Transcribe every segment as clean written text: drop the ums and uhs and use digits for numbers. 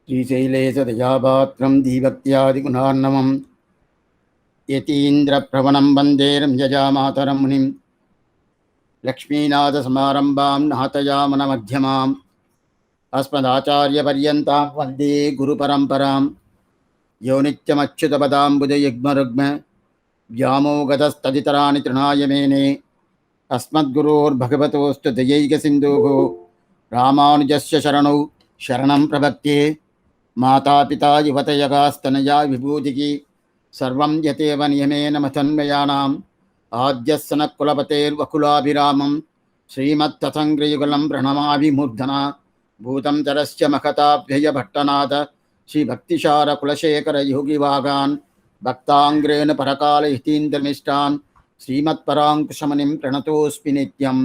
श्रीशैलेशदयापात्रं दीभक्त्यादिगुणार्णवं यतीन्द्रप्रवणं वन्दे रम्यजामातरं मुनिं लक्ष्मीनाथसमारम्भां नाथयामनमध्यमाम् अस्मदाचार्यपर्यन्तां वन्दे गुरुपरम्परां यो नित्यमच्युतपदाम्बुजयुग्मरुग्म व्यामोगतस्तदितराणि तृणाय मेने अस्मद्गुरोर्भगवतोऽस्तु दयैकसिन्धोः रामानुजस्य शरणौ शरणं प्रपद्ये मातापिता युवतयगास्तनया विभूतिः सर्वं यतेव नियमेन मथन्मयानाम् आद्यस्य नः कुलपतेर्वकुलाभिरामं श्रीमत्तथङ्ग्रियुगलं प्रणमामि मूर्धना भूतं तरस्य मखताभ्ययभट्टनाथ श्रीभक्तिसारकुलशेखरयोगिवागान् भक्ताङ्ग्रेण परकालहितीन्द्रमिष्टान् श्रीमत्पराङ्कुशमुनिं प्रणतोऽस्मि नित्यम्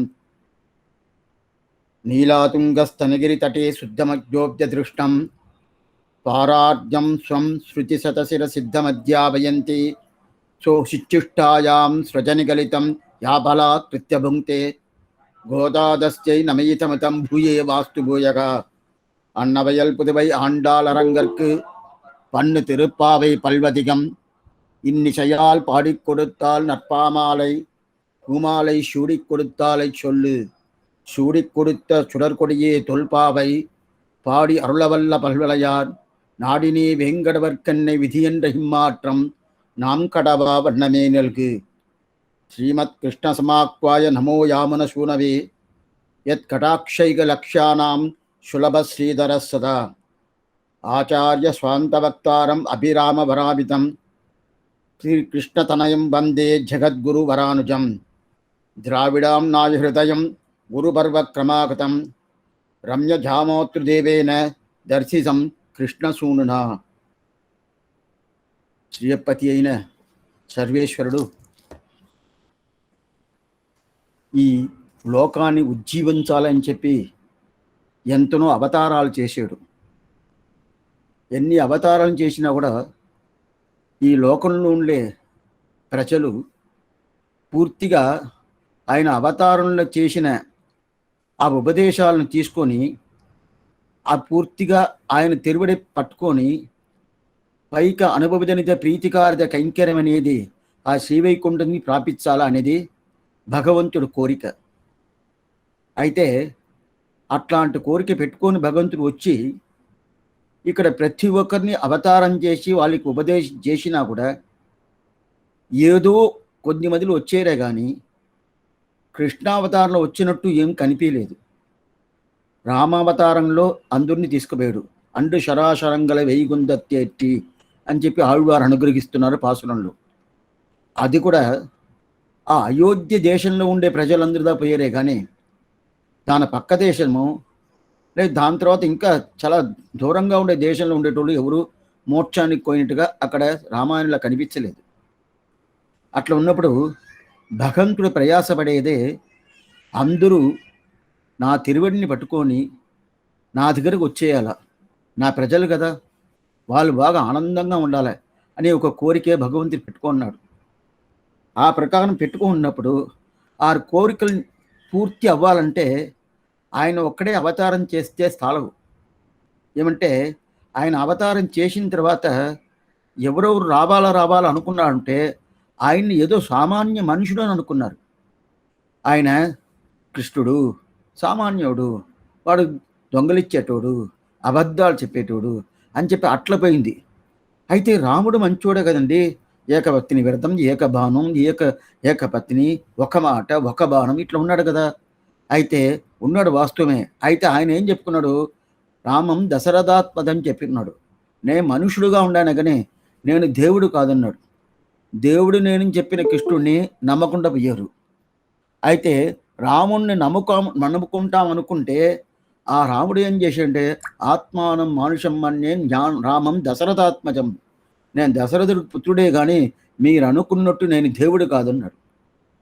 नीलातुङ्गस्तनगिरितटे शुद्धमज्ञोऽब्जदृष्टं पारार्ध्यं स्वं श्रुतिशतशिरसिद्धमध्यापयन्ति सोऽशिच्छिष्टायां सृजनिगलितं या बलात्कृत्य भुङ्क्ते गोदादस्यै नमयितमितं भूये वास्तु भूयः அன்னவயல் புதுவை ஆண்டாளரங்கற்கு பண்ணு திருப்பாவை பல்வதிகம் இன்னிசையால் பாடிக் கொடுத்தால் நற்பாமாலை பூமாலை சூடிக் கொடுத்தாலை சொல்லு சூடிக் கொடுத்த சுடற்கொடியே தொல்பாவை பாடி அருளவல்ல பல்வளையார் நாடினே வேங்கடவர்க்கென்னை விதியென்ற இம்மாற்றம் நாம் கடவா வண்ணமே நல்கு ஸ்ரீமத் கிருஷ்ண சமாக்வாய நமோ யாமன சூனவே யத் கடாட்சைக லக்ஷானாம் சுலப ஸ்ரீதர சதா ஆச்சாரிய ஸ்வாந்தவக்தாரம் அபிராம வராபிதம் ஸ்ரீகிருஷ்ணதனயம் வந்தே ஜகத்குரு வரானுஜம் திராவிடாம் நாய ஹிருதயம் குருபர்வ கிரமாகதம் ரம்ய ஜாமோத்ருதேவேன దర్శిసం కృష్ణసూనునా. శ్రీయపతి అయిన సర్వేశ్వరుడు ఈ లోకాన్ని ఉజ్జీవించాలని చెప్పి ఎంతనో అవతారాలు చేశాడు. ఎన్ని అవతారాలు చేసినా కూడా ఈ లోకంలో ఉండే ప్రజలు పూర్తిగా ఆయన అవతారంలో చేసిన ఆ ఉపదేశాలను తీసుకొని ఆ పూర్తిగా ఆయన తిరువడి పట్టుకొని పైక అనుభవజనిత ప్రీతికారిత కైంకర్యం అనేది ఆ శ్రీవైకుంఠాన్ని ప్రాపించాలా అనేది భగవంతుడు కోరిక. అయితే అట్లాంటి కోరిక పెట్టుకొని భగవంతుడు వచ్చి ఇక్కడ ప్రతి ఒక్కరిని అవతారం చేసి వాళ్ళకి ఉపదేశం చేసినా కూడా ఏదో కొద్ది మందిలో వచ్చేరే కానీ కృష్ణావతారంలో వచ్చినట్టు ఏం కనిపించలేదు. రామావతారంలో అందరినీ తీసుకుపోయాడు. అండు శరాశరంగల వెయ్యిగుందెట్టి అని చెప్పి ఆళ్వారు అనుగ్రహిస్తున్నారు పాసురంలో. అది కూడా ఆ అయోధ్య దేశంలో ఉండే ప్రజలందరిదా పోయారే కానీ దాని పక్క దేశము లేదు దాని తర్వాత ఇంకా చాలా దూరంగా ఉండే దేశంలో ఉండేటోళ్ళు ఎవరు మోక్షానికి పోయినట్టుగా అక్కడ రామాయణంలో కనిపించలేదు. అట్లా ఉన్నప్పుడు భగవంతుడు ప్రయాసపడేదే అందరూ నా తిరువడిని పట్టుకొని నా దగ్గరకు వచ్చేయాల, నా ప్రజలు కదా వాళ్ళు బాగా ఆనందంగా ఉండాలి అనే ఒక కోరికే భగవంతుడు పెట్టుకున్నాడు. ఆ ప్రకారం పెట్టుకున్నప్పుడు ఆ కోరికలు పూర్తి అవ్వాలంటే ఆయన ఒక్కడే అవతారం చేస్తే స్థాలవు. ఏమంటే ఆయన అవతారం చేసిన తర్వాత ఎవరెవరు రావాలా అనుకున్నారంటే ఆయన్ని ఏదో సామాన్య మనుషుడు అని అనుకున్నారు. ఆయన కృష్ణుడు సామాన్యుడు, వాడు దొంగలిచ్చేటోడు, అబద్ధాలు చెప్పేటోడు అని చెప్పి అట్ల పోయింది. అయితే రాముడు మంచోడే కదండి, ఏకపత్ని వ్రతం ఏకబాణం ఏకపత్ని ఒక మాట ఒక బాణం ఇట్లా ఉన్నాడు కదా. అయితే ఉన్నాడు వాస్తవమే. అయితే ఆయన ఏం చెప్పుకున్నాడు, రామం దశరథాత్మదని చెప్పినాడు. నేను మనుషుడుగా ఉండాను కానీ నేను దేవుడు కాదన్నాడు. దేవుడు నేను చెప్పిన కృష్ణుడిని నమ్మకుండా పోయారు. అయితే రాముణ్ణి నమ్ముకుంటాం అనుకుంటే ఆ రాముడు ఏం చేశాడంటే ఆత్మానం మానుషం అనే రామం దశరథాత్మజం, నేను దశరథుడు పుత్రుడే కానీ మీరు అనుకున్నట్టు నేను దేవుడు కాదన్నాడు.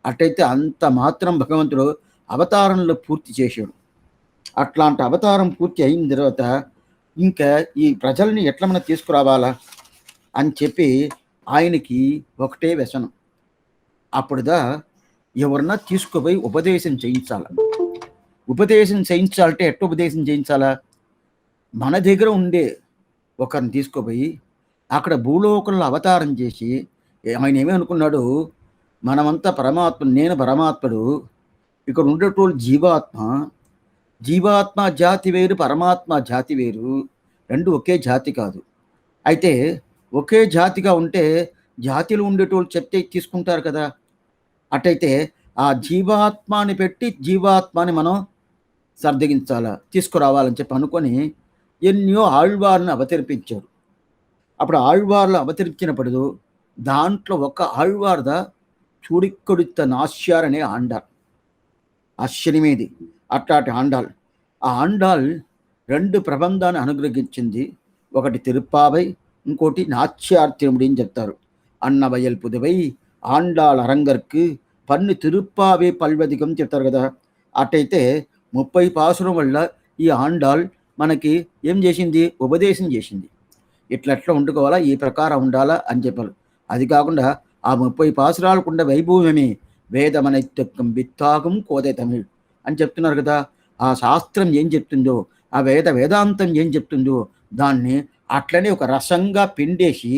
అట్టయితే అంత మాత్రం భగవంతుడు అవతారంలో పూర్తి చేశాడు. అట్లాంటి అవతారం పూర్తి అయిన తర్వాత ఇంకా ఈ ప్రజల్ని ఎట్లా మనం తీసుకురావాలా అని చెప్పి ఆయనకి ఒకటే వ్యసనం. అప్పుడుదా ఎవరన్నా తీసుకుపోయి ఉపదేశం చేయించాల. ఉపదేశం చేయించాలంటే ఎట్లా ఉపదేశం చేయించాలా, మన దగ్గర ఉండే ఒకరిని తీసుకుపోయి అక్కడ భూలోకంలో అవతారం చేసి ఆయన ఏమీ అనుకున్నాడు, మనమంతా పరమాత్మ, నేను పరమాత్ముడు, ఇక్కడ ఉండేటోళ్ళు జీవాత్మ, జీవాత్మ జాతి వేరు, పరమాత్మ జాతి వేరు, రెండు ఒకే జాతి కాదు. అయితే ఒకే జాతిగా ఉంటే జాతిలో ఉండేటోళ్ళు చెప్తే తీసుకుంటారు కదా. అటైతే ఆ జీవాత్మని పెట్టి జీవాత్మని మనం సర్దగించాలా, తీసుకురావాలని చెప్పి అనుకొని ఎన్నో ఆళ్వార్ని అవతరిపించారు. అప్పుడు ఆళ్వార్లు అవతరించినప్పుడు దాంట్లో ఒక ఆళ్వార్ద చూడికొడుத்த నాశ్యార్ అనే ఆండాల్, అశ్వినిమేది అట్లాంటి ఆండాల్. ఆ ఆండాల్ 2 ప్రబంధాన్ని అనుగ్రహించింది. ఒకటి తిరుప్పావై, ఇంకోటి నాచ్యార్ తిరుముడి అని చెప్తారు. అన్నవయల్ పుదువై ఆండాల్ అరంగర్కు పన్ను తిరుప్పావే పల్వదికం చెప్తారు కదా. అటైతే 30 పాసురం వల్ల ఈ ఆండాల్ మనకి ఏం చేసింది, ఉపదేశం చేసింది. ఇట్లట్లా వండుకోవాలా, ఈ ప్రకారం ఉండాలా అని చెప్పారు. అది కాకుండా ఆ 30 పాసురాలకుండా వైభవమే వేదమనైత్యకం విత్తాగం కోదే తమిళ్ అని చెప్తున్నారు కదా. ఆ శాస్త్రం ఏం చెప్తుందో, ఆ వేదాంతం ఏం చెప్తుందో దాన్ని అట్లనే ఒక రసంగా పిండేసి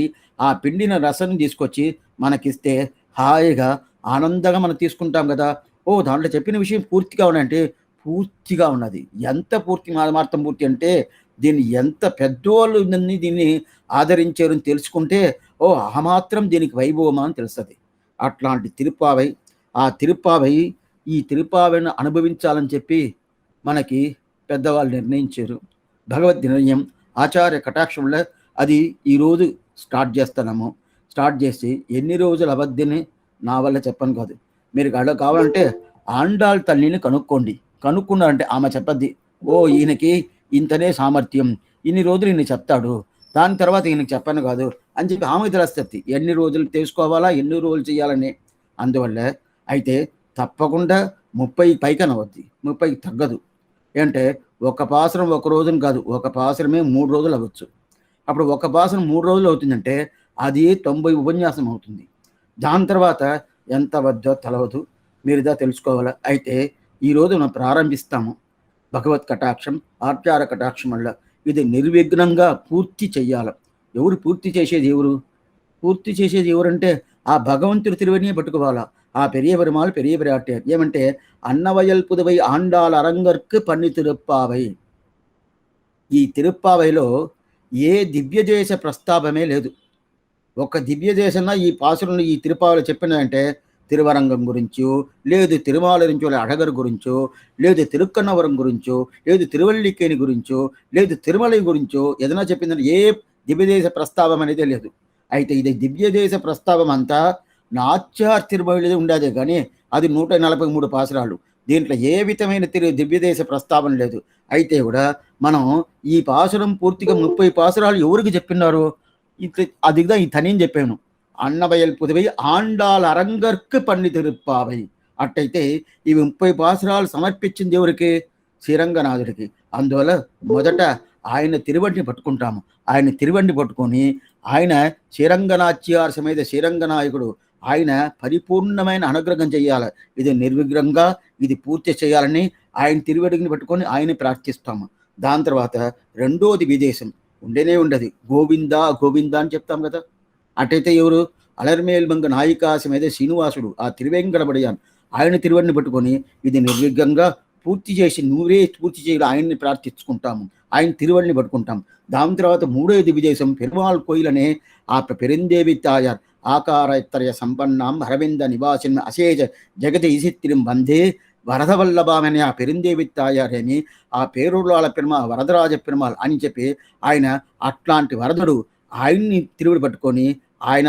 ఆ పిండిన రసం తీసుకొచ్చి మనకిస్తే హాయిగా ఆనందంగా మనం తీసుకుంటాం కదా. ఓ దాంట్లో చెప్పిన విషయం పూర్తిగా ఉన్నాయంటే పూర్తిగా ఉన్నది. ఎంత పూర్తి మాత్రం పూర్తి అంటే దీన్ని ఎంత పెద్దోళ్ళు దీన్ని ఆదరించారని తెలుసుకుంటే ఓ ఆ మాత్రం దీనికి వైభవమా అని తెలుస్తుంది. అట్లాంటి తిరుప్పావై, ఆ తిరుప్పావై, ఈ తిరుప్పావైని అనుభవించాలని చెప్పి మనకి పెద్దవాళ్ళు నిర్ణయించారు. భగవద్ నిర్ణయం ఆచార్య కటాక్షంలో అది ఈరోజు స్టార్ట్ చేస్తున్నాము. స్టార్ట్ చేసి ఎన్ని రోజులు అవద్దని నా వల్ల చెప్పను కాదు. మీరు కావాలంటే ఆండాళ్ తల్లిని కనుక్కున్నారంటే ఆమె చెప్పద్ది, ఓ ఈయనకి ఇంతనే సామర్థ్యం, ఇన్ని రోజులు ఈయన చెప్తాడు, దాని తర్వాత ఈయనకి చెప్పను కాదు అని చెప్పి ఆమె తెలుస్తుంది ఎన్ని రోజులు తెలుసుకోవాలా, ఎన్ని రోజులు చేయాలని. అందువల్ల అయితే తప్పకుండా 30 పైకన అవద్ది, 30 తగ్గదు. ఏంటంటే ఒక పాసరం ఒక రోజున కాదు, ఒక పాసరమే 3 రోజులు అవ్వచ్చు. అప్పుడు ఒక పాసరం 3 రోజులు అవుతుందంటే అది 90 ఉపన్యాసం అవుతుంది. దాని తర్వాత ఎంత వద్దో తెలవదు, మీరుదా తెలుసుకోవాలా. అయితే ఈరోజు మనం ప్రారంభిస్తాము భగవత్ కటాక్షం, ఆచార కటాక్షం వల్ల. ఇది నిర్విఘ్నంగా పూర్తి చెయ్యాలి. ఎవరు పూర్తి చేసేది, పూర్తి చేసేది ఎవరంటే ఆ భగవంతుడి తిరువనే పట్టుకోవాలా. ఆ పెరియ పెరుమాళ్ పెరియ పిరాట్టారు ఏమంటే అన్నవయల్ పుదువై ఆండాల్ అరంగర్కు పన్ని తిరుప్పావై. ఈ తిరుప్పావైలో ఏ దివ్యదేశ ప్రస్తావమే లేదు. ఒక దివ్యదేశంలో ఈ పాసులను ఈ తిరుప్పావైలో చెప్పినంటే తిరువరంగం గురించో, లేదు తిరుమల గురించో, అడగర్ గురించో, లేదు తిరుక్కన్నవరం గురించో, లేదు తిరువల్లికేని గురించో, లేదు తిరుమల గురించో ఏదైనా చెప్పిందని ఏ దివ్యదేశ ప్రస్తావం అనేది లేదు. అయితే ఇది దివ్యదేశ ప్రస్తావం అంతా నాచ్యార్ తిరుమల ఉండేదే కానీ అది 143 పాసురాలు. దీంట్లో ఏ విధమైన దివ్యదేశ ప్రస్తావన లేదు. అయితే కూడా మనం ఈ పాసురం పూర్తిగా 30 పాసురాలు ఎవరికి చెప్పినారు, అదిగా ఈ తనేం చెప్పాను, అన్నవయల్ పుదువై ఆండాల్ అరంగర్కు పన్ని తిరుప్పావై. అట్టయితే ఇవి 30 పాసురాలు సమర్పించింది ఎవరికి, శ్రీరంగనాథుడికి. అందువల్ల మొదట ఆయన తిరువడిని పట్టుకుంటాము. ఆయన తిరువడిని పట్టుకొని ఆయన శ్రీరంగనాచ్యార్ సమేత శ్రీరంగనాయకుడు ఆయన పరిపూర్ణమైన అనుగ్రహం చేయాలి. ఇది నిర్విఘ్నంగా ఇది పూర్తి చేయాలని ఆయన తిరువడిని పట్టుకొని ఆయన ప్రార్థిస్తాము. దాని తర్వాత రెండోది విదేశం ఉండేనే ఉండదు, గోవింద గోవింద అని చెప్తాం కదా. అటైతే ఎవరు, అలర్మేల్మంగ నాయికాసమేదే శ్రీనివాసుడు ఆ తిరువేంకటపడియాను ఆయన తిరువడిని పట్టుకొని ఇది నిర్విఘ్నంగా పూర్తి చేసి నూరే పూర్తి చేయాలి ఆయన్ని ప్రార్థించుకుంటాము, ఆయన తిరువడిని పట్టుకుంటాం. దాని తర్వాత మూడోది విదేశం పెరుమాళ్ కోయిలనే ఆ పెరిందేవి తాయార్ ఆకారత్రయ సంపన్నాం అరవింద నివాసిన్ అశేష జగతి ఈసిత్తిరం వందే వరదవల్లభామని ఆ పెరిందేవి తాయారని ఆ పేరుళ్ళ పెరుమాళ్ వరదరాజ పెరుమాళ్ అని చెప్పి ఆయన అట్లాంటి వరదుడు ఆయన్ని తిరువడి పట్టుకొని ఆయన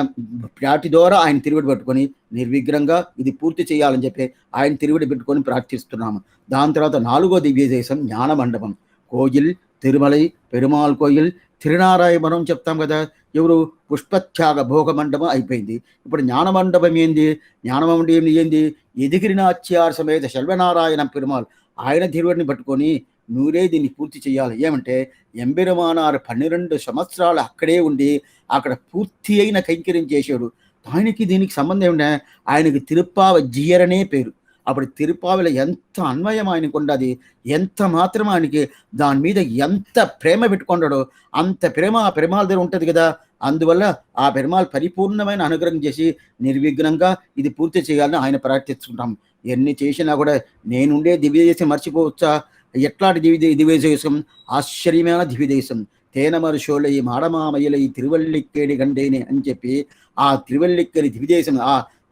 ప్రాటి ద్వారా ఆయన తిరువడి పట్టుకొని నిర్విఘ్నంగా ఇది పూర్తి చేయాలని చెప్పి ఆయన తిరువడి పెట్టుకొని ప్రార్థిస్తున్నాము. దాని తర్వాత నాలుగో దివ్యదేశం జ్ఞాన మండపం, కోయిల్ తిరుమలై పెరుమాళ్ కోయిల్ తిరునారాయణం చెప్తాం కదా. ఎవరు, పుష్పత్యాగ భోగ మండపం అయిపోయింది. ఇప్పుడు జ్ఞానమండపం ఏంది, జ్ఞానమండపం ఏంది, ఎదిగిరినాచ్యార్ సమేత శల్వనారాయణ పెరుమాళ్ ఆయన తిరువడిని పట్టుకొని నూరే దీన్ని పూర్తి చేయాలి. ఏమంటే ఎంబెరుమానారు 12 సంవత్సరాలు అక్కడే ఉండి అక్కడ పూర్తి అయిన కైంకర్యం చేశాడు. దానికి దీనికి సంబంధం ఏమిటంటే ఆయనకి తిరుప్పావ జీయరనే పేరు. అప్పుడు తిరుపావిలో ఎంత అన్వయం ఆయనకు ఉండదు, ఎంత మాత్రం ఆయనకి దాని మీద ఎంత ప్రేమ పెట్టుకున్నాడో అంత ప్రేమ ఆ పెరుమాళ దగ్గర ఉంటుంది కదా. అందువల్ల ఆ పెరుమాళ్ పరిపూర్ణమైన అనుగ్రహం చేసి నిర్విఘ్నంగా ఇది పూర్తి చేయాలని ఆయన ప్రార్థించుకుంటాం. ఎన్ని చేసినా కూడా నేనుండే దివ్యదేశం మర్చిపోవచ్చా? ఎట్లాంటి దివ్యదేశం? ఆశ్చర్యమైన దివ్యదేశం. తేనమరుషోలై మాడమామయ్యలై తిరువల్లిక్కేడి గండేని అని చెప్పి ఆ తిరువల్లిక్కేడి దివ్యదేశం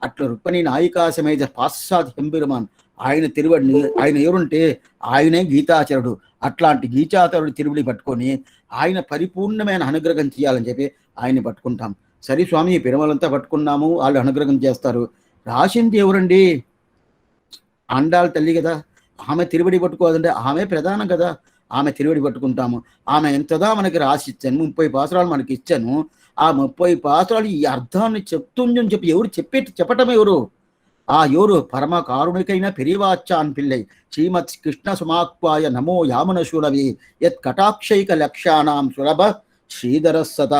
అట్లా రుక్మిణి నాయికాసమేత పాశ్చాత్ హెంబెరుమాన్ ఆయన తిరువడిని, ఆయన ఎవరుంటే ఆయనే గీతాచారుడు. అట్లాంటి గీతాచారుడు తిరువడి పట్టుకొని ఆయన పరిపూర్ణమైన అనుగ్రహం చేయాలని చెప్పి ఆయన్ని పట్టుకుంటాం. సరే స్వామి పెరుమలంతా పట్టుకున్నాము, వాళ్ళు అనుగ్రహం చేస్తారు. రాసింది ఎవరండి? ఆండాళ్ళ తల్లి కదా, ఆమె తిరువడి పట్టుకోవాలంటే ఆమె ప్రధానం కదా, ఆమె తిరువడి పట్టుకుంటాము. ఆమె ఎంతదా మనకి రాసి ఇచ్చాను, 30 పాసురాలు మనకి ఇచ్చాను. ఆ 30 పాసురాలు ఈ అర్థాన్ని చెప్తుందని చెప్పి ఎవరు చెప్పటం ఎవరు? ఆ ఎవరు? పరమ కారుణికైన పెరివాచ్చాన్ పిల్లై శ్రీమత్ కృష్ణ సుమాక్వాయ నమో యామన శూలవి యత్ కటాక్షైక లక్ష్యానాం సులభ శ్రీధరస్సత.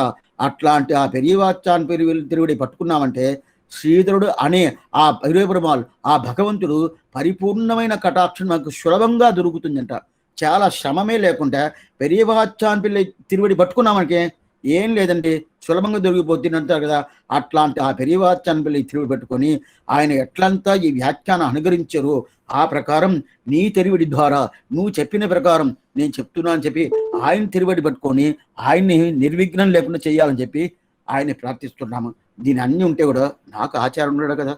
అట్లాంటి ఆ పెరివాచ్చాన్ తిరువడి పట్టుకున్నామంటే శ్రీధరుడు అనే ఆ పెరుమాళ్ ఆ భగవంతుడు పరిపూర్ణమైన కటాక్షం మనకు సులభంగా దొరుకుతుందంట. చాలా శ్రమమే లేకుండా పెరియవాచ్చాన్ పిల్లై తిరువడి పట్టుకున్నామంటే ఏం లేదండి, సులభంగా దొరికిపోతుంది అంటారు కదా. అట్లాంటి ఆ పెరియవాచ్యాన్ని పిల్లై తిరువడి పెట్టుకొని ఆయన ఎట్లంతా ఈ వ్యాఖ్యానం అనుగరించారు ఆ ప్రకారం నీ తిరువడి ద్వారా నువ్వు చెప్పిన ప్రకారం నేను చెప్తున్నా అని చెప్పి ఆయన తిరువడి పట్టుకొని ఆయన్ని నిర్విఘ్నం లేకుండా చేయాలని చెప్పి ఆయన్ని ప్రార్థిస్తున్నాము. దీని అన్నీ ఉంటే కూడా నాకు ఆచారం ఉన్నాడు కదా,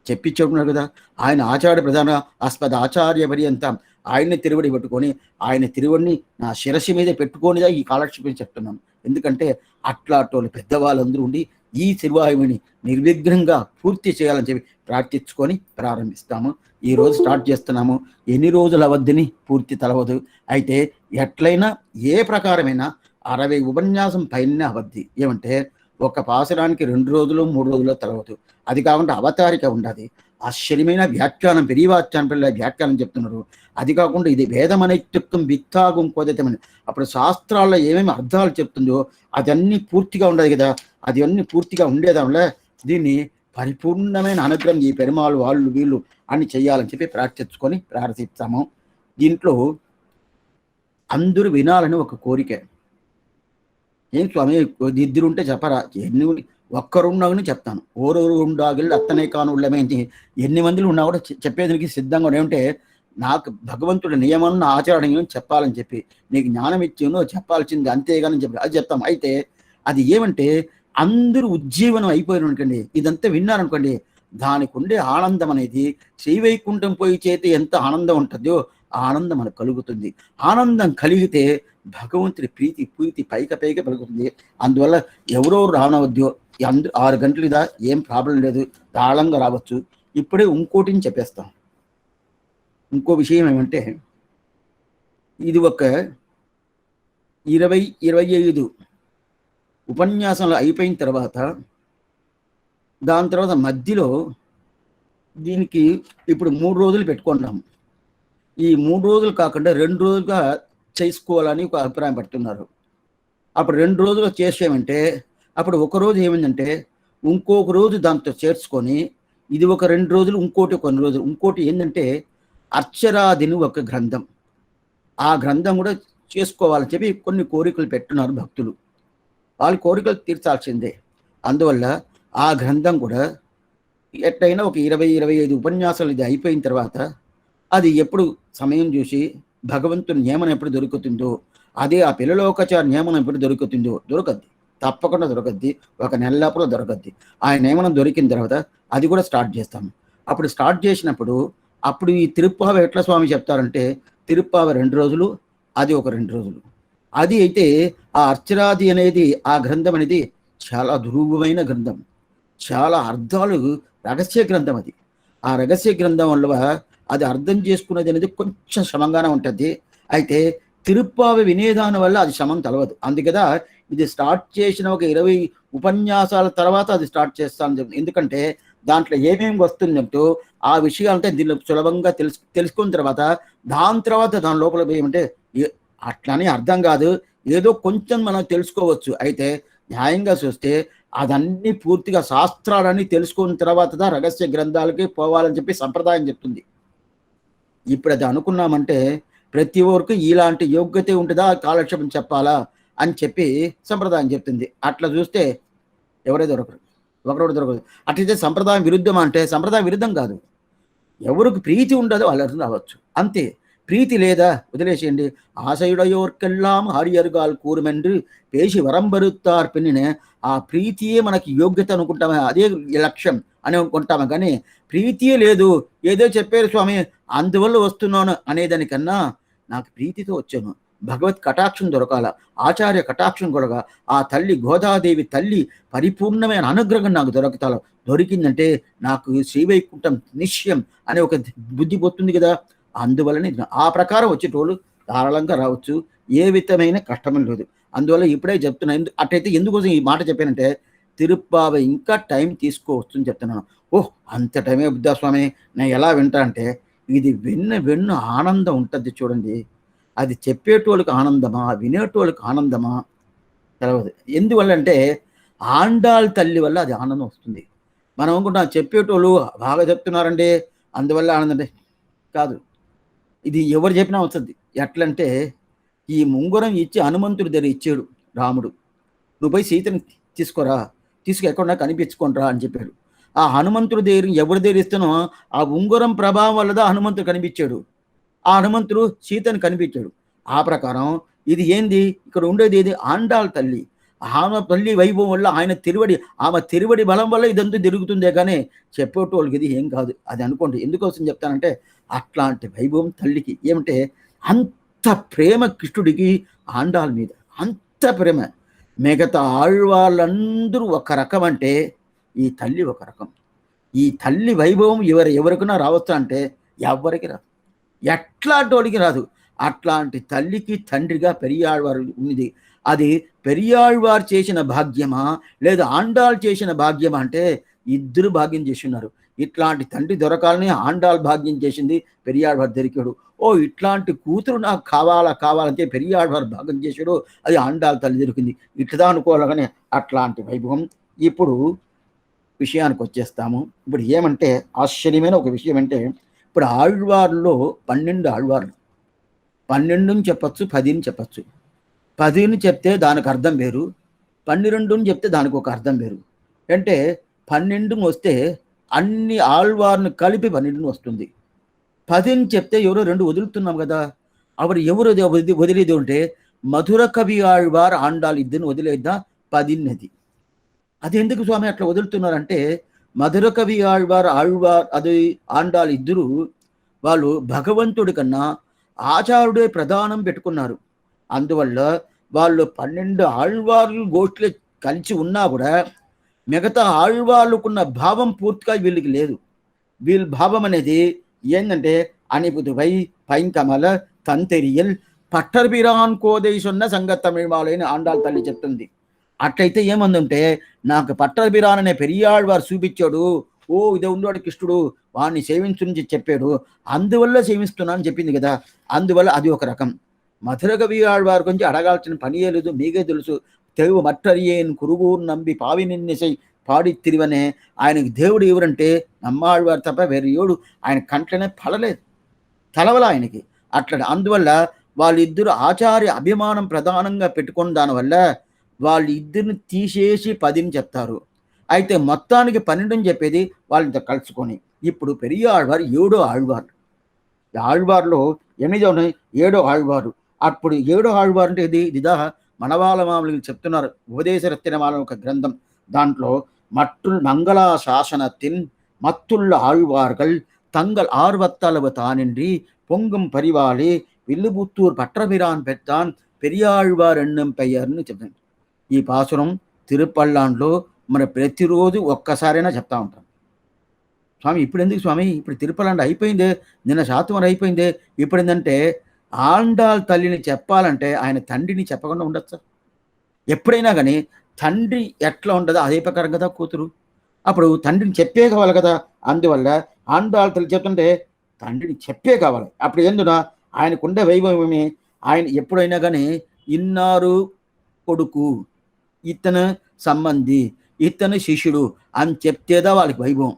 చెప్పించుకున్నాడు కదా. ఆయన ఆచార్య ప్రధాన ఆస్పద ఆచార్య పర్యంతం ఆయన్ని తిరువడి పట్టుకొని ఆయన తిరువడిని నా శిరస్సు మీద పెట్టుకొనిదా ఈ కాలక్షేపం చెప్తున్నాను. ఎందుకంటే అట్లాంటి పెద్దవాళ్ళందరూ ఉండి ఈ తిరువాయుని నిర్విఘ్నంగా పూర్తి చేయాలని చెప్పి ప్రార్థించుకొని ప్రారంభిస్తాము. ఈరోజు స్టార్ట్ చేస్తున్నాము. ఎన్ని రోజుల అవధిని పూర్తి తెలవదు. అయితే ఎట్లయినా ఏ ప్రకారమైనా 60 ఉపన్యాసం పైన అవధి. ఏమంటే ఒక పాసురానికి 2 రోజులు 3 రోజుల్లో తెలవదు. అది కాకుండా అవతారిక ఉండాలి. ఆశ్చర్యమైన వ్యాఖ్యానం పెరియవాచ్యాన్ పిల్ల వ్యాఖ్యానం చెప్తున్నారు. అది కాకుండా ఇది వేదమనైత్యుక్తం విత్తాగం కోదితమని అప్పుడు శాస్త్రాల్లో ఏమేమి అర్థాలు చెప్తుందో అదన్నీ పూర్తిగా ఉండదు కదా. అది అన్నీ పూర్తిగా ఉండేదానివల్ల దీన్ని పరిపూర్ణమైన అనుగ్రహం ఈ పెరుమాళ్ళు వాళ్ళు వీళ్ళు అని చెయ్యాలని చెప్పి ప్రార్థించుకొని ప్రార్థిస్తాము. దీంట్లో అందరూ వినాలని ఒక కోరిక. ఏం స్వామి ఇద్దరుంటే చెప్పరా? ఒక్కరున్నాగని చెప్తాను. ఓరోరు ఉండాగిళ్ళు అత్తనే కాను ఉళ్ళమేంటి ఎన్ని మందిలు ఉన్నా కూడా చెప్పేదానికి సిద్ధంగా ఏమంటే నాకు భగవంతుడి నియమం ఆచరణ చెప్పాలని చెప్పి నీకు జ్ఞానం ఇచ్చాను చెప్పాల్సింది అంతేగాని చెప్పి అది చెప్తాం. అయితే అది ఏమంటే అందరూ ఉజ్జీవనం అయిపోయిన అనుకోండి, ఇదంతా విన్నారనుకోండి, దానికి ఉండే ఆనందం అనేది శ్రీవైకుంఠం పోయి చేతి ఎంత ఆనందం ఉంటుందో ఆ ఆనందం మనకు కలుగుతుంది. ఆనందం కలిగితే భగవంతుడి ప్రీతి పైకి పలుకుతుంది. అందువల్ల ఎవరో రానవద్దు. 6 గంటలు ఇదా ఏం ప్రాబ్లం లేదు, తాళంగా రావచ్చు. ఇప్పుడే ఇంకోటిని చెప్పేస్తాం. ఇంకో విషయం ఏమంటే ఇది ఒక 20-25 ఉపన్యాసాలు అయిపోయిన తర్వాత దాని తర్వాత మధ్యలో దీనికి ఇప్పుడు 3 రోజులు పెట్టుకుంటాం. ఈ 3 రోజులు కాకుండా 2 రోజులుగా చేసుకోవాలని ఒక అభిప్రాయం పడుతున్నారు. అప్పుడు 2 రోజులు చేసేమంటే అప్పుడు ఒక రోజు ఏమైందంటే ఇంకొక రోజు దాంతో చేర్చుకొని ఇది ఒక 2 రోజులు, ఇంకోటి ఒక 2 రోజులు. ఇంకోటి ఏంటంటే అర్చరాదిని ఒక గ్రంథం, ఆ గ్రంథం కూడా చేసుకోవాలని చెప్పి కొన్ని కోరికలు పెట్టున్నారు భక్తులు. వాళ్ళ కోరికలు తీర్చాల్సిందే. అందువల్ల ఆ గ్రంథం కూడా ఎట్లయినా ఒక 20-25 ఉపన్యాసాలు ఇది అయిపోయిన తర్వాత అది ఎప్పుడు సమయం చూసి భగవంతుని నియమనం ఎప్పుడు దొరుకుతుందో అదే ఆ పిల్లలోకచార నియమనం ఎప్పుడు దొరుకుతుందో దొరకద్ది, తప్పకుండా దొరకద్ది. ఒక నెలలోపల దొరకద్ది. ఆ నియమనం దొరికిన తర్వాత అది కూడా స్టార్ట్ చేస్తాము. అప్పుడు స్టార్ట్ చేసినప్పుడు అప్పుడు ఈ తిరుప్పావ ఎట్లా స్వామి చెప్తారంటే తిరుప్పావ 2 రోజులు, అది ఒక 2 రోజులు. అది అయితే ఆ అర్చరాది అనేది ఆ గ్రంథం అనేది చాలా దురూహమైన గ్రంథం, చాలా అర్థాలు రహస్య గ్రంథం. అది ఆ రహస్య గ్రంథం వల్ల అది అర్థం చేసుకునేది అనేది కొంచెం శ్రమంగానే ఉంటుంది. అయితే తిరుప్పావ వినేదాని వల్ల అది శ్రమం తెలవదు. అందుకదా ఇది స్టార్ట్ చేసిన ఒక 20 ఉపన్యాసాల తర్వాత అది స్టార్ట్ చేస్తాను చెప్తుంది. ఎందుకంటే దాంట్లో ఏమేమి వస్తుందంటూ ఆ విషయాలంటే దీనిలో సులభంగా తెలుసుకున్న తర్వాత దాని తర్వాత దాని లోపల ఏమంటే అట్లని అర్థం కాదు, ఏదో కొంచెం మనం తెలుసుకోవచ్చు. అయితే న్యాయంగా చూస్తే అదన్నీ పూర్తిగా శాస్త్రాలన్నీ తెలుసుకున్న తర్వాత రహస్య గ్రంథాలకి పోవాలని చెప్పి సంప్రదాయం చెప్తుంది. ఇప్పుడు అది అనుకున్నామంటే ప్రతి ఒక్కరికి ఇలాంటి యోగ్యత ఉంటుందా కాలక్షేపం చెప్పాలా అని చెప్పి సంప్రదాయం చెప్తుంది. అట్లా చూస్తే ఎవరే దొరకరు, ఒకరోడు దొరకదు. అట్లయితే సంప్రదాయం విరుద్ధం అంటే సంప్రదాయం విరుద్ధం కాదు. ఎవరికి ప్రీతి ఉండదో వాళ్ళకి రావచ్చు అంతే. ప్రీతి లేదా వదిలేసేయండి. ఆశయుడయోర్కెల్లాం హారియర్గాల్ కూరుమెండ్రు పేసి వరంబరుత్తార్ పిన్నినే. ఆ ప్రీతియే మనకి యోగ్యత అనుకుంటామే, అదే లక్ష్యం అని అనుకుంటాము. కానీ ప్రీతియే లేదు, ఏదో చెప్పారు స్వామి అందువల్ల వస్తున్నాను అనేదానికన్నా నాకు ప్రీతితో వచ్చాను, భగవత్ కటాక్షం దొరకాల, ఆచార్య కటాక్షం కొరక, ఆ తల్లి గోదాదేవి తల్లి పరిపూర్ణమైన అనుగ్రహం నాకు దొరికిందంటే నాకు శ్రీవైకుంఠం నిశ్చయం అనే ఒక బుద్ధి పోతుంది కదా. అందువల్లనే ఆ ప్రకారం వచ్చేటోళ్ళు ధారాళంగా రావచ్చు, ఏ విధమైన కష్టం లేదు. అందువల్ల ఇప్పుడే చెప్తున్నా. అట్టయితే ఎందుకోసం ఈ మాట చెప్పానంటే తిరుప్పావ ఇంకా టైం తీసుకోవచ్చు అని చెప్తున్నాను. ఓహ్ అంత టైమే బుద్ధా స్వామి నేను ఎలా వింటా అంటే, ఇది వెన్ను ఆనందం ఉంటుంది చూడండి. అది చెప్పేటోళ్ళకి ఆనందమా వినేటోళ్ళకి ఆనందమా తెలవదు. ఎందువల్ల అంటే ఆండాళ్ తల్లి వల్ల అది ఆనందం వస్తుంది. మనం అనుకుంటాం చెప్పేటోళ్ళు బాగా చెప్తున్నారండి అందువల్ల ఆనందం కాదు. ఇది ఎవరు చెప్పినా వస్తుంది. ఎట్లంటే ఈ ముంగురం ఇచ్చి హనుమంతుడి దగ్గర ఇచ్చాడు రాముడు. నువ్వు పోయి సీతని తీసుకోరా, ఎక్కడన్నా కనిపించుకోనరా అని చెప్పాడు. ఆ హనుమంతుడి దగ్గర ఎవరి దగ్గర ఇస్తానో ఆ ఉంగరం ప్రభావం వల్లదా హనుమంతుడు కనిపించాడు. ఆ హనుమంతుడు సీతని కనిపించాడు. ఆ ప్రకారం ఇది ఏంది ఇక్కడ ఉండేది ఏది ఆండాళ్ తల్లి. ఆమె తల్లి వైభవం వల్ల ఆయన ఆమె తిరువడి బలం వల్ల ఇదంతా జరుగుతుందే కానీ చెప్పేటోళ్ళకి ఇది ఏం కాదు. అది అనుకోండి. ఎందుకోసం చెప్తానంటే అట్లాంటి వైభవం తల్లికి ఏమంటే అంత ప్రేమ కృష్ణుడికి ఆండాళ్ మీద అంత ప్రేమ. మిగతా ఆళ్వాళ్ళందరూ ఒక రకం అంటే ఈ తల్లి ఒక రకం. ఈ తల్లి వైభవం ఎవరికైనా రావచ్చు అంటే ఎవరికి రాదు, ఎట్లాంటి రాదు. అట్లాంటి తల్లికి తండ్రిగా పెరియాళ్వారు ఉన్నది. అది పెరియాళ్వారు చేసిన భాగ్యమా లేదా ఆండాళ్ చేసిన భాగ్యమా అంటే ఇద్దరు భాగ్యం చేస్తున్నారు. ఇట్లాంటి తండ్రి దొరకాలని ఆండాళ్ భాగ్యం చేసింది, పెరియాళ్వారు దొరికాడు. ఓ ఇట్లాంటి కూతురు నాకు కావాలంటే పెరియాళ్వారు భాగ్యం చేశాడు, అది ఆండాళ్ తల్లి దొరికింది. ఇట్లా అనుకోవాలని అట్లాంటి వైభవం. ఇప్పుడు విషయానికి వచ్చేస్తాము. ఇప్పుడు ఏమంటే ఆశ్చర్యమైన ఒక విషయం అంటే ఇప్పుడు ఆళ్వార్లో 12 ఆళ్వార్లు, 12 చెప్పచ్చు, 10 చెప్పచ్చు. 10 చెప్తే దానికి అర్థం వేరు, 12 చెప్తే దానికి ఒక అర్థం వేరు. అంటే 12 వస్తే అన్ని ఆళ్వార్ను కలిపి 12 వస్తుంది. 10 చెప్తే ఎవరో 2 వదులుతున్నాం కదా. అప్పుడు ఎవరు వదిలేది ఉంటే మధుర కవి ఆళ్వార్ ఆండాళ్ ఇద్దరిని వదిలేద్దా 10. అది ఎందుకు స్వామి అట్లా వదులుతున్నారంటే మధుర కవి ఆళ్వార్ అది ఆండాళ్ ఇద్దరు వాళ్ళు భగవంతుడి కన్నా ఆచారుడే ప్రధానం పెట్టుకున్నారు. అందువల్ల వాళ్ళు 12 ఆళ్వార్లు గోష్ఠులు కలిసి ఉన్నా కూడా మిగతా ఆళ్వార్లుకున్న భావం పూర్తిగా వీళ్ళకి లేదు. వీళ్ళ భావం అనేది ఏంటంటే అనిపుదువై పైంకమల తంతెరియల్ పట్టర్బిరాన్ కోదై సొన్న సంగతమిళమాలని ఆండాళ్ తల్లి చెప్తుంది. అట్లయితే ఏమందంటే నాకు పట్టర్బిరాన్ అనే పెరియాళ్వారు చూపించాడు, ఓ ఇదే ఉన్నాడు కృష్ణుడు వాడిని సేవించుని చెప్పాడు, అందువల్ల సేవిస్తున్నాను చెప్పింది కదా. అందువల్ల అది ఒక రకం. మధుర కవి ఆళ్వారు గురించి అడగాల్సిన పనియే లేదు, మీకే తెలుసు. తెగు మట్టరియేన్ కురుగూరు నంబి పావినిన్నెసై పాడి తిరివనే. ఆయనకి దేవుడు ఎవరంటే నమ్మాళ్వారు తప్ప వేరే ఏడు ఆయన కంట్లోనే తలవల ఆయనకి అట్లా. అందువల్ల వాళ్ళిద్దరు ఆచార్య అభిమానం ప్రధానంగా పెట్టుకున్న దానివల్ల వాళ్ళిద్దరిని తీసేసి 10 చెప్తారు. అయితే మొత్తానికి 12 చెప్పేది వాళ్ళతో కలుసుకొని. ఇప్పుడు పెరియాళ్వారు 7వ ఆళ్వారు. ఆళ్వార్లో 8 ఉన్నాయి, 7వ ఆళ్వారు. అప్పుడు 7వ ఆళ్వారు అంటే ఇదిదా మనవాళ్ళ మామూలు చెప్తున్నారు. ఉపదేశ రత్నమాల ఒక గ్రంథం, దాంట్లో మట్టుల్ మంగళ శాసనத்தின் మత్తుள்ள ఆళ్వాர்கள் தங்கள் ஆர்வத்தளவு தானின்றி பொங்கும் பரிவாலே வில்லுபுத்தூர் பற்றபிரான் பெற்றான் పెరియాళ్వార్ ఎన్నం పెయ్యర్ని చెప్తాను. ఈ పాసురం తిరుపల్లాండ్లో మన ప్రతిరోజు ఒక్కసారైనా చెప్తా ఉంటాం. స్వామి ఇప్పుడు ఎందుకు స్వామి, ఇప్పుడు తిరుపల్లాండ్ అయిపోయిందే, నిన్న శాతవారం అయిపోయిందే, ఇప్పుడు ఏంటంటే ఆండాళ్ తల్లిని చెప్పాలంటే ఆయన తండ్రిని చెప్పకుండా ఉండొచ్చు. ఎప్పుడైనా కానీ తండ్రి ఎట్లా ఉండదో అదే ప్రకారం కదా కూతురు. అప్పుడు తండ్రిని చెప్పే కావాలి కదా. అందువల్ల ఆండాళ్ తల్లి చెప్తుంటే తండ్రిని చెప్పే కావాలి. అప్పుడు ఎందున ఆయనకుండే వైభవమే. ఆయన ఎప్పుడైనా కానీ ఇన్నారు కొడుకు, ఇతను సంబంధి, ఇతను శిష్యుడు అని చెప్తేదా వాళ్ళకి వైభవం.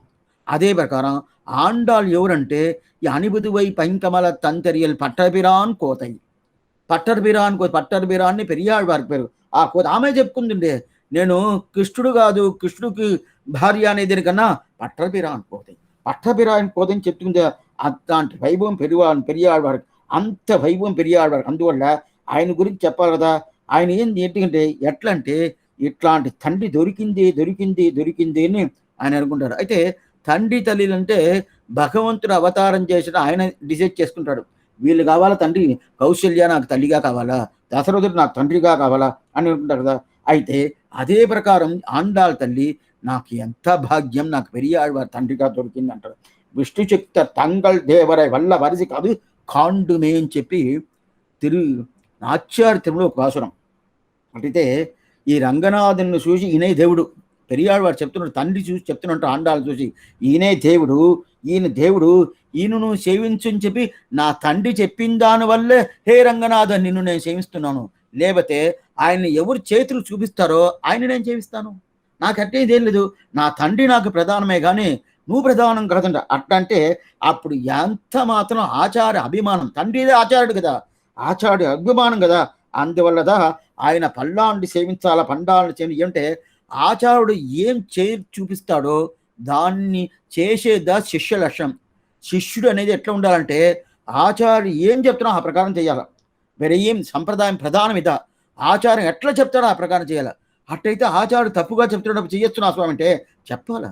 అదే ప్రకారం ఆండాళ్ళు ఎవరంటే ఈ అనిబుదువై పైంకమల తంతరియల్ పట్టபிரான் కోతై. పట్టర్బిరాన్ని పెరియాళ్వారి పేరు. ఆ కోత ఆమె చెప్పుకుంటుండే, నేను కృష్ణుడు కాదు, కృష్ణుడికి భార్య అనే దీనికన్నా పట్టర్బిరాన్ కోతై, పట్టபிரான் కోతని చెప్తుండే. అట్లాంటి వైభవం పెరియాళ్వారికి, అంత వైభవం పెరియాళ్వారికి. అందువల్ల ఆయన గురించి చెప్పాలి కదా. ఆయన ఏంటంటే ఎట్లా అంటే, ఇట్లాంటి తండ్రి దొరికింది అని ఆయన అనుకుంటారు. అయితే తండ్రి తల్లిలు అంటే భగవంతుడు అవతారం చేసిన ఆయన డిసైడ్ చేసుకుంటాడు. వీళ్ళు కావాలా తండ్రి, కౌశల్య నాకు తల్లిగా కావాలా, దశరథుడు నాకు తండ్రిగా కావాలా అని అనుకుంటారు కదా. అయితే అదే ప్రకారం ఆండాళ్ళ తల్లి, నాకు ఎంత భాగ్యం, నాకు పెరియాళ్వారి తండ్రిగా దొరికింది అంటారు. విష్ణు చెక్త తంగల్ దేవరై వల్ల వరిసి కాదు కాండుమే అని చెప్పి నాట్యార్థంలో ఒక పాసురం. అంటే ఈ రంగనాథుని చూసి ఈయనే దేవుడు, పెరియాళ్వారు చెప్తున్నాడు, తండ్రి చూసి చెప్తున్నట్టు ఆండాళ్ళని చూసి, ఈయనే దేవుడు, ఈయనను సేవించు అని చెప్పి నా తండ్రి చెప్పిన దానివల్లే హే రంగనాథ నిన్ను నేను సేవిస్తున్నాను. లేకపోతే ఆయన ఎవరు చేతులు చూపిస్తారో ఆయన నేను సేవిస్తాను. నాకు అట్టేదేం లేదు, నా తండ్రి నాకు ప్రధానమే కానీ నువ్వు ప్రధానం కదంట. అట్లంటే అప్పుడు ఎంత మాత్రం ఆచార్య అభిమానం, తండ్రిదే ఆచార్యుడు కదా, ఆచార్య అభిమానం కదా. అందువల్లదా ఆయన పల్లాండి సేవించాలా, పండాలని సేవి అంటే ఆచార్యుడు ఏం చూపిస్తాడో దాన్ని చేసేదా శిష్య లక్ష్యం. శిష్యుడు అనేది ఎట్లా ఉండాలంటే ఆచార్యుడు ఏం చెప్తున్నా ఆ ప్రకారం చేయాలి. వేరే ఏం సంప్రదాయం ప్రధానం ఇదా, ఆచారం ఎట్లా చెప్తాడో ఆ ప్రకారం చేయాలి. అట్టయితే ఆచార్యుడు తప్పుగా చెప్తున్నప్పుడు చేయొచ్చు నా స్వామి అంటే చెప్పాలా,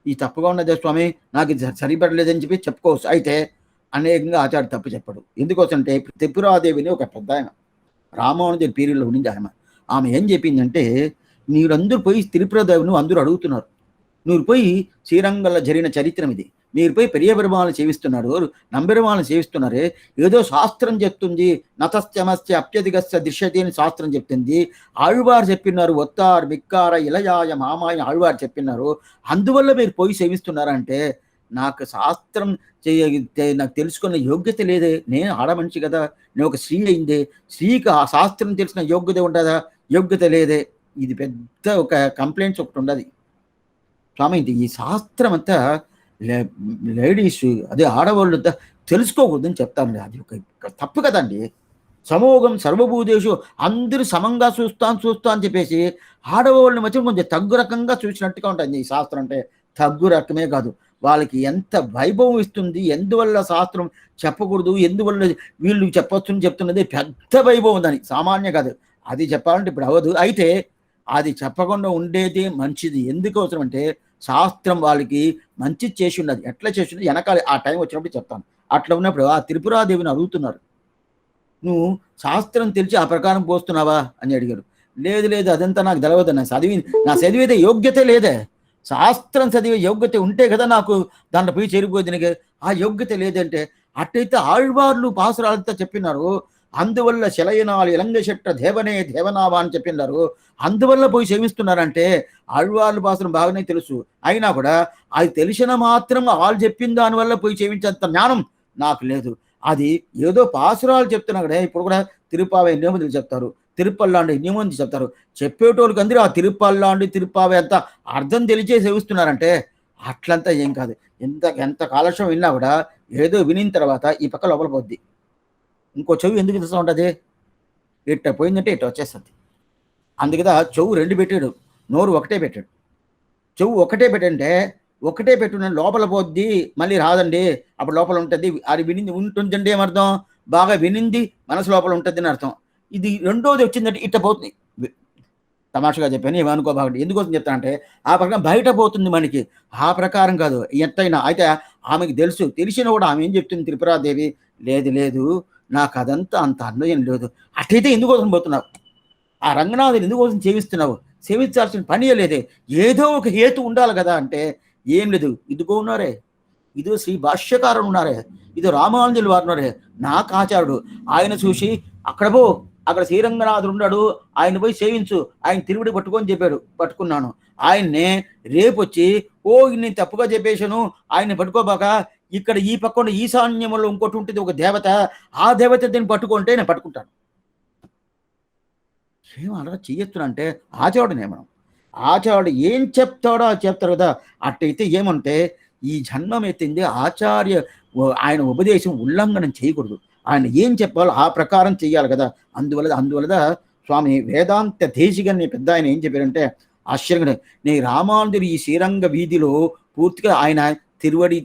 ఈ తప్పుగా ఉన్నదే స్వామి, నాకు ఇది సరిపడలేదని చెప్పి చెప్పుకోవచ్చు. అయితే అనేకంగా ఆచార్యుడు తప్పు చెప్పడు. ఎందుకోసం అంటే త్రిపురాదేవిని ఒక పెద్ద ఆయన రామానుజుడి పీరియడ్లో ఉండింది ఆమె ఏం చెప్పిందంటే, మీరందరూ పోయి త్రిపురాదేవిని అందరూ అడుగుతున్నారు, మీరు పోయి శ్రీరంగంలో జరిగిన చరిత్రం ఇది, మీరు పోయి పెరియ పెరుమాలను సేవిస్తున్నారు, నంబెరుమాలను సేవిస్తున్నారే, ఏదో శాస్త్రం చెప్తుంది, నతస్యమస్య అప్యధిగస్య దృశ్యతి అని శాస్త్రం చెప్తుంది. ఆళ్వారు చెప్పినారు, ఒత్తారు మిక్కార ఇలయాయ మామాయ ఆళ్వారు చెప్పినారు, అందువల్ల మీరు పోయి సేవిస్తున్నారంటే నాకు శాస్త్రం నాకు తెలుసుకున్న యోగ్యత లేదే, నేను ఆడ మనిషి కదా, నేను ఒక స్త్రీ అయిందే, స్త్రీకి ఆ శాస్త్రం తెలిసిన యోగ్యత ఉంటుందా, యోగ్యత లేదే. ఇది పెద్ద ఒక కంప్లైంట్స్ ఒకటి ఉండదు స్వామి. ఈ శాస్త్రం అంతా లేడీస్ అదే ఆడవాళ్ళు తెలుసుకోకూడదని చెప్తానండి. అది ఒక తప్పు కదండి. సమోగం సర్వభూదేశు, అందరూ సమంగా చూస్తా అని చెప్పేసి ఆడవాళ్ళని మధ్య కొంచెం తగ్గు రకంగా చూసినట్టుగా ఉంటుంది ఈ శాస్త్రం. అంటే తగ్గు రకమే కాదు, వాళ్ళకి ఎంత వైభవం ఇస్తుంది. ఎందువల్ల శాస్త్రం చెప్పకూడదు, ఎందువల్ల వీళ్ళు చెప్పొచ్చు అని చెప్తున్నది పెద్ద వైభవం ఉందని, సామాన్య కాదు. అది చెప్పాలంటే ఇప్పుడు అవ్వదు. అయితే అది చెప్పకుండా ఉండేది మంచిది. ఎందుకోసం అంటే శాస్త్రం వాళ్ళకి మంచి చేసి ఉన్నది. ఎట్లా చేసి ఉన్నది వెనకాల ఆ టైం వచ్చినప్పుడు చెప్తాను. అట్లా ఉన్నప్పుడు ఆ త్రిపురాదేవిని అడుగుతున్నారు, నువ్వు శాస్త్రం తెలిసి ఆ ప్రకారం పోస్తున్నావా అని అడిగారు. లేదు అదంతా నాకు తెలవదు, నా చదివేదే యోగ్యత లేదే, శాస్త్రం చదివే యోగ్యత ఉంటే కదా నాకు దాంట్లో పోయి చేరిపోయేది, ఆ యోగ్యత లేదంటే అట్టయితే ఆళ్వార్లు పాసురాలతో చెప్పినారు, అందువల్ల శలయనాలు ఇలంగ చెట్ట దేవనే దేవనావా అని చెప్పినారు, అందువల్ల పోయి సేవిస్తున్నారంటే ఆళ్వార్లు పాసురం బాగానే తెలుసు, అయినా కూడా అది తెలిసిన మాత్రం వాళ్ళు చెప్పిన దానివల్ల పోయి సేవించేంత జ్ఞానం నాకు లేదు. అది ఏదో పాసురాలు చెప్తున్నా కూడా, ఇప్పుడు కూడా తిరుపావై నియమతులు చెప్తారు, తిరుపల్లాండి నియమం చెప్తారు, చెప్పేటోళ్ళకి అందరూ ఆ తిరుపల్లాండి తిరుపావై అంతా అర్థం తెలిసే సేవిస్తున్నారంటే అట్లంతా ఏం కాదు. ఎంత కాలక్షం విన్నా కూడా ఏదో వినిన తర్వాత ఈ పక్క లోపల పోద్ది, ఇంకో చెవి ఎందుకు తెలుస్తూ ఉంటుంది, ఇట్ట పోయిందంటే ఇట్ట వచ్చేస్తుంది. అందుకదా చెవు రెండు పెట్టాడు, నోరు ఒకటే పెట్టాడు. చెవు ఒకటే పెట్టంటే ఒకటే పెట్టు లోపల పోద్ది, మళ్ళీ రాదండి, అప్పుడు లోపల ఉంటుంది. అది వినింది ఉంటుందండి ఏమర్థం, బాగా వినింది మనసు లోపల ఉంటుంది అని అర్థం. ఇది రెండోది వచ్చిందంటే ఇట్ట పోతుంది. తమాషగా చెప్పాను, ఏమనుకోబాగండి. ఎందుకోసం చెప్తానంటే ఆ ప్రకారం బయట పోతుంది మనకి, ఆ ప్రకారం కాదు ఎంతైనా. అయితే ఆమెకి తెలిసిన కూడా ఆమె ఏం చెప్తుంది త్రిపురాదేవి, లేదు నాకు అదంతా అంత అన్వయం లేదు. అట్లయితే ఎందుకోసం పోతున్నావు, ఆ రంగనాథుని ఎందుకోసం సేవిస్తున్నావు, సేవించాల్సిన పని లేదే, ఏదో ఒక హేతు ఉండాలి కదా అంటే ఏం లేదు. ఇదిగో ఉన్నారే, ఇదో శ్రీ భాష్యకారుడు ఉన్నారే, ఇది రామానుజులు వారు ఉన్నారే, నాకు ఆచారుడు, ఆయన చూసి అక్కడ శ్రీరంగనాథుడు ఉన్నాడు, ఆయన పోయి సేవించు, ఆయన తిరువుడి పట్టుకొని చెప్పాడు, పట్టుకున్నాను. ఆయన్నే రేపు వచ్చి నేను తప్పుగా చెప్పేశాను, ఆయన్ని పట్టుకోబాక, ఇక్కడ ఈ పక్కన ఈశాన్యంలో ఇంకోటి ఉంటుంది ఒక దేవత, ఆ దేవత దీన్ని పట్టుకుంటే నేను పట్టుకుంటాను. ఏం అలా చెయ్యొచ్చునంటే ఆచారుడునే మనం, ఆచారుడు ఏం చెప్తాడో అది చెప్తారు కదా. అట్టయితే ఏమంటే ఈ జన్మం ఎత్తింది ఆచార్య ఆయన ఉపదేశం ఉల్లంఘనం చేయకూడదు. ఆయన ఏం చెప్పాలో ఆ ప్రకారం చెయ్యాలి కదా. అందువల్ల స్వామి వేదాంత దేశికని పెద్ద ఆయన ఏం చెప్పారంటే ఆశ్చర్యంగా, నీ రామానుజుడు ఈ శ్రీరంగ వీధిలో పూర్తిగా ఆయన తిరువడి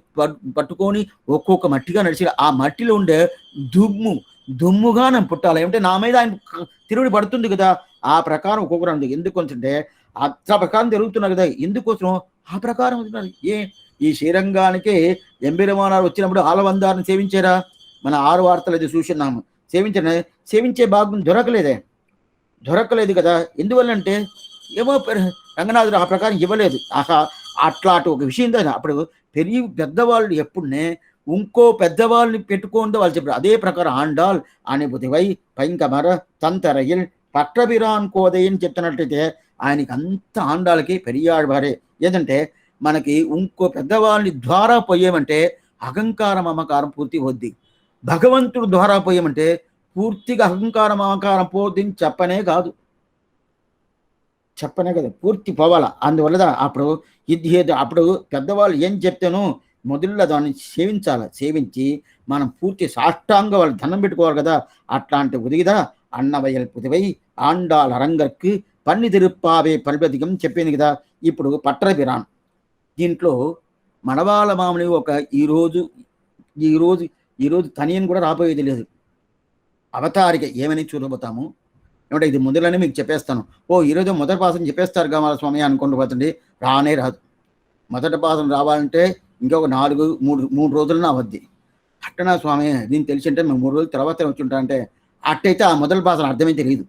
పట్టుకొని ఒక్కొక్క మట్టిగా నడిచి ఆ మట్టిలో ఉండే దుమ్ముగా నేను పుట్టాలి. ఏమంటే నా మీద ఆయన తిరువడి పడుతుంది కదా, ఆ ప్రకారం ఒక్కొక్కరు అంది. ఎందుకు అంటే అట్లా ప్రకారం జరుగుతున్నారు కదా, ఎందుకోసం ఆ ప్రకారం అవుతున్నారు. ఈ శ్రీరంగానికి ఎంబిరమానాలు వచ్చినప్పుడు ఆలవందారిని సేవించారా? మన 6 వార్తలు అది చూసినాము. సేవించే భాగం దొరకలేదు కదా. ఎందువల్లంటే ఏమో రంగనాథుడు ఆ ప్రకారం ఇవ్వలేదు. అట్లాంటి ఒక విషయం కదా. అప్పుడు పెద్దవాళ్ళు ఎప్పుడునే ఇంకో పెద్దవాళ్ళని పెట్టుకోండి వాళ్ళు చెప్పారు. అదే ప్రకారం ఆండాల్ అనుభూతివై పైంకమర తంతరయిల్ పట్టబిరాన్ కోదయ్యని చెప్తున్నట్టయితే ఆయనకి అంత ఆండాలకి పెరియాడవారే. ఏదంటే మనకి ఇంకో పెద్దవాళ్ళని ద్వారా పోయేమంటే అహంకార మమకారం పూర్తి వద్ది. భగవంతుడు ద్వారా పోయేమంటే పూర్తిగా అహంకార మమకారం పోద్దని చెప్పనే కదా, పూర్తి పోవాల. అందువల్ల అప్పుడు పెద్దవాళ్ళు ఏం చెప్తాను మొదల్లో దాన్ని సేవించి మనం పూర్తి సాష్టాంగ వాళ్ళు దండం పెట్టుకోవాలి కదా. అట్లాంటి ఉదిగిదా అన్నవయల్ పుదివై ఆండాల్ అరంగర్కు పన్ని తిరుప్పావే పల్పతికం చెప్పింది కదా. ఇప్పుడు పట్టరపిరాన్ దీంట్లో మనవాళ్ళ మామని ఒక ఈరోజు తనియని కూడా రాబోయేది లేదు. అవతారిక ఏమని చూడబోతాము ఏమంటే ఇది ముందులోనే మీకు చెప్పేస్తాను. ఈరోజు మొదటి పాసం చెప్పేస్తారు కావాల స్వామి అనుకుంటూ పోతుంది. రాదు. మొదటి పాసం రావాలంటే ఇంకొక 3 రోజులన అవద్ది. అట్టనా స్వామి దీన్ని తెలిసి అంటే మేము 3 రోజుల తర్వాత వచ్చి ఉంటా అంటే అట్టయితే ఆ మొదటి పాసన అర్థమే తెలియదు.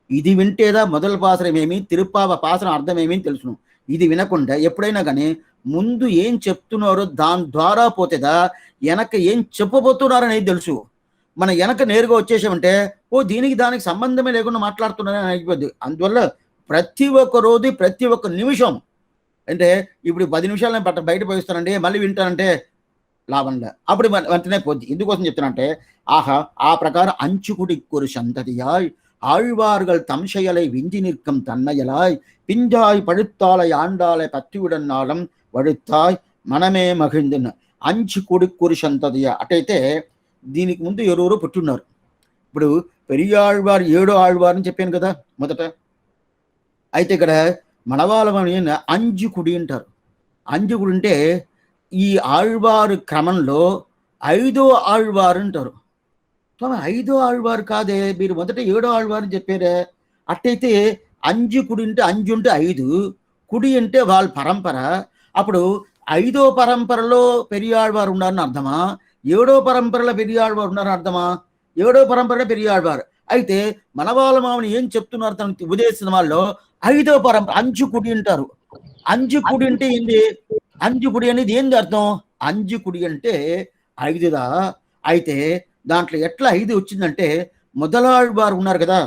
ఇది వింటేదా మొదటి పాసనం ఏమి, తిరుప్పావ పాసనం అర్థమేమి తెలుసును. ఇది వినకుండా ఎప్పుడైనా కానీ ముందు ఏం చెప్తున్నారో దాని ద్వారా పోతేదా వెనక ఏం చెప్పబోతున్నారనేది తెలుసు. మన వెనక నేరుగా వచ్చేసామంటే దీనికి దానికి సంబంధమే లేకుండా మాట్లాడుతున్నారని అయిపోద్ది. అందువల్ల ప్రతి ఒక్క రోజు ప్రతి ఒక్క నిమిషం అంటే ఇప్పుడు 10 నిమిషాలు బయట పోయిస్తానండి మళ్ళీ వింటానంటే లాభంగా అప్పుడు వెంటనే పోద్ది. ఎందుకోసం చెప్తానంటే ఆ ప్రకారం అంచుకుడి కొరు సంతతియాయ్ ஆழ்வார்கள் தம்சையலை விஞ்சி நிற்கும் தன்மையலாய் பிஞ்சாய் பழுத்தாலை ஆண்டாலை பத்திவிடன்னாலும் వడుతాయ్ మనమే మహిందన్ అంచు కొడుకురు సంతతియ. అటైతే దీనికి ముందు ఎవరెవరో పుట్టున్నారు. ఇప్పుడు పెరియాళ్వారు 7వ ఆళ్వారు అని చెప్పాను కదా మొదట. అయితే ఇక్కడ మనవాళ్ళమని అంజుకుడి అంటారు. అంజుకుడి అంటే ఈ ఆళ్వారు క్రమంలో 5వ ఆళ్వారు అంటారు. 5వ ఆళ్వారు కాదే, మీరు మొదట 7వ ఆళ్వారు అని చెప్పారే. అట్టయితే అంజుకుడి అంటే అంజు అంటే 5, కుడి అంటే వాళ్ళ పరంపర. అప్పుడు 5వ పరంపరలో పెరియాళ్వారు ఉన్నారని అర్థమా, 7వ పరంపరలో పెరియాళ్వారు ఉన్నారని అర్థమా? 7వ పరంపరలో పెరియాళ్వారు. అయితే మనవాళ్ళ మామని ఏం చెప్తున్నారు తనకి ఉపదేశించిన వాళ్ళు 5వ పరంపర అంజుకుడి అంటారు. అంజుకుడి అంటే ఏంది? అంజుకుడి అనేది ఏంది అర్థం? అంజుకుడి అంటే 5దా. అయితే దాంట్లో ఎట్లా 5 వచ్చిందంటే మొదలాళ్వారు ఉన్నారు కదా,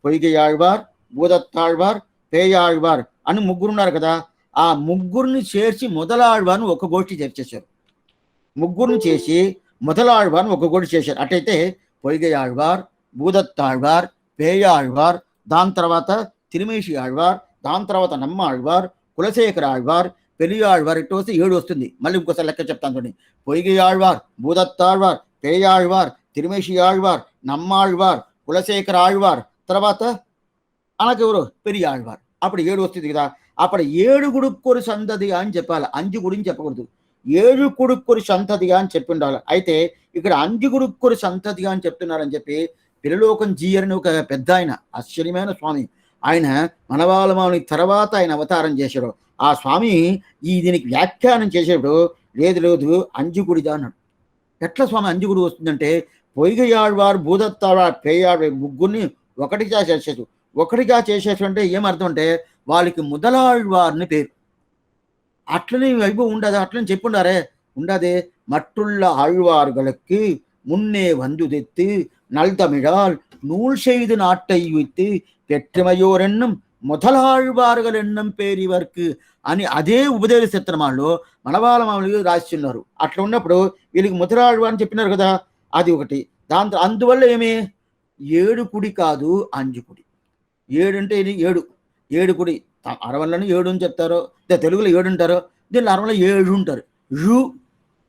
పొయ్గయాళ్వార్, భూదత్తాళ్వార్, పేయాళ్వార్ అని 3 ఉన్నారు కదా. ఆ 3ని చేర్చి మొదలాళ్వార్ని ఒక గోష్ఠి చేర్చేశారు. 3ని చేసి మొదలాళ్వార్ని ఒక గోష్ఠి చేశారు. అటైతే పొయ్గయాళ్వార్, భూదత్తాళ్వార్, పేయాళ్వార్, దాని తర్వాత తిరుమేషి ఆళ్వార్, దాని తర్వాత నమ్మ ఆళ్వార్, కులశేఖర ఆళ్వార్, పెరియాళ్వార్ ఇటు వస్తే 7 వస్తుంది. మళ్ళీ ఇంకోసారి లెక్క చెప్తాను చూడండి. పొయ్గయాళ్వార్, భూదత్తాళ్వార్, పేయాళ్వార్, తిరుమేషి ఆళ్వార్, నమ్మాళ్వార్, కులశేఖర ఆళ్వార్, తర్వాత అనకెవరు పెరియాళ్వార్. అప్పుడు 7 వస్తుంది కదా. అప్పుడు 7 కొడుక్కొరు సంతతిగా అని చెప్పాలి, 5 గురించి చెప్పకూడదు. 7 కొడుక్కొరు సంతతిగా అని చెప్పి ఉండాలి. అయితే ఇక్కడ 5 కొడుక్కొరు సంతతిగా అని చెప్తున్నారని చెప్పి పిల్లలోకం జీయరని ఒక పెద్ద ఆయన ఆశ్చర్యమైన స్వామి, ఆయన మనవాళ్ళ మామని తర్వాత ఆయన అవతారం చేశాడు. ఆ స్వామి దీనికి వ్యాఖ్యానం చేసేప్పుడు లేదు అంజుకుడిదా అన్నాడు. ఎట్లా స్వామి అంజుకుడు వస్తుందంటే పొయ్గయాళ్వారు, భూదత్తాళ్వార్, పేయాళ్వార్ 3ని ఒకటిగా చేసేసు అంటే ఏమర్థం అంటే వాళ్ళకి முதலாழ்வார்ని పేరు. అట్లనే వైపు ఉండదు, అట్లని చెప్పుండారే ఉండదే. మట్టుள்ள ஆழ்வார்களுக்கு முன்னே வந்து தெத்து நல்தமிழால் நூல் செய்து நாட்டை வைத்து பெற்றமையோர் என்னும் మొదలాళ్వారుగలు ఎన్నం పేరివర్కు అని అదే ఉపదేశ చిత్రమాల్లో మనవాళ్ళ మామూలుగా రాసిస్తున్నారు. అట్లా ఉన్నప్పుడు వీళ్ళకి మొదలాళ్వారు అని చెప్పినారు కదా, అది ఒకటి. దాంతో అందువల్ల ఏమి 7 కుడి కాదు 5 కుడి. 7 అంటే ఇది 7 కుడి. అరవల్లని 7 అని చెప్తారు, తెలుగులో 7 ఉంటారు, దీనిలో 60లో 7 ఉంటారు. రు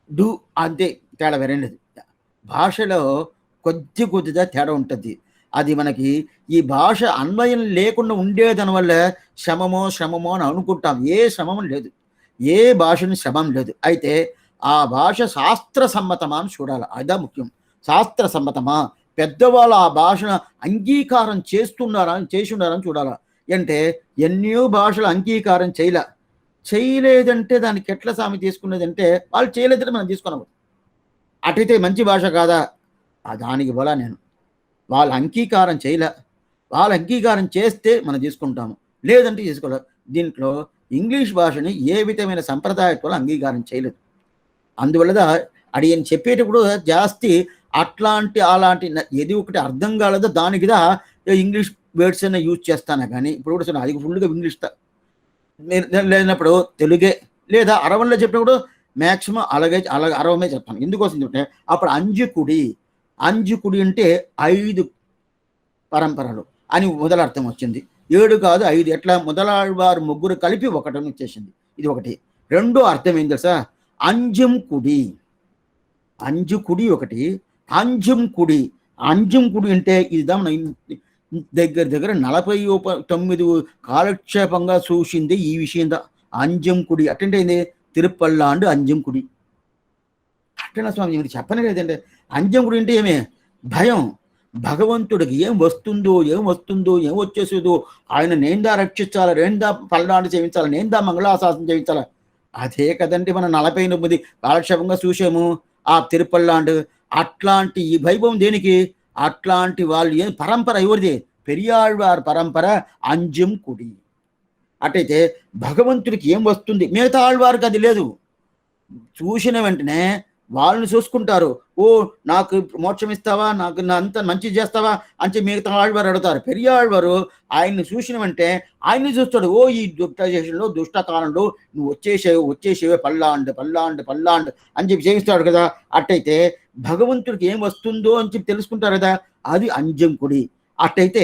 డు అంతే తేడా వేరేది. భాషలో కొద్దిగా తేడా ఉంటుంది. అది మనకి ఈ భాష అన్వయం లేకుండా ఉండేదాని వల్ల శ్రమమో అని అనుకుంటాం. ఏ శ్రమం లేదు. ఏ భాషని శ్రమం లేదు. అయితే ఆ భాష శాస్త్ర సమ్మతమా అని చూడాలి. అదే ముఖ్యం. శాస్త్ర సమ్మతమా, పెద్దవాళ్ళు ఆ భాషను అంగీకారం చేస్తున్నారని చూడాలి. అంటే ఎన్నో భాషలు అంగీకారం చేయలేదంటే దానికి ఎట్లా సామి తీసుకునేదంటే వాళ్ళు చేయలేదంటే మనం తీసుకున్నాము. అటైతే మంచి భాష కాదా? దానికి బలా నేను వాళ్ళ అంగీకారం వాళ్ళు అంగీకారం చేస్తే మనం తీసుకుంటాము, లేదంటే తీసుకోలేదు. దీంట్లో ఇంగ్లీష్ భాషని ఏ విధమైన సంప్రదాయత్వాలు అంగీకారం చేయలేదు. అందువల్ల అడిగిన చెప్పేటప్పుడు జాస్తి అలాంటి ఏది ఒకటి అర్థం కాలేదో దానికిదా ఇంగ్లీష్ వర్డ్స్ అనే యూజ్ చేస్తాను. కానీ ఇప్పుడు కూడా అది ఫుల్గా ఇంగ్లీష్ లేనప్పుడు తెలుగే, లేదా అరవంలో చెప్పినప్పుడు మ్యాక్సిమం అలాగే అరవమే చెప్తాను. ఎందుకోసం చెప్తే అప్పుడు అంజుకుడి అంటే 5 పరంపరలు అని మొదలర్థం వచ్చింది. 7 కాదు 5. ఎట్లా మొదలవారు ముగ్గురు కలిపి ఒకటని వచ్చేసింది. ఇది ఒకటి. రెండో అర్థం ఏం తెలుసా? అంజుకుడి ఒకటి, అంజంకుడి అంటే ఇది మన దగ్గర 49 కాలక్షేపంగా చూసింది ఈ విషయందా. అంజంకుడి అటెండ్ అయింది తిరుపల్లాండు అంజంకుడి. అట్టన స్వామి మీరు చెప్పనే లేదండి. అంజంకుడి అంటే ఏమే? భయం. భగవంతుడికి ఏం వస్తుందో ఏం వచ్చేసేదో ఆయన నేందా రక్షించాలా, నేందా పల్నాడు చేయించాలా, నేందా మంగళాశాసనం చేయించాలా. అదే కదండి మనం 49 కాలక్షేపంగా చూసాము ఆ తిరుపల్లాండు. అట్లాంటి ఈ వైభవం దేనికి? అట్లాంటి వాళ్ళు పరంపర ఎవరిది? పెరియాళ్వార్ పరంపర అంజంకుడి. అటైతే భగవంతుడికి ఏం వస్తుంది? మిగతా ఆళ్వారికి అది లేదు. చూసిన వెంటనే వాళ్ళని చూసుకుంటారు. ఓ నాకు మోక్షం ఇస్తావా, నాకు అంత మంచి చేస్తావా అని చెప్పి మిగతా ఆళ్వారు అడుగుతారు. పెరియాళ్వారు ఆయన్ని చూసిన వెంటనే ఆయన్ని చూస్తాడు. ఓ ఈ దుష్ట కాలంలో నువ్వు వచ్చేసేవే పల్లాండు అని చెప్పి చేయిస్తాడు కదా. అట్టయితే భగవంతుడికి ఏం వస్తుందో అని చెప్పి తెలుసుకుంటారు కదా, అది అంజంకుడి. అట్టయితే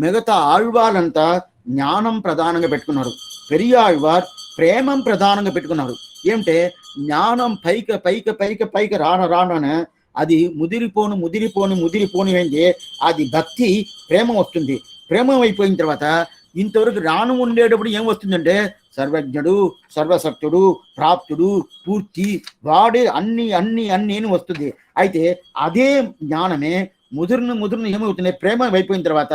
మిగతా ఆళ్వారంతా జ్ఞానం ప్రధానంగా పెట్టుకున్నారు. పెరియాళ్వార్ ప్రేమం ప్రధానంగా పెట్టుకున్నారు. ఏమిటే జ్ఞానం పైకి రాననే అది ముదిరిపోని ఏంటి అది భక్తి ప్రేమ వస్తుంది. ప్రేమ అయిపోయిన తర్వాత ఇంతవరకు రాను ఉండేటప్పుడు ఏం వస్తుందంటే సర్వజ్ఞుడు, సర్వశక్తుడు, ప్రాప్తుడు, పూర్తి, వాడే అన్ని వస్తుంది. అయితే అదే జ్ఞానమే ముదురును ఏమవుతుంది? ప్రేమ అయిపోయిన తర్వాత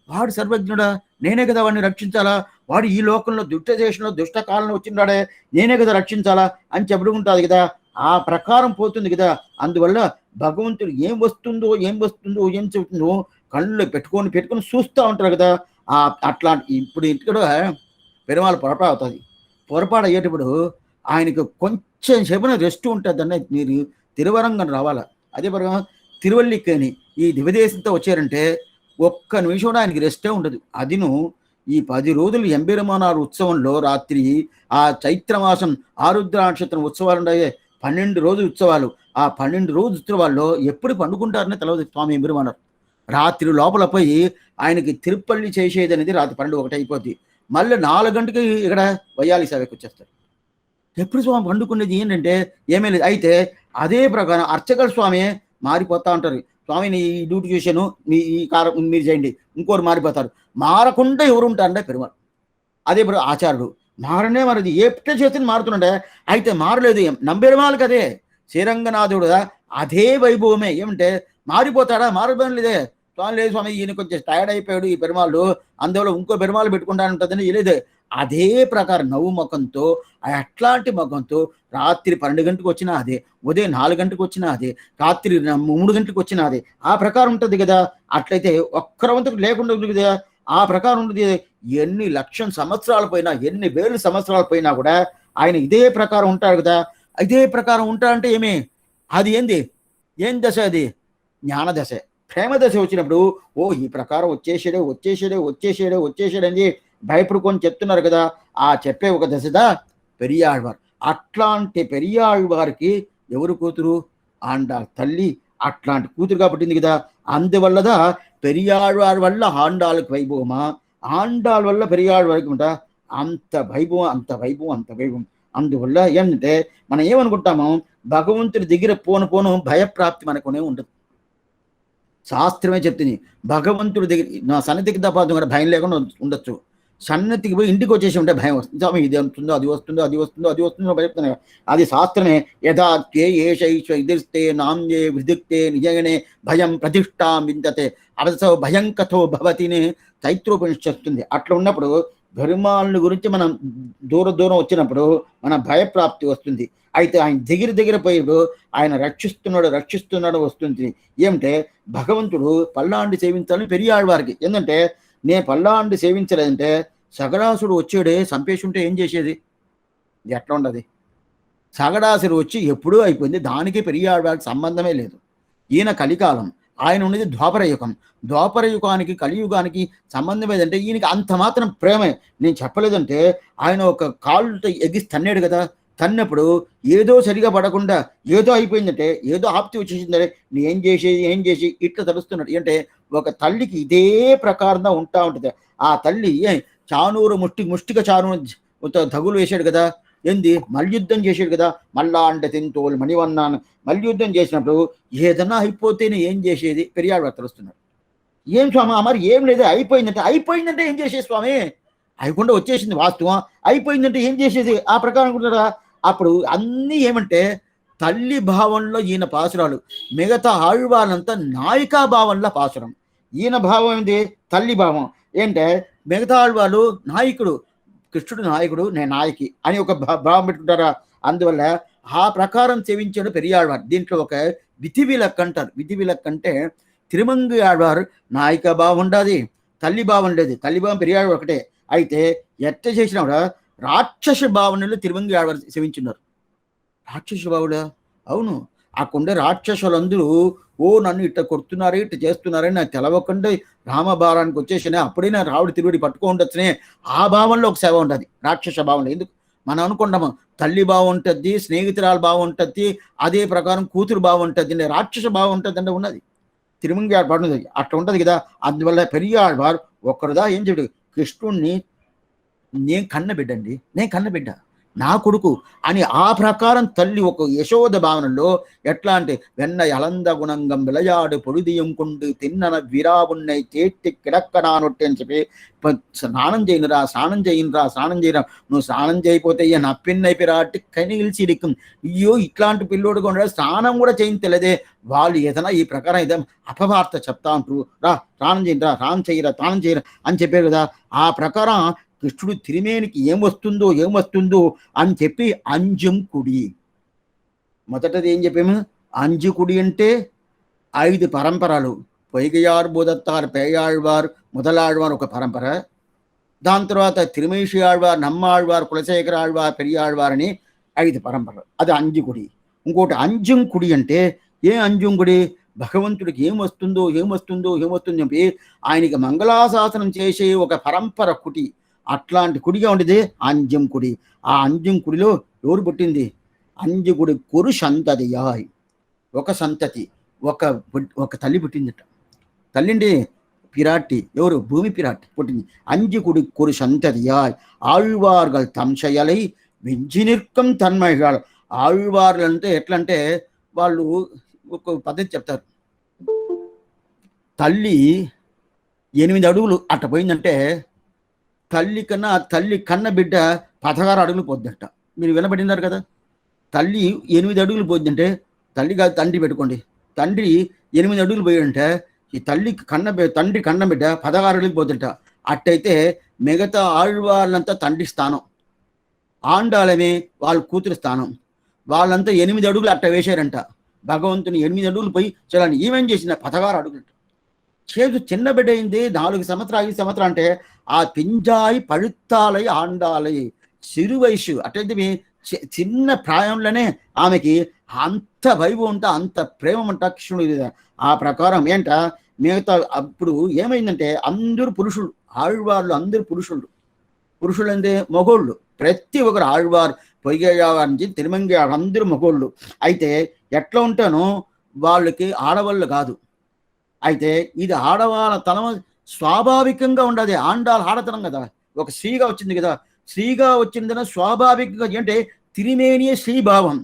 వాడు సర్వజ్ఞుడా, నేనే కదా వాడిని రక్షించాలా, వాడు ఈ లోకంలో దుష్ట కాలంలో వచ్చినాడే, నేనే కదా రక్షించాలా అని చెప్పుకుంటుంది కదా. ఆ ప్రకారం పోతుంది కదా. అందువల్ల భగవంతుడు ఏం వస్తుందో ఏం చెబుతుందో కళ్ళు పెట్టుకొని చూస్తూ ఉంటారు కదా. అట్లాంటి ఇప్పుడు ఇక్కడ పెరుమాళ పొరపాటు అవుతుంది. పొరపాటు అయ్యేటప్పుడు ఆయనకు కొంచెం సేపున రెస్ట్ ఉంటుందన్న మీరు తిరువరంగం రావాలా. అదే పరంగా తిరువల్లికేని ఈ దివదేశంతో వచ్చారంటే ఒక్క నిమిషం కూడా ఆయనకి రెస్టే ఉండదు. అదిను ఈ 10 రోజులు ఎంబెరుమానారు ఉత్సవంలో రాత్రి ఆ చైత్రమాసం ఆరుద్ర నక్షత్రం ఉత్సవాలు ఉన్నాయి. 12 రోజులు ఉత్సవాలు. ఆ 12 రోజు ఉత్సవాల్లో ఎప్పుడు పండుకుంటారనే తెలియదు స్వామి ఎంబెరుమానారు. రాత్రి లోపల పోయి ఆయనకి తిరుపల్లి చేసేది అనేది రాత్రి 12-1 అయిపోద్ది. మళ్ళీ 4 గంటకి ఇక్కడ వయ్యాలి సేవకి వచ్చేస్తారు. ఎప్పుడు స్వామి పండుకునేది ఏంటంటే ఏమీ లేదు. అయితే అదే ప్రకారం అర్చకుల స్వామి మారిపోతా ఉంటారు. స్వామిని ఈ డ్యూటీ చేశాను, ఈ కారం మీరు చేయండి, ఇంకోరు మారిపోతారు. మారకుండా ఎవరు ఉంటారంటే పెరుమాళ్. అదే ఆచార్యుడు మారనే మరిది ఎప్పుడు చేస్తే మారుతుండే. అయితే మారలేదు నంబెరుమాళ్ళకి అదే శ్రీరంగనాథుడు అదే వైభవమే. ఏమంటే మారిపోతాడా? మారిపోయిన లేదే. స్వామి లేదు స్వామి ఈయన కొంచెం టైర్డ్ అయిపోయాడు ఈ పెరుమాళ్ళు, అందువల్ల ఇంకో పెరుమాళ్ళు పెట్టుకుంటాను ఉంటుందని లేదు. అదే ప్రకారం నవ్వు ముఖంతో అట్లాంటి ముఖంతో రాత్రి 12 గంటలకు వచ్చినా అదే, ఉదయం 4 గంటలకు వచ్చినా అదే, రాత్రి 3 గంటలకు వచ్చినా అదే. ఆ ప్రకారం ఉంటుంది కదా. అట్లయితే ఒక్కరవంతకు లేకుండా ఉంది కదా. ఆ ప్రకారం ఉంటుంది. ఎన్ని లక్షల సంవత్సరాలు పోయినా, ఎన్ని వేల సంవత్సరాలు పోయినా కూడా ఆయన ఇదే ప్రకారం ఉంటాడు కదా. ఇదే ప్రకారం ఉంటాడంటే ఏమి? అది ఏం దశ? అది జ్ఞాన దశ. ప్రేమ దశ వచ్చినప్పుడు ఓ ఈ ప్రకారం వచ్చేసాడని భయపడుకొని చెప్తున్నారు కదా. ఆ చెప్పే ఒక దశదా పెరియాళ్వార్. అట్లాంటి పెరియాళ్వారికి ఎవరు కూతురు? ఆండాళ్ తల్లి. అట్లాంటి కూతురుగా పుట్టింది కదా. అందువల్లదా పెరియాళ్వార్ వల్ల ఆండాళ్ళకి వైభవమా, ఆండాళ్ వల్ల పెరియాళ్వారికి ఉంటా అంత వైభవం. అందువల్ల ఏంటంటే మనం ఏమనుకుంటాము, భగవంతుడి దగ్గర పోను పోను భయప్రాప్తి మనకునే ఉండదు. శాస్త్రమే చెప్తుంది భగవంతుడి దగ్గర నా సన్నిధికి తప్ప కూడా భయం లేకుండా ఉండొచ్చు. సన్నతికి పోయి ఇంటికి వచ్చేసి ఉంటే భయం వస్తుంది. స్వామి ఇది వస్తుందో అది వస్తుందో అది వస్తుందో అది వస్తుందో భయపడుతున్నాయి. అది శాస్త్రమే. యథాత్యే ఏషైష ఇదిస్తే నామ్యే విదిక్తే నిజగనే భయం ప్రతిష్టాం విందతే అరసో భయం కథో భవతిని చైత్రోపనిషత్తు చెప్తుంది. అట్లా ఉన్నప్పుడు ధర్మాలను గురించి మనం దూరం వచ్చినప్పుడు మన భయప్రాప్తి వస్తుంది. అయితే ఆయన దగ్గర పోయి ఆయన రక్షిస్తున్నాడు వస్తుంది. ఏమంటే భగవంతుడు పల్లాండి సేవించాలని పెరియాళ్ళవారికి. ఏంటంటే నేను పల్లాండి సేవించలేదంటే సగడాసుడు వచ్చాడే సంపేసి ఉంటే ఏం చేసేది? ఎట్లా ఉండదు? సగడాసుడు వచ్చి ఎప్పుడూ అయిపోయింది. దానికి పెరియాళ్ళవారికి సంబంధమే లేదు. ఈయన కలికాలం, ఆయన ఉన్నది ద్వాపరయుగం. ద్వాపరయుగానికి కలియుగానికి సంబంధం ఏదంటే ఈయనకి అంత మాత్రం ప్రేమే. నేను చెప్పలేదంటే ఆయన ఒక కాళ్ళతో ఎగిసి తన్నాడు కదా, తన్నప్పుడు ఏదో సరిగా పడకుండా ఏదో అయిపోయిందంటే ఏదో ఆప్తి వచ్చేసిందంటే ఏం చేసి ఇట్లా తలుస్తున్నాడు. అంటే ఒక తల్లికి ఇదే ప్రకారంగా ఉంటుంది. ఆ తల్లి చానూరు ముష్టిగా చానూరు తగులు వేశాడు కదా, ఏంది మల్యుద్ధం చేశాడు కదా, మళ్ళా అంటే తింతోలు మణివన్నాను మల్యుద్ధం చేసినప్పుడు ఏదన్నా అయిపోతేనే ఏం చేసేది? పెరియాడు తలుస్తున్నాడు. ఏం స్వామి మరి ఏం లేదు, అయిపోయిందంటే ఏం చేసేది స్వామి? అయికుండా వచ్చేసింది వాస్తవం. అయిపోయిందంటే ఏం చేసేది? ఆ ప్రకారం అనుకుంటారా? అప్పుడు అన్నీ ఏమంటే తల్లి భావంలో ఈయన పాసురాలు, మిగతా ఆళ్వాళ్ళంతా నాయికా భావంలో పాసురం. ఈయన భావం ఏంటి? తల్లి భావం. ఏంటంటే మిగతా ఆళ్వాళ్ళు నాయకుడు, కృష్ణుడు నాయకుడు, నేను నాయకి అని ఒక భావం పెట్టుకుంటారా? అందువల్ల ఆ ప్రకారం సేవించాడు పెరియాళ్వారు. దీంట్లో ఒక విధి విలక్ అంటారు. విధి విలక్ అంటే తిరుమంగి ఆళ్వారు నాయిక భావం ఉండదు, తల్లి భావం లేదు. తల్లి భావం పెరియాడు ఒకటే. అయితే ఎట్ట చేసినా కూడా రాక్షస భావనలు తిరుమంగి ఆళ్వారు సేవించున్నారు. రాక్షస భావుడా? అవును. ఆ కొండ రాక్షసులందరూ నన్ను ఇట్ట కొడుతున్నారే ఇట్ట చేస్తున్నారని నాకు తెలవకుండా రామభారానికి వచ్చేసినా అప్పుడైనా రావుడి తిరుడి పట్టుకోండొచ్చనే ఆ భావంలో ఒక సేవ ఉంటుంది రాక్షస భావంలో. ఎందుకు మనం అనుకుంటాము తల్లి బాగుంటుంది, స్నేహితురాలు బాగుంటుంది, అదే ప్రకారం కూతురు బాగుంటుంది, రాక్షస బాగుంటుంది అంటే ఉన్నది తిరుమంగి ఆడవాడు అట్లా ఉంటుంది కదా. అందువల్ల పెరియాళ్వారు ఒక్కరుదా ఏం చెప్పాడు, కృష్ణుణ్ణి నేను కన్నబిడ్డ నా కొడుకు అని ఆ ప్రకారం తల్లి ఒక యశోద భావనలో ఎట్లా అంటే వెన్న యలంద గుణంగం విలయాడు పొడిదియం కొండు తిన్నన విరావున్నై తేట్టి కిడక్కనానొట్టి అని చెప్పి స్నానం చేయనురా నువ్వు స్నానం చేయకపోతే నా పిన్నైపిరాటి కనిగిల్చిడిక్కం. అయ్యో ఇట్లాంటి పిల్లోడుగా ఉండడు, స్నానం కూడా చేయించలేదే. వాళ్ళు ఏదైనా ఈ ప్రకారం ఏదైనా అపవార్త చెప్తా ఉంటారు, స్నానం చేయరా అని చెప్పారు కదా. ఆ ప్రకారం కృష్ణుడు తిరిమేనికి ఏం వస్తుందో అని చెప్పి అంజం కుడి. మొదటది ఏం చెప్పాము? అంజు కుడి అంటే 5 పరంపరలు. పొయ్గయార్ బోధత్తార్ పేయాళ్వార్ முதலாழ்வார் ఒక పరంపర. దాని తర్వాత తిరుమేషి ఆళ్వార్, నమ్మాళ్వార్, కులశేఖర ఆళ్వార్, పెరియాళ్వార్ అని 5 పరంపరలు. అది అంజుకుడి. ఇంకోటి అంజం కుడి అంటే అంజం కుడి? భగవంతుడికి ఏం వస్తుందో చెప్పి ఆయనకి మంగళాశాసనం చేసే ఒక పరంపర కుటి. అట్లాంటి కుడిగా ఉండేది అంజం కుడి. ఆ అంజం కుడిలో ఎవరు పుట్టింది? అంజుకుడి కొరు సంతతియాయ్. ఒక సంతతి, ఒక తల్లి పుట్టిందట. తల్లిండి పిరాట్టి, ఎవరు? భూమి పిరాట్టి పుట్టింది. అంజుకుడి కొరు సంతతియాయ్ ఆళ్వార్గల్ తంశయలై వింజినిర్కం తన్మయగాల్. ఆళ్వార్లంటే ఎట్లంటే వాళ్ళు ఒక పద్ధతి చెప్తారు. తల్లి 8 అడుగులు అట్ట పోయిందంటే తల్లి కన్న బిడ్డ 16 అడుగులు పోద్దంట. మీరు వినబడినారు కదా. తల్లి 8 అడుగులు పోద్దంటే తల్లి కాదు తండ్రి పెట్టుకోండి. తండ్రి 8 అడుగులు పోయాడంటే ఈ తండ్రి కన్న బిడ్డ 16 అడుగులు పోద్దంట. అట్టయితే మిగతా ఆళ్వాళ్ళంతా తండ్రి స్థానం, ఆండాలమే వాళ్ళ కూతురు స్థానం. వాళ్ళంతా 8 అడుగులు అట్ట వేశారంట. భగవంతుని 8 అడుగులు పోయి చూడండి ఏమేం చేసిన 16 అడుగులు. చేదు చిన్న బిడ్డ అయింది 4 సంవత్సరాలు 5 సంవత్సరాలు అంటే ఆ పింజాయి పழுத்தாలై ఆండాలై చిరు వయసు. అట్టయితే చిన్న ప్రాయంలోనే ఆమెకి అంత వైభవం ఉంటా, అంత ప్రేమ ఉంటా కృష్ణుడు. ఆ ప్రకారం మిగతా అప్పుడు ఏమైందంటే అందరూ పురుషులు, ఆళ్వార్లు అందరూ పురుషులు అంటే మగోళ్ళు. ప్రతి ఒక్కరు ఆళ్వార్, పొయ్గయ్యవారి నుంచి తిరుమంగి అందరూ మగోళ్ళు. అయితే ఎట్లా ఉంటానో వాళ్ళకి ఆడవాళ్ళు కాదు. అయితే ఇది ఆడవాళ్ళ తనం స్వాభావికంగా ఉండదు. ఆండాల ఆడతనం కదా, ఒక స్త్రీగా వచ్చింది కదా. స్త్రీగా వచ్చిందన స్వాభావికంగా అంటే తిరిమేనియ శ్రీభావం.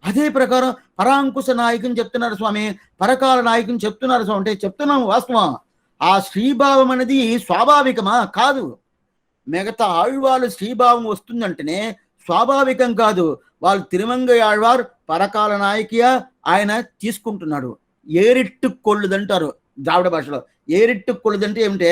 అదే ప్రకారం పరాంకుశ నాయకుని చెప్తున్నారు స్వామి, పరకాల నాయకుని చెప్తున్నారు స్వామి అంటే చెప్తున్నాం వాస్తవం. ఆ శ్రీభావం అనేది స్వాభావికమా? కాదు. మిగతా ఆళ్వాళ్ళు శ్రీభావం వస్తుందంటేనే స్వాభావికం కాదు. వాళ్ళు తిరుమంగై ఆళ్వార్ పరకాల నాయకియ ఆయన తీసుకుంటున్నాడు. ఏరిట్టు కొళ్ళుదంటారు ద్రావిడ భాషలో. ఏరిట్టు కొళ్ళుదంటే ఏమిటంటే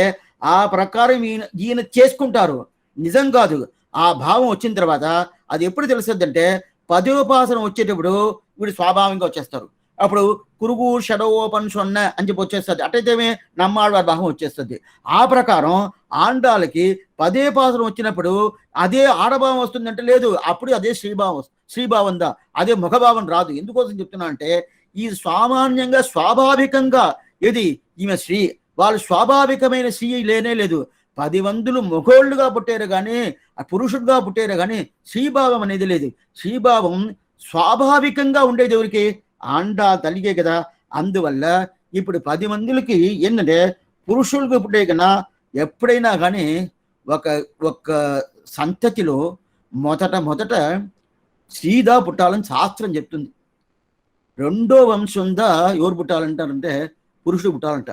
ఆ ప్రకారం ఈయన చేసుకుంటారు. నిజం కాదు. ఆ భావం వచ్చిన తర్వాత అది ఎప్పుడు తెలుస్తుంది అంటే పదోపాసనం వచ్చేటప్పుడు వీడు స్వాభావికంగా వచ్చేస్తారు. అప్పుడు కురుగు షడోపన్ సొన్న అని చెప్పి వచ్చేస్తుంది. అట్టయితేమే నమ్మాళ్ళవారి భావం వచ్చేస్తుంది. ఆ ప్రకారం ఆండాలకి పదేపాసనం వచ్చినప్పుడు అదే ఆడభావం వస్తుందంటే లేదు, అప్పుడు అదే శ్రీభావందా, అదే ముఖభావం రాదు. ఎందుకోసం చెప్తున్నా అంటే ఈ సామాన్యంగా స్వాభావికంగా ఏది ఈమె స్త్రీ, వాళ్ళు స్వాభావికమైన స్త్రీ లేనే లేదు. 10 మందులు మొగోళ్ళుగా పుట్టారు కానీ పురుషుడుగా పుట్టారు కానీ శ్రీభావం అనేది లేదు. శ్రీభావం స్వాభావికంగా ఉండేది ఎవరికి? ఆండా తల్లిగే కదా. అందువల్ల ఇప్పుడు 10 మందికి ఏంటంటే పురుషులకు పుట్టే కన్నా ఎప్పుడైనా కానీ ఒక సంతతిలో మొదట స్త్రీదా పుట్టాలని శాస్త్రం చెప్తుంది. రెండో వంశందా ఎవరు పుట్టాలంటారంటే పురుషుడు పుట్టాలంట.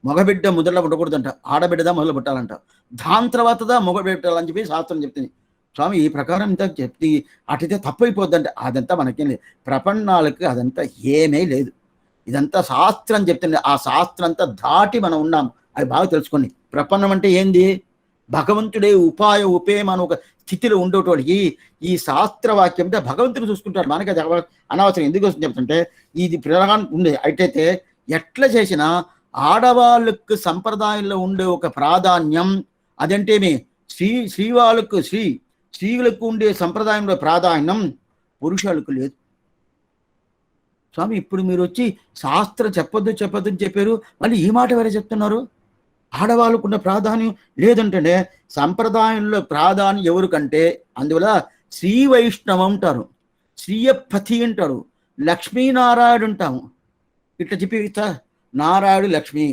మగబిడ్డ మొదట పుట్టకూడదంట, ఆడబిడ్డదా మొదలు పుట్టాలంట. దాని తర్వాతదా మగబిడ్డ పుట్టాలని చెప్పి శాస్త్రం చెప్తుంది. స్వామి ఈ ప్రకారం ఇంత చెప్తే అటైతే తప్పైపోద్దంటే అదంతా మనకేం లేదు. ప్రపన్నాలకు అదంతా ఏమీ లేదు. ఇదంతా శాస్త్రం చెప్తుంది. ఆ శాస్త్రం అంతా దాటి మనం ఉన్నాం. అది బాగా తెలుసుకోండి. ప్రపన్నం అంటే ఏంది? భగవంతుడే ఉపేయం అని ఒక స్థితిలో ఉండేటోడికి ఈ శాస్త్రవాక్యంతో భగవంతుడు చూసుకుంటాడు. మనకి అది అనవసరం. ఎందుకోసం చెప్తుంటే ఇది ప్రధానం ఉండే అయితే ఎట్లా చేసినా ఆడవాళ్ళకు సంప్రదాయంలో ఉండే ఒక ప్రాధాన్యం అదంటేమి స్త్రీలకు ఉండే సంప్రదాయంలో ప్రాధాన్యం పురుషులకు లేదు. స్వామి ఇప్పుడు మీరు వచ్చి శాస్త్రం చెప్పొద్దు అని చెప్పారు, మళ్ళీ ఈ మాట వేరే చెప్తున్నారు. ఆడవాళ్ళకున్న ప్రాధాన్యం లేదంటే సంప్రదాయంలో ప్రాధాన్యం ఎవరికంటే అందువల్ల శ్రీ వైష్ణవం అంటారు, శ్రీయపతి అంటారు, లక్ష్మీనారాయణ అంటాము. ఇట్లా చెప్పి నారాయణుడు లక్ష్మి,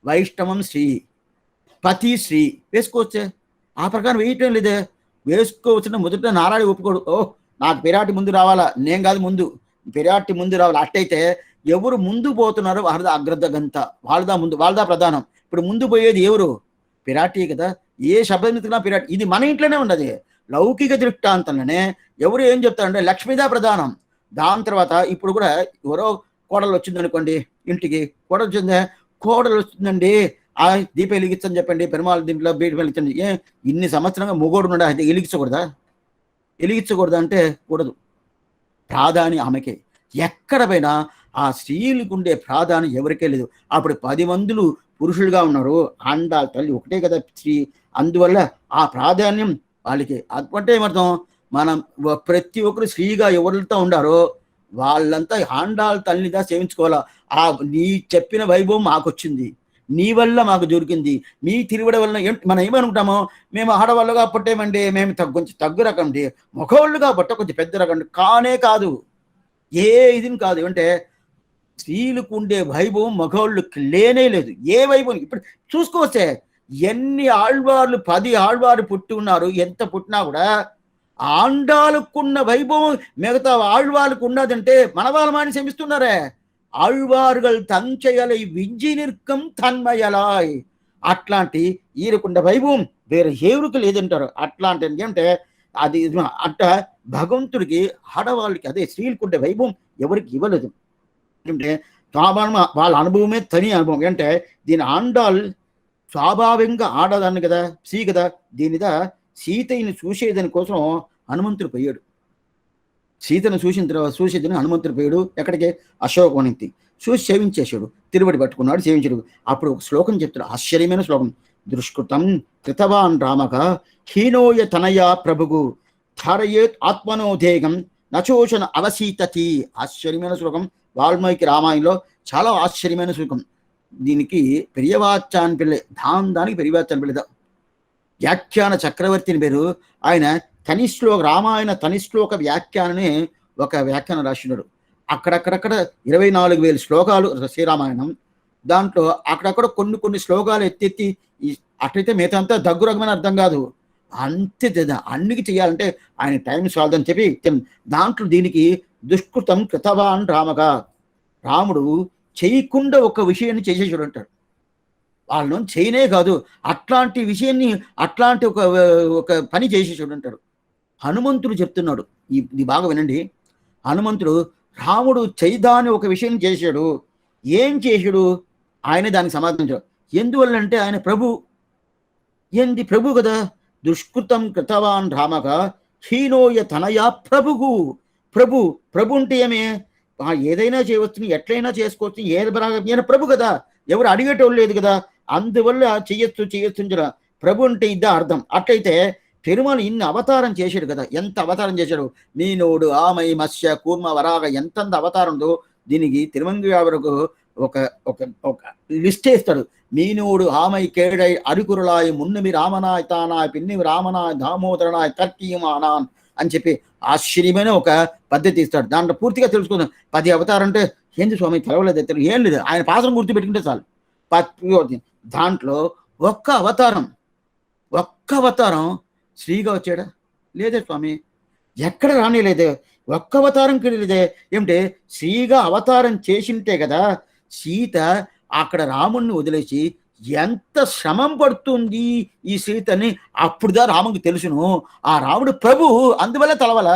వైష్ణవం శ్రీ, పతి శ్రీ వేసుకోవచ్చే. ఆ ప్రకారం వేయటం లేదే. వేసుకోవచ్చిన మొదట నారాయణ ఒప్పుకోడు. నాకు పిరాటి ముందు రావాలా, నేను కాదు ముందు, పిరాటి ముందు రావాలి. అట్టయితే ఎవరు ముందు పోతున్నారో వాళ్ళదా అగ్రదగంత, వాళ్ళదా ప్రధానం. ఇప్పుడు ముందు పోయేది ఎవరు? పిరాటి కదా. ఏ శబ్దమితున్నా పిరాటి. ఇది మన ఇంట్లోనే ఉండదు. లౌకిక దృష్టాంతంలోనే ఎవరు ఏం చెప్తారంటే లక్ష్మీదా ప్రధానం. దాని తర్వాత ఇప్పుడు కూడా ఎవరో కోడలు వచ్చిందనుకోండి, ఇంటికి కోడలు వచ్చిందండి, ఆ దీపం వెలిగించని చెప్పండి, పెరుమాళ దీంట్లో బీట వెలిగించండి. ఇన్ని సంవత్సరంగా మొగోడు నుండి అయితే వెలిగించకూడదా అంటే కూడదు. ప్రాధాన్యం ఆమెకే. ఎక్కడ పోయినా ఆ స్త్రీలకు ఉండే ప్రాధాన్యం ఎవరికే లేదు. అప్పుడు 10 మందులు పురుషులుగా ఉన్నారు, ఆండా తల్లి ఒకటే కదా స్త్రీ. అందువల్ల ఆ ప్రాధాన్యం వాళ్ళకి. అంటే ఏమర్థం? మనం ప్రతి ఒక్కరు స్త్రీగా ఎవరితో ఉండారో వాళ్ళంతా ఆండాళ్ళ తల్లిగా సేవించుకోవాలా. నీ చెప్పిన వైభవం మాకు వచ్చింది, నీ వల్ల మాకు దొరికింది, మీ తిరువడ వల్ల మనం ఏమనుకుంటామో మేము ఆడవాళ్ళుగా పుట్టేమండి, మేము కొంచెం తగ్గు రకండి, మగవాళ్ళుగా పుట్ట కొంచెం పెద్ద రకం కానే కాదు. ఏ ఇదిని కాదు. అంటే స్త్రీలకు ఉండే వైభవం మగవాళ్ళకి లేనే లేదు. ఏ వైభవం ఇప్పుడు చూసుకోవచ్చే. ఎన్ని ఆళ్వార్లు 10 ఆళ్వారు పుట్టి ఉన్నారు. ఎంత పుట్టినా కూడా ఆండాలకున్న వైభవం మిగతా ఆళ్వార్లకు ఉన్నదంటే మన వాళ్ళ మాని శ్రమిస్తున్నారే. ఆళ్వారుகள் తంచెయలై వింజి నిర్కం తన్మయలాయ్. అట్లాంటి ఈయనకుండ వైభవం వేరే ఎవరికి లేదంటారు. అట్లాంటి అంటే అది అట్ట భగవంతుడికి ఆడవాళ్ళకి అదే స్త్రీలకుండే వైభవం ఎవరికి ఇవ్వలేదు. అంటే వాళ్ళ అనుభవమే తని అనుభవం. అంటే దీని ఆండాల్ స్వాభావికంగా ఆడదాన్ని కదా, స్త్రీ కదా. దీనిదా సీతని చూసేదాని కోసం హనుమంతుడు పోయాడు. సీతను చూసేదని హనుమంతుడు పోయాడు. ఎక్కడికి? అశోకవనికి చూసి సేవించేశాడు. తిరువడి పట్టుకున్నాడు, సేవించాడు. అప్పుడు ఒక శ్లోకం చెప్తాడు, ఆశ్చర్యమైన శ్లోకం. దుష్కృతం కృతవాన్ రామక హీనోయ తనయా ప్రభుగు ధారయేత్ ఆత్మనోధేగం నచోషణ అవసీతతి. ఆశ్చర్యమైన శ్లోకం. వాల్మీకి రామాయణంలో చాలా ఆశ్చర్యమైన శ్లోకం. దీనికి పెరియవాచాన్ పిల్లే, దానికి పెరియవాచాన్ పిల్లదా వ్యాఖ్యాన చక్రవర్తిని పేరు. ఆయన రామాయణ తనిశ్లోక వ్యాఖ్యానని ఒక వ్యాఖ్యానం రాసినాడు. అక్కడక్కడక్కడ 24,000 శ్లోకాలు శ్రీరామాయణం. దాంట్లో అక్కడక్కడ కొన్ని శ్లోకాలు ఎత్తి అట్లయితే మిగతా అంతా దగ్గు రకమైన అర్థం కాదు. అంతే అన్నికి చేయాలంటే ఆయన టైం చాలదని చెప్పి దాంట్లో దీనికి దుష్కృతం కృతవాన్ రామగా, రాముడు చేయకుండా ఒక విషయాన్ని చేసేసాడు అంటాడు. వాళ్ళను చేయనే కాదు, అట్లాంటి విషయాన్ని అట్లాంటి ఒక ఒక పని చేసేసాడు అంటాడు. హనుమంతుడు చెప్తున్నాడు, ఇది బాగా వినండి. హనుమంతుడు రాముడు చేయదాని ఒక విషయం చేశాడు. ఏం చేశాడు? ఆయన దానికి సమాధానించాడు. ఎందువల్లంటే ఆయన ప్రభు. ఏంది ప్రభు కదా. దుష్కృతం కృతవాన్ రామగా హీనోయ తనయా ప్రభుగు. ప్రభు ప్రభు అంటే ఏమే? ఏదైనా చేయవచ్చు, ఎట్లయినా చేసుకోవచ్చు, ఈయన ప్రభు కదా, ఎవరు అడిగేటోళ్ళు లేదు కదా, అందువల్ల చెయ్యొచ్చు ప్రభు అంటే ఇద్దా అర్థం. అట్లయితే పెరుమాళ్ ఇన్ని అవతారం చేశాడు కదా, ఎంత అవతారం చేశాడు. మీనోడు ఆమై మత్స్య కూర్మ వరాగ ఎంతంత అవతారం ఉందో దీనికి తిరుమంగియావరకు ఒక ఒక ఒక లిస్ట్ వేస్తాడు. మీనోడు ఆమై కేడై అరికురులాయి మున్నుమి రామనాయ్ తానాయ్ పిన్నిమి రామనాయ్ దామోదరనాయ్ కర్కీయమానాన్ అని చెప్పి ఆశ్చర్యమైన ఒక పద్ధతి ఇస్తాడు. దాంట్లో పూర్తిగా తెలుసుకుందాం. 10 అవతారం అంటే ఏంది స్వామి తెలవలేదు, ఏం లేదు, ఆయన పాత్ర గుర్తు పెట్టుకుంటే చాలు. దాంట్లో ఒక్క అవతారం శ్రీగా వచ్చాడా? లేదే స్వామి, ఎక్కడ రానిలేదే, ఒక్క అవతారం లేదే. ఏమిటే శ్రీగా అవతారం చేసింటే కదా సీత అక్కడ రాముణ్ణి వదిలేసి ఎంత శ్రమం పడుతుంది ఈ సీతని, అప్పుడుదా రాముడికి తెలుసును ఆ రాముడు ప్రభు, అందువల్ల తలవల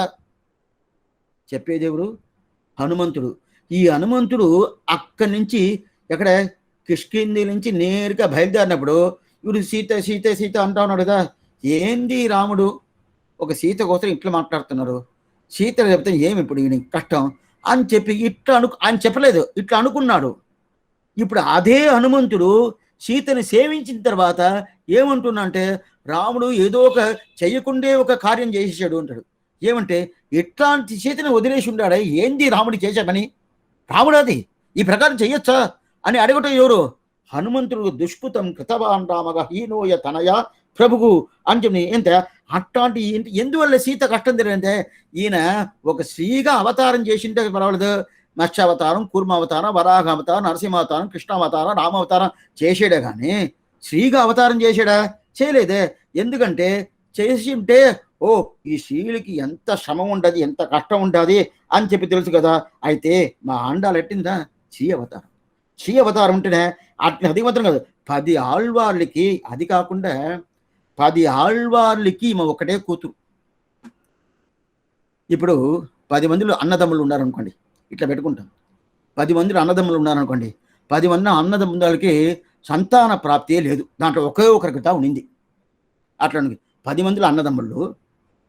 చెప్పేదేవుడు హనుమంతుడు. ఈ హనుమంతుడు అక్కడి నుంచి ఎక్కడ కిష్కింది నుంచి నేరుగా బయలుదేరినప్పుడు ఇవి సీత సీత సీత అంటా ఉన్నాడు కదా. ఏంది రాముడు ఒక సీత కోసం ఇట్లా మాట్లాడుతున్నారు, సీత చెప్తే ఏమి ఇప్పుడు ఈయన కష్టం అని చెప్పి ఇట్లా ఆయన చెప్పలేదు, ఇట్లా అనుకున్నాడు. ఇప్పుడు అదే హనుమంతుడు సీతని సేవించిన తర్వాత ఏమంటున్నా అంటే రాముడు ఏదో ఒక చెయ్యకుండే ఒక కార్యం చేసేసాడు అంటాడు. ఏమంటే ఇట్లాంటి సీతని వదిలేసి ఉండాడా? ఏంది రాముడు చేసే పని? రాముడు అది ఈ ప్రకారం చెయ్యొచ్చా అని అడగటం ఎవరు? హనుమంతుడు. దుష్కృతం కృతవాన్ రామగా హీనోయ తనయ ప్రభువు అని చెప్పి ఎంత అట్లాంటి ఎందువల్ల సీత కష్టం తెలియంటే ఈయన ఒక శ్రీగా అవతారం చేసింటే పర్వాలేదు. మత్స్యావతారం, కూర్మావతారం, వరాహావతారం, నరసింహావతారం, కృష్ణావతారం, రామావతారం చేసాడే కానీ శ్రీగా అవతారం చేసాడా? చేయలేదే. ఎందుకంటే చేసి ఉంటే ఓ ఈ శ్రీలకి ఎంత శ్రమ ఉంటుంది, ఎంత కష్టం ఉంటుంది అని చెప్పి తెలుసు కదా. అయితే మా ఆండాలు ఎట్టిందా శ్రీ అవతారం ఉంటేనే అట్లా. అది మాత్రం కాదు, 10 ఆళ్వార్లకి, అది కాకుండా 10 ఆళ్వార్లకి మా ఒకటే కూతురు. ఇప్పుడు 10 మందిలో అన్నదమ్ములు ఉన్నారనుకోండి, ఇట్లా పెట్టుకుంటాం. 10 మందిలో అన్నదమ్ములు ఉన్నారనుకోండి, 10 మంది అన్నదమ్ములకి సంతాన ప్రాప్తి లేదు, దాంట్లో ఒకే ఒకరికి తా ఉండింది. అట్లా 10 మందిలో అన్నదమ్ముళ్ళు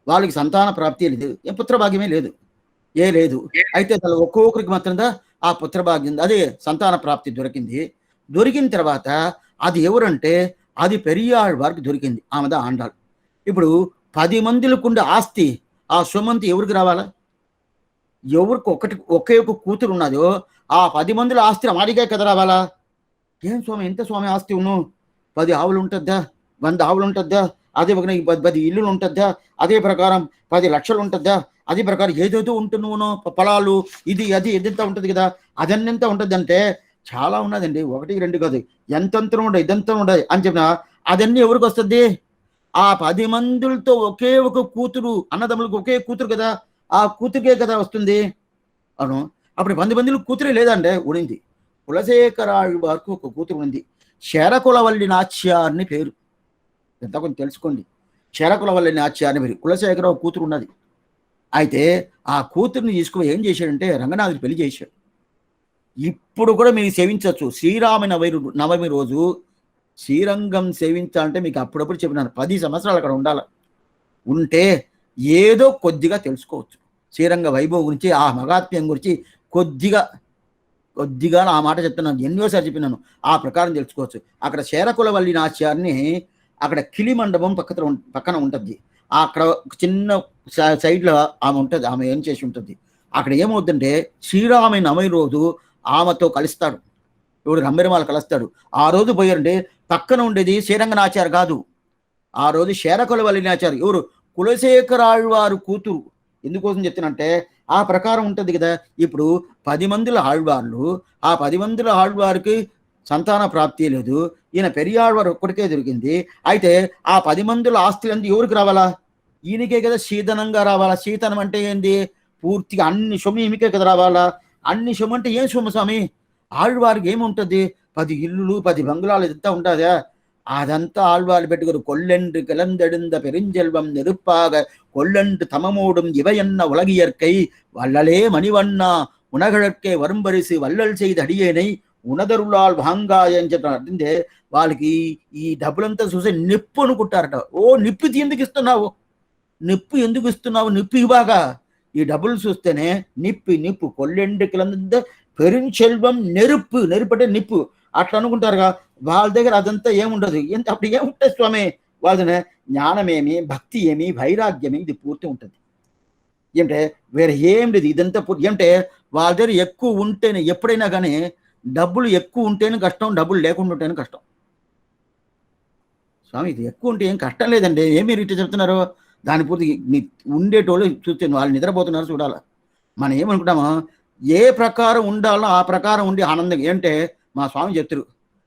వాళ్ళకి సంతాన ప్రాప్తి లేదు, పుత్రభాగ్యమే లేదు, లేదు. అయితే అసలు ఒక్కొక్కరికి మాత్రం ఆ పుత్రభాగ్యం, అదే సంతాన ప్రాప్తి దొరికింది. దొరికిన తర్వాత అది ఎవరంటే అది పెరియాళ్ వారికి దొరికింది, ఆమెద ఆండాள். ఇప్పుడు 10 మందిలకు ఉండే ఆస్తి, ఆ సొమ్మంతి ఎవరికి రావాలా? ఎవరికి ఒకే ఒక కూతురు ఉన్నదో ఆ 10 మందిలో ఆస్తి అమాదిగా కదా రావాలా? ఏం స్వామి ఎంత స్వామి ఆస్తి ఉన్నావు? 10 ఆవులు ఉంటుందా, 100 ఆవులు ఉంటుందా, అదే ప్రకారం 10 ఇల్లులు ఉంటుందా, అదే ప్రకారం 10 లక్షలు ఉంటుందా, అదే ప్రకారం ఏదేదో ఉంటున్నావునో పొలాలు ఇది అది ఎదంత ఉంటుంది కదా, అదన్నెంత ఉంటుంది అంటే చాలా ఉన్నదండి. 1 2 కాదు, ఎంతంత ఉండదు, ఇదంతా ఉండదు అని చెప్పిన అదన్నీ ఎవరికి వస్తుంది? ఆ 10 మందులతో ఒకే ఒక కూతురు, అన్నదమ్ములకు ఒకే కూతురు కదా, ఆ కూతురికే కదా వస్తుంది. అవును. అప్పుడు 10 మందిలో కూతురే లేదంటే ఉండింది. కులశేఖరాళ్ వారికి ఒక కూతురు ఉంది, శరకులవల్లి నాచ్యార్ని పేరు. ఎంత కొంచెం తెలుసుకోండి. శరకులవల్లి నాచ్యార్ని పేరు. కులశేఖర ఒక కూతురు ఉన్నది. అయితే ఆ కూతుర్ని తీసుకుని ఏం చేశాడంటే రంగనాథుడు పెళ్లి చేశాడు. ఇప్పుడు కూడా మీరు సేవించవచ్చు. శ్రీరామ నవమి రోజు శ్రీరంగం సేవించాలంటే మీకు అప్పుడప్పుడు చెప్పినాను, 10 సంవత్సరాలు అక్కడ ఉండాలి. ఉంటే ఏదో కొద్దిగా తెలుసుకోవచ్చు శ్రీరంగ వైభవం గురించి, ఆ మహాత్మ్యం గురించి కొద్దిగా ఆ మాట చెప్తున్నాను, ఎన్నోసారి చెప్పినాను. ఆ ప్రకారం తెలుసుకోవచ్చు. అక్కడ శేరకులవల్లి నాచ్యార్ని అక్కడ కిలి మండపం పక్కన ఉంటుంది. అక్కడ చిన్న సైడ్లో ఆమె ఉంటుంది. ఆమె ఏం చేసి ఉంటుంది, అక్కడ ఏమవుతుందంటే శ్రీరామ నవమి రోజు ఆమెతో కలుస్తాడు. ఇప్పుడు రంభరిమాల కలుస్తాడు. ఆ రోజు పోయారంటే పక్కన ఉండేది శ్రీరంగనాచారు కాదు, ఆ రోజు శేరకులవల్లి నాచారు. ఎవరు? కులశేఖరాళ్వారు కూతురు. ఎందుకోసం చెప్తున్నంటే ఆ ప్రకారం ఉంటుంది కదా. ఇప్పుడు 10 మందిల ఆళ్వార్లు, ఆ 10 మందిల ఆళ్వారికి సంతాన ప్రాప్తి లేదు. ఈయన పెరియాళ్వారు ఒక్కడికే దొరికింది. అయితే ఆ 10 మందుల ఆస్తులంతా ఎవరికి రావాలా? ఈయనకే కదా శీతనంగా రావాలా. శీతనం అంటే ఏంది? పూర్తిగా అన్ని సొమ్ము ఈమెకే కదా రావాలా. అన్ని సొమ్ము అంటే ఏం సొమ్ము స్వామి? ఆళ్వారికి ఏముంటుంది? 10 ఇల్లులు 10 బంగ్లాలు ఇదంతా ఉంటుందా? అదంతా ఆళ్వారు పెట్టుకుని கொள்ளென்று கிளந்தெழுந்த பெருஞ்செல்வம் நெருப்பாக கொள்ளென்று தமமோடும் இவையென்ன உலகியற்கை வள்ளலே மணிவண்ணா உனகழற்கே வரும்பரிசு వల్లల్ செய்த అడియేనై ఉనదరులాల్ భాంగాయ అని చెప్పారు. అంటే వాళ్ళకి ఈ డబ్బులంతా చూసే నిప్పు అనుకుంటారట. ఓ నిప్పు ఎందుకు ఇస్తున్నావు? నిప్పు ఎందుకు ఇస్తున్నావు? నిప్పు ఇవ్వగా ఈ డబ్బులు చూస్తేనే నిప్పు కొల్లెండు కిలంద పెరుంచెల్వం నెరుపు అంటే నిప్పు అట్లా అనుకుంటారుగా. వాళ్ళ దగ్గర అదంతా ఏముండదు. అప్పుడు ఏముంటుంది స్వామి? వాళ్ళ జ్ఞానమేమి, భక్తి ఏమి, వైరాగ్యమే ఇది పూర్తి ఉంటుంది. ఏంటంటే వేరే ఏం లేదు. ఇదంతా పూర్తి ఏంటంటే వాళ్ళ దగ్గర ఎక్కువ ఉంటేనే, ఎప్పుడైనా కానీ డబ్బులు ఎక్కువ ఉంటేనే కష్టం, డబ్బులు లేకుండా ఉంటేనే కష్టం. స్వామి ఇది ఎక్కువ ఉంటే ఏం కష్టం లేదండి. ఏమి రీతి చెప్తున్నారు? దాని పూర్తి ఉండేటోళ్ళు చూస్తే వాళ్ళు నిద్రపోతున్నారు చూడాలి. మనం ఏమనుకుంటామో ఏ ప్రకారం ఉండాలో ఆ ప్రకారం ఉండి ఆనందంగా. ఏంటంటే మా స్వామి చెప్తారు,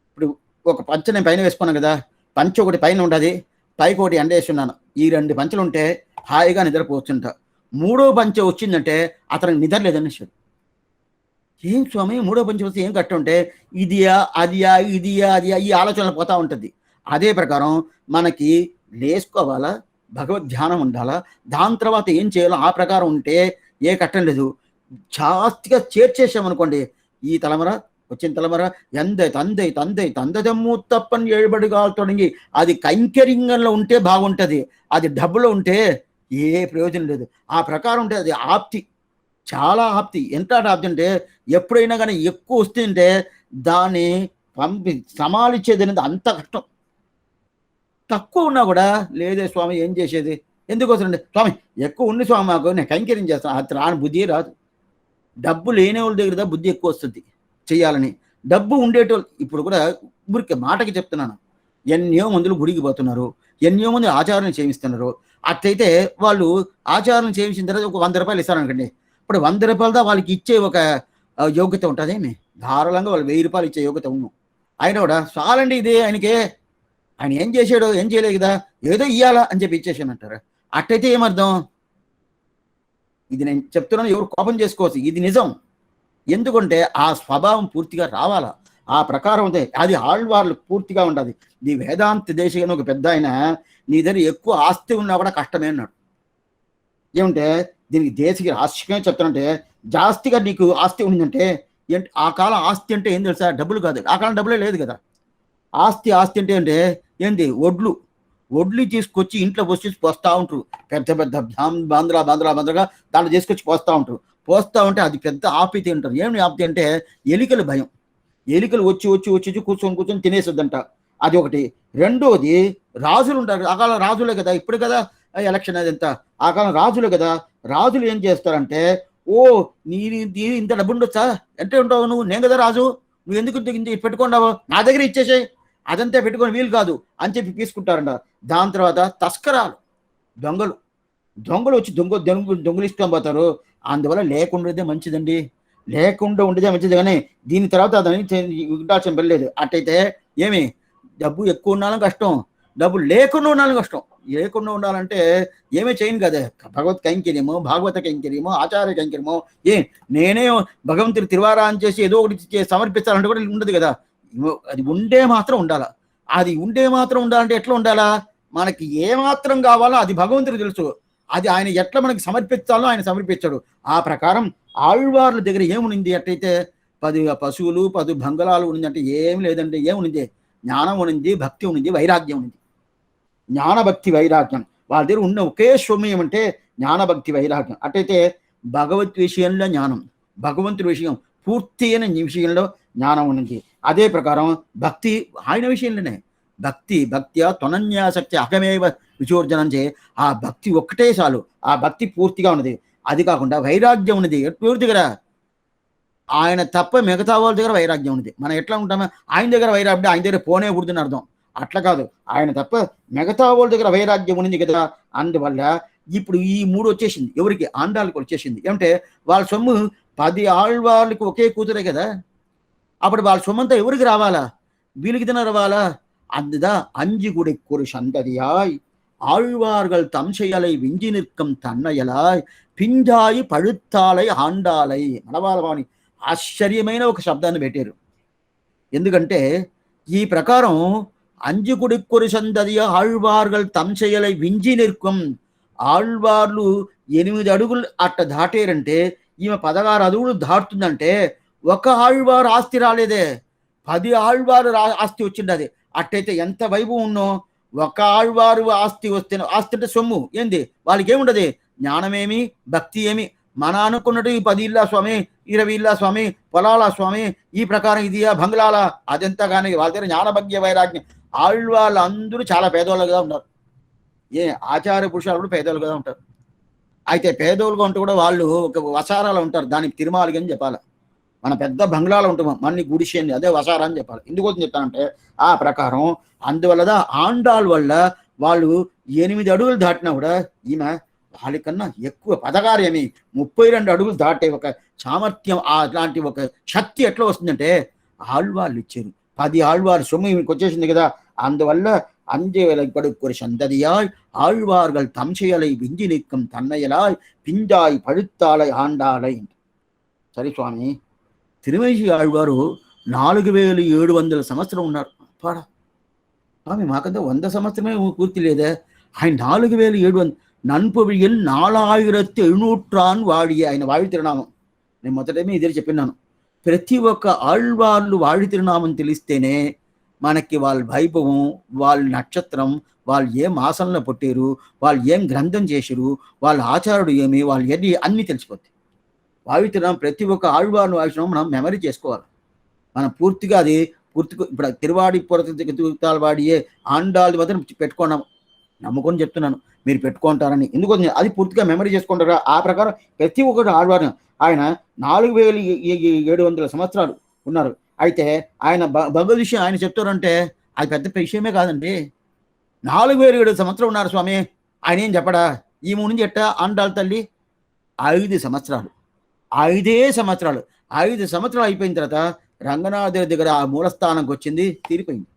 ఇప్పుడు ఒక పంచ నేను పైన వేసుకున్నాను కదా, పంచ ఒకటి పైన ఉంటుంది, పైకి ఒకటి ఎండ వేస్తున్నాను. ఈ 2 పంచలు ఉంటే హాయిగా నిద్రపోతుంటా. 3వ పంచ వచ్చిందంటే అతనికి నిద్ర లేదనేసాడు. ఏం స్వామి 3వ పంచ వస్తే ఏం కట్ట ఉంటే ఇదియా అదియా ఇదియా అదియా ఈ ఆలోచనలు పోతా ఉంటుంది. అదే ప్రకారం మనకి లేసుకోవాలా, భగవద్ ధ్యానం ఉండాలా, దాని తర్వాత ఏం చేయాలో ఆ ప్రకారం ఉంటే ఏ కట్టం లేదు. జాస్తిగా చేర్చేసామనుకోండి, ఈ తలమర వచ్చిన తలమర తందెమ్ము తప్పని ఏడుబడిగా తొడగి అది కైంకర్యంలో ఉంటే బాగుంటుంది. అది డబ్బులో ఉంటే ఏ ప్రయోజనం లేదు. ఆ ప్రకారం ఉంటే అది ఆప్తి, చాలా ఆప్తి. ఎంత ఆప్తి అంటే ఎప్పుడైనా కానీ ఎక్కువ వస్తుంటే దాన్ని సమాలించేది అనేది అంత కష్టం. తక్కువ ఉన్నా కూడా లేదే స్వామి ఏం చేసేది, ఎందుకోసండి స్వామి ఎక్కువ ఉంది స్వామి మాకు నేను కైంకర్యం చేస్తాను, అది రాని బుద్ధి రాదు. డబ్బు లేని వాళ్ళ దగ్గర బుద్ధి ఎక్కువ వస్తుంది చెయ్యాలని. డబ్బు ఉండేటోళ్ళు ఇప్పుడు కూడా ఊరికి మాటకి చెప్తున్నాను, ఎన్నో మందులు గుడికి పోతున్నారు, ఎన్నో మంది ఆచారం చేయిస్తున్నారు. అట్లయితే వాళ్ళు ఆచారం చేయించిన తర్వాత ఒక 100 రూపాయలు ఇస్తారనుకోండి. ఇప్పుడు 100 రూపాయలతో వాళ్ళకి ఇచ్చే ఒక యోగ్యత ఉంటుందేమి? ధారాళంగా వాళ్ళు 1000 రూపాయలు ఇచ్చే యోగ్యత ఉన్నాం. ఆయన కూడా చాలండి ఇది ఆయనకే, ఆయన ఏం చేశాడో ఏం చేయలేదు కదా, ఏదో ఇయ్యాలా అని చెప్పి ఇచ్చేసానంటారు. అట్టయితే ఏమర్థం? ఇది నేను చెప్తున్నాను, ఎవరు కోపం చేసుకోవచ్చు, ఇది నిజం. ఎందుకంటే ఆ స్వభావం పూర్తిగా రావాలా, ఆ ప్రకారం ఉంది. అది ఆళ్వార్లు పూర్తిగా ఉండదు. నీ వేదాంత దేశికని ఒక పెద్ద ఆయన, నీ దగ్గర ఎక్కువ ఆస్తి ఉన్నా కూడా కష్టమే అన్నాడు. ఏమంటే దీనికి దేశిక ఆస్తిగా చెప్తానంటే, జాస్తిగా నీకు ఆస్తి ఉందంటే ఏంటి? ఆ కాలం ఆస్తి అంటే ఏం తెలుసా? డబ్బులు కాదు. ఆ కాలం డబ్బులే లేదు కదా. ఆస్తి అంటే ఏంటి? ఒడ్లు తీసుకొచ్చి ఇంట్లో పోస్తా ఉంటారు. పెద్ద పెద్ద బాంద్రాగా దాంట్లో తీసుకొచ్చి పోస్తా ఉంటే అది పెద్ద ఆపితి అంటారు. ఏమి ఆపితి అంటే ఎలికలు భయం. ఎలికలు వచ్చి కూర్చొని తినేసొద్దంట. అది ఒకటి. రెండోది రాజులు ఉంటారు. ఆ కాలం రాజులే కదా, ఇప్పుడు కదా ఎలక్షన్ అదంతా. ఆ కాలం రాజులే కదా. రాజులు ఏం చేస్తారంటే, ఓ నీ ఇంత డబ్బు ఉండొచ్చా, అంటే ఉంటావు నువ్వు, నేను కదా రాజు, నువ్వు ఎందుకు పెట్టుకున్నావు, నా దగ్గర ఇచ్చేసాయి, అదంతా పెట్టుకొని వీలు కాదు అని చెప్పి తీసుకుంటారంట. దాని తర్వాత తస్కరాలు, దొంగలు వచ్చి దొంగలిస్తూ పోతారు. అందువల్ల లేకుండా మంచిదండి, లేకుండా ఉండేదే మంచిది. కానీ దీని తర్వాత దాన్ని ఉండాల్సిన పని లేదు. అట్టయితే ఏమి డబ్బు ఎక్కువ ఉండాలని కష్టం, డబ్బు లేకుండా ఉండాలని కష్టం. లేకుండా ఉండాలంటే ఏమీ చేయను కదా, భగవత్ కైంకర్యమో, భాగవత కైంకర్యమో, ఆచార్య కైంకర్యమో, నేనే భగవంతుడి తిరువారాన్ని చేసి ఏదో ఒకటి సమర్పించాలంటే కూడా ఉండదు కదా. అది ఉండే మాత్రం ఉండాలా. అది ఉండే మాత్రం ఉండాలంటే ఎట్లా ఉండాలా? మనకి ఏమాత్రం కావాలో అది భగవంతుడికి తెలుసు. అది ఆయన ఎట్లా మనకి సమర్పించాలో ఆయన సమర్పించాడు. ఆ ప్రకారం ఆళ్వార్ల దగ్గర ఏమునింది? అట్టయితే 10 పశువులు 10 బంగళాలు ఉన్నింది అంటే ఏం లేదండి. ఏమునింది? జ్ఞానం ఉనింది, భక్తి ఉనింది, వైరాగ్యం ఉంది. జ్ఞానభక్తి వైరాగ్యం వాళ్ళ దగ్గర ఉన్న ఒకే సౌమ్యం అంటే జ్ఞానభక్తి వైరాగ్యం. అట్టయితే భగవత్ విషయంలో జ్ఞానం, భగవంతుడి విషయం పూర్తి అయిన విషయంలో జ్ఞానం ఉన్నది. అదే ప్రకారం భక్తి ఆయన విషయంలోనే. భక్త్యా త్వనన్యాసక్తి అహమేవ విచోర్జనం చే, ఆ భక్తి ఒక్కటే చాలు, ఆ భక్తి పూర్తిగా ఉన్నది. అది కాకుండా వైరాగ్యం ఉన్నది ఎవరి దగ్గర? ఆయన తప్ప మిగతా వాళ్ళ దగ్గర వైరాగ్యం ఉంది. మనం ఎట్లా ఉంటామో ఆయన దగ్గర వైరాగ్యం ఆయన దగ్గర పోనే కూడదని అర్థం. అట్లా కాదు, ఆయన తప్ప మిగతా వాళ్ళ దగ్గర వైరాగ్యం ఉంది కదా. అందువల్ల ఇప్పుడు ఈ 3 వచ్చేసింది. ఎవరికి? ఆండాళ్ళకి వచ్చేసింది. ఏమంటే వాళ్ళ సొమ్ము 10 ఆళ్వాళ్ళకి ఒకే కూతురే కదా. అప్పుడు వాళ్ళ సొమ్మంతా ఎవరికి రావాలా? వీళ్ళకి రావాలా? అందుదా அஞ்சு குடிக்கொரு சந்ததியாய் ஆழ்வார்கள் தம் செயலை விஞ்சி நிற்கும் தன்னையலாய் పింజాయి పഴുత్తాలై ఆండాలై. మనవాళ్ళని ఆశ్చర్యమైన ఒక శబ్దాన్ని పెట్టారు. ఎందుకంటే ఈ ప్రకారం అంజు కుడికొరు సందదియ ఆళ్వార్గల్ తమ్ చేయలై వింజి నిற்கும். ఆళ్వార్లు 8 అడుగులు అట్ట దాటారంటే ఈమె 16 అడుగులు దాటుతుందంటే ఒక ఆళ్వారు ఆస్తి రాలేదే, 10 ఆళ్వారు ఆస్తి వచ్చింది. అట్టయితే ఎంత వైభవం ఉన్నో. ఒక ఆళ్వారు ఆస్తి వస్తే, ఆస్తి అంటే సొమ్ము ఏంది, వాళ్ళకి ఏముండదు, జ్ఞానమేమి భక్తి ఏమి. మన అనుకున్నట్టు ఈ 10 ఇళ్ళ స్వామి, 20 ఇళ్ళ స్వామి, పొలాల స్వామి, ఈ ప్రకారం ఇది బంగ్లాల అదంతా కానీ వాళ్ళ దగ్గర జ్ఞానభగ్య వైరాగ్యం. ఆళ్వాళ్ళు అందరూ చాలా పేదోళ్ళుగా ఉన్నారు. ఆచార్య పురుషులు కూడా పేదోళ్ళుగా ఉంటారు. అయితే పేదోళ్ళుగా ఉంటూ కూడా వాళ్ళు ఒక వసారాలు ఉంటారు, దానికి తిరుమాలిగా అని చెప్పాలి. మన పెద్ద బంగ్లాలో ఉంటాం, మన్ని గుడిసేయండి, అదే వసారా అని చెప్పాలి. ఎందుకోసం చెప్తానంటే ఆ ప్రకారం అందువల్ల ఆండాళ్ళ వల్ల వాళ్ళు 8 అడుగులు దాటినా కూడా ఈమె వాళ్ళకన్నా ఎక్కువ 16 32 అడుగులు దాటే ఒక సామర్థ్యం, అట్లాంటి ఒక శక్తి ఎట్లా వస్తుందంటే ఆళ్వాళ్ళు ఇచ్చారు. 10 ఆళ్వారు సొమ్ము ఈమెకి వచ్చేసింది కదా. అందువల్ల அஞ்சேலை படுக்கொரு சந்ததியாய் ஆழ்வார்கள் தம் செயலை விஞ்சி நிற்கும் தன்னையலாய் పింజాయి పഴുత్తాలై ఆండాలై. సరే స్వామి, తిరుమేషి ఆళ్వారు 4700 సంవత్సరం ఉన్నారు. పాడా స్వామి, మాకంతా 100 సంవత్సరమే పూర్తి లేదే. ఆయన 4700 నన్పొవియల్ 4700 వాడి ఆయన వాడి తిరునామం. నేను మొదటమే ఇదే చెప్పినాను. ప్రతి ఒక్క ఆళ్వార్లు వాడి తిరునామం తెలిస్తేనే మనకి వాళ్ళ వైభవం, వాళ్ళ నక్షత్రం, వాళ్ళు ఏ మాసంలో పుట్టారు, వాళ్ళు ఏం గ్రంథం చేశారు, వాళ్ళ ఆచారుడు ఏమి, వాళ్ళు ఎన్ని అన్నీ తెలిసిపోతాయి. వాయుతిరునామం ప్రతి ఒక్క ఆళ్వార్లు వాయిస్తున్నాం మనం మెమరీ చేసుకోవాలి. మనం పూర్తిగా అది ఇప్పుడు తిరువాడి పొరతాలు వాడియే ఆండాలు మాత్రం పెట్టుకున్నాం, నమ్ముకొని చెప్తున్నాను, మీరు పెట్టుకుంటారని. ఎందుకు అది పూర్తిగా మెమరీ చేసుకుంటారా? ఆ ప్రకారం ప్రతి ఒక్కటి ఆళ్వారు ఆయన 4700 సంవత్సరాలు ఉన్నారు. అయితే ఆయన భగవద్ విషయం ఆయన చెప్తారంటే అది పెద్ద విషయమే కాదండి. 4700 సంవత్సరాలు ఉన్నారు స్వామి, ఆయన ఏం చెప్పడా? ఈ నుంచి ఎట్ట ఆండాళ్ళ తల్లి 5 సంవత్సరాలు, 5 సంవత్సరాలు, 5 సంవత్సరాలు అయిపోయిన తర్వాత రంగనాథుడి దగ్గర ఆ మూలస్థానంకి వచ్చింది, తీరిపోయింది.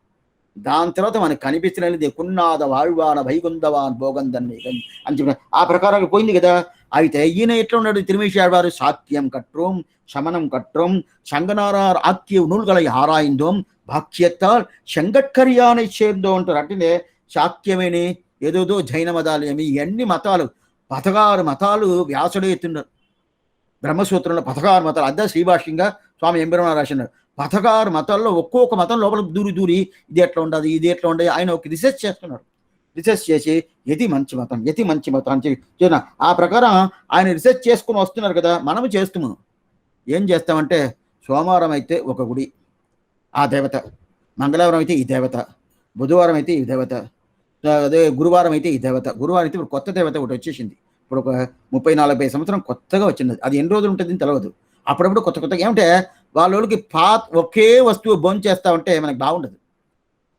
దాని తర్వాత మనకు కనిపించినది కున్నాద వాళ్వాన వైగుందవాన్ భోగందన్ని అని చెప్పిన ఆ ప్రకారం పోయింది కదా. అయితే ఈయన ఎట్లా ఉన్నాడు తిరుమేషి ఆళ్వారు? సాత్యం కట్రోం శమనం కట్రోం శంగనారార్ ఆక్య నూల్களை ஆராய்ந்தோம் భాక్యత్తాల్ శంగట్కర్యాన్ని చేర్దో అంటారు. అంటే శాక్యమేని ఏదోదో జైన మతాలు ఏమి, ఇవన్నీ మతాలు 16 మతాలు వ్యాసుడే ఎత్తున్నారు. బ్రహ్మసూత్రంలో 16 మతాలు, అదే శ్రీభాష్యంగా స్వామి ఎంబెరమణ రాసినారు. 16 మతాల్లో ఒక్కొక్క మతం లోపల దూరి ఇది ఎట్లా ఉండదు, ఇది ఎట్లా ఉండదు, ఆయన ఒక రీసెర్చ్ చేస్తున్నారు. రీసెర్చ్ చేసి ఎది మంచి మతం, ఎది మంచి మతం అని చెప్పి ఆ ప్రకారం ఆయన రీసెర్చ్ చేసుకుని వస్తున్నారు కదా. మనము చేస్తున్నాం. ఏం చేస్తామంటే సోమవారం అయితే ఒక గుడి ఆ దేవత, మంగళవారం అయితే ఈ దేవత, బుధవారం అయితే ఈ దేవత, అదే గురువారం అయితే ఈ దేవత. గురువారం అయితే ఇప్పుడు కొత్త దేవత ఒకటి వచ్చేసింది. ఇప్పుడు ఒక 30-40 సంవత్సరం కొత్తగా వచ్చింది. అది ఎన్ని రోజులు ఉంటుంది తెలియదు. అప్పుడప్పుడు కొత్త కొత్తగా ఏమంటే వాళ్ళకి ఒకే వస్తువు భోజనం చేస్తా ఉంటే మనకి బాగుండదు.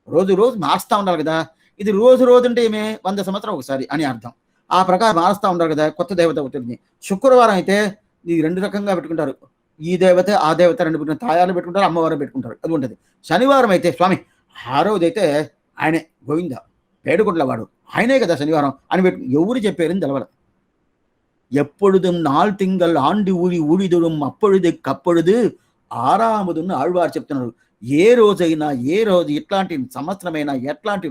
రోజు మారుస్తూ ఉండాలి కదా. ఇది రోజు అంటే ఏమే 100 సంవత్సరం ఒకసారి అని అర్థం. ఆ ప్రకారం మారుస్తూ ఉండాలి కదా. కొత్త దేవత ఉంటుంది. శుక్రవారం అయితే ఇది 2 రకంగా పెట్టుకుంటారు. ఈ దేవత ఆ దేవత 2 పెట్టుకుంటారు. తాయాలు పెట్టుకుంటారు, అమ్మవారు పెట్టుకుంటారు. అది ఉంటుంది. శనివారం అయితే స్వామి ఆ రోజు అయితే ఆయనే గోవింద పేడుకుంట్ల వాడు ఆయనే కదా శనివారం అని ఎవరు చెప్పారని తెలవాలి. எப்பொழுதும் 4 திங்கள் ஆண்டு ஊழிதுடும் అప్పొழுது కప్పొழுது ఆరాముదును ఆళ్వారు చెప్తున్నారు. ఏ రోజైనా ఏ రోజు ఎట్లాంటి సంవత్సరమైనా ఎట్లాంటి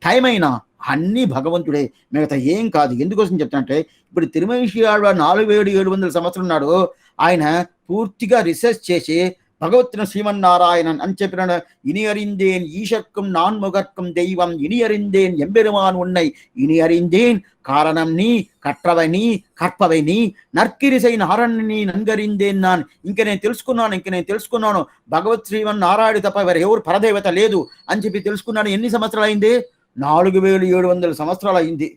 టైం అయినా అన్నీ భగవంతుడే, మిగతా ఏం కాదు. ఎందుకోసం చెప్తానంటే ఇప్పుడు తిరుమేషి ఆళ్వారు 4700 సంవత్సరం ఉన్నాడు. ఆయన పూర్తిగా రీసెర్చ్ చేసి భగవత్తును శ్రీమన్నారాయణన్ అని చెప్పినాడు. ఇని அறிந்தேன் ஈசற்கும் நான்முகற்கும் தெய்வம் இனி அறிந்தேன் எம்பெருமான் உன்னை இனி அறிந்தேன் காரணம் நீ కట్రవై నీ కర్పవై నీ నర్కిరిసై నారాయణని నంగరిందేన్ నాన్. ఇంక నేను తెలుసుకున్నాను భగవత్ శ్రీమన్నారాయణ తప్ప ఎవరు పరదేవత లేదు అని చెప్పి తెలుసుకున్నాను. ఎన్ని సంవత్సరాలు అయింది? 4700 సంవత్సరాలు అయింది.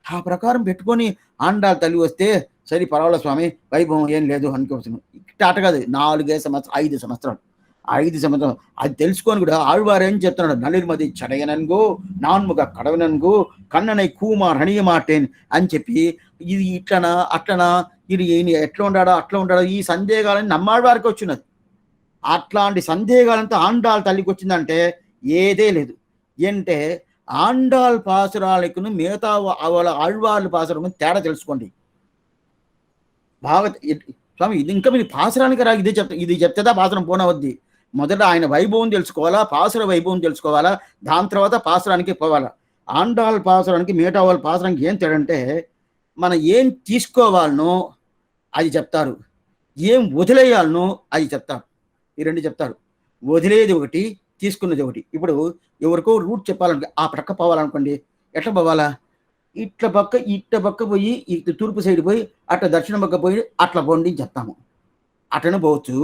ఆ ప్రకారం పెట్టుకొని ఆండాళ్ళ తల్లి వస్తే సరే పర్వాలేదు స్వామి వైభవం ఏం లేదు అనుకోవచ్చు. ఇట్ట కాదు, 4 సంవత్సరాలు 5 సంవత్సరాలు 5 సంవత్సరాలు అది తెలుసుకొని కూడా ఆళ్వారు ఏం చెప్తున్నాడు? నలిర్మది చడయనన్గో నాన్ముగ కడవనన్గో కన్ననై కూమార్ హణియమాటేన్ అని చెప్పి ఇది ఇట్లనా అట్లనా, ఇది ఎట్లా ఉండాడా అట్లా ఉండాడా ఈ సందేహాలని నమ్మాళ్ళ వారికి వచ్చినది. అట్లాంటి సందేహాలంతా ఆండాళ్ తల్లికి వచ్చిందంటే ఏదే లేదు. ఏంటే ఆండాళ్ పాసురాలకును మిగతా వాళ్ళ ఆళ్వార్ల పాసురాలకు తేడా తెలుసుకోండి బాగా. స్వామి ఇది ఇంకా మీరు పాసురానికి రా, ఇది చెప్తేదా పాసురం పోనవద్ది. మొదట ఆయన వైభవం తెలుసుకోవాలా, పాసుర వైభవం తెలుసుకోవాలా, దాని తర్వాత పాసురానికి పోవాలా. ఆండాళ్ పాసురానికి మిగతా వాళ్ళ పాసురానికి ఏం తేడంటే మనం ఏం తీసుకోవాలనో అది చెప్తారు, ఏం వదిలేయాలనో అది చెప్తారు. ఈ రెండు చెప్తారు. వదిలేది ఒకటి, తీసుకున్నది ఒకటి. ఇప్పుడు ఎవరికో రూట్ చెప్పాలంటే ఆ ప్రక్క పోవాలనుకోండి, ఎట్లా పోవాలా? ఇట్ల పక్క పోయి ఇటు తూర్పు సైడ్ పోయి అట్లా దక్షిణ పక్క పోయి అట్లా పోండి చెప్తాము. అట్లనే పోవచ్చు.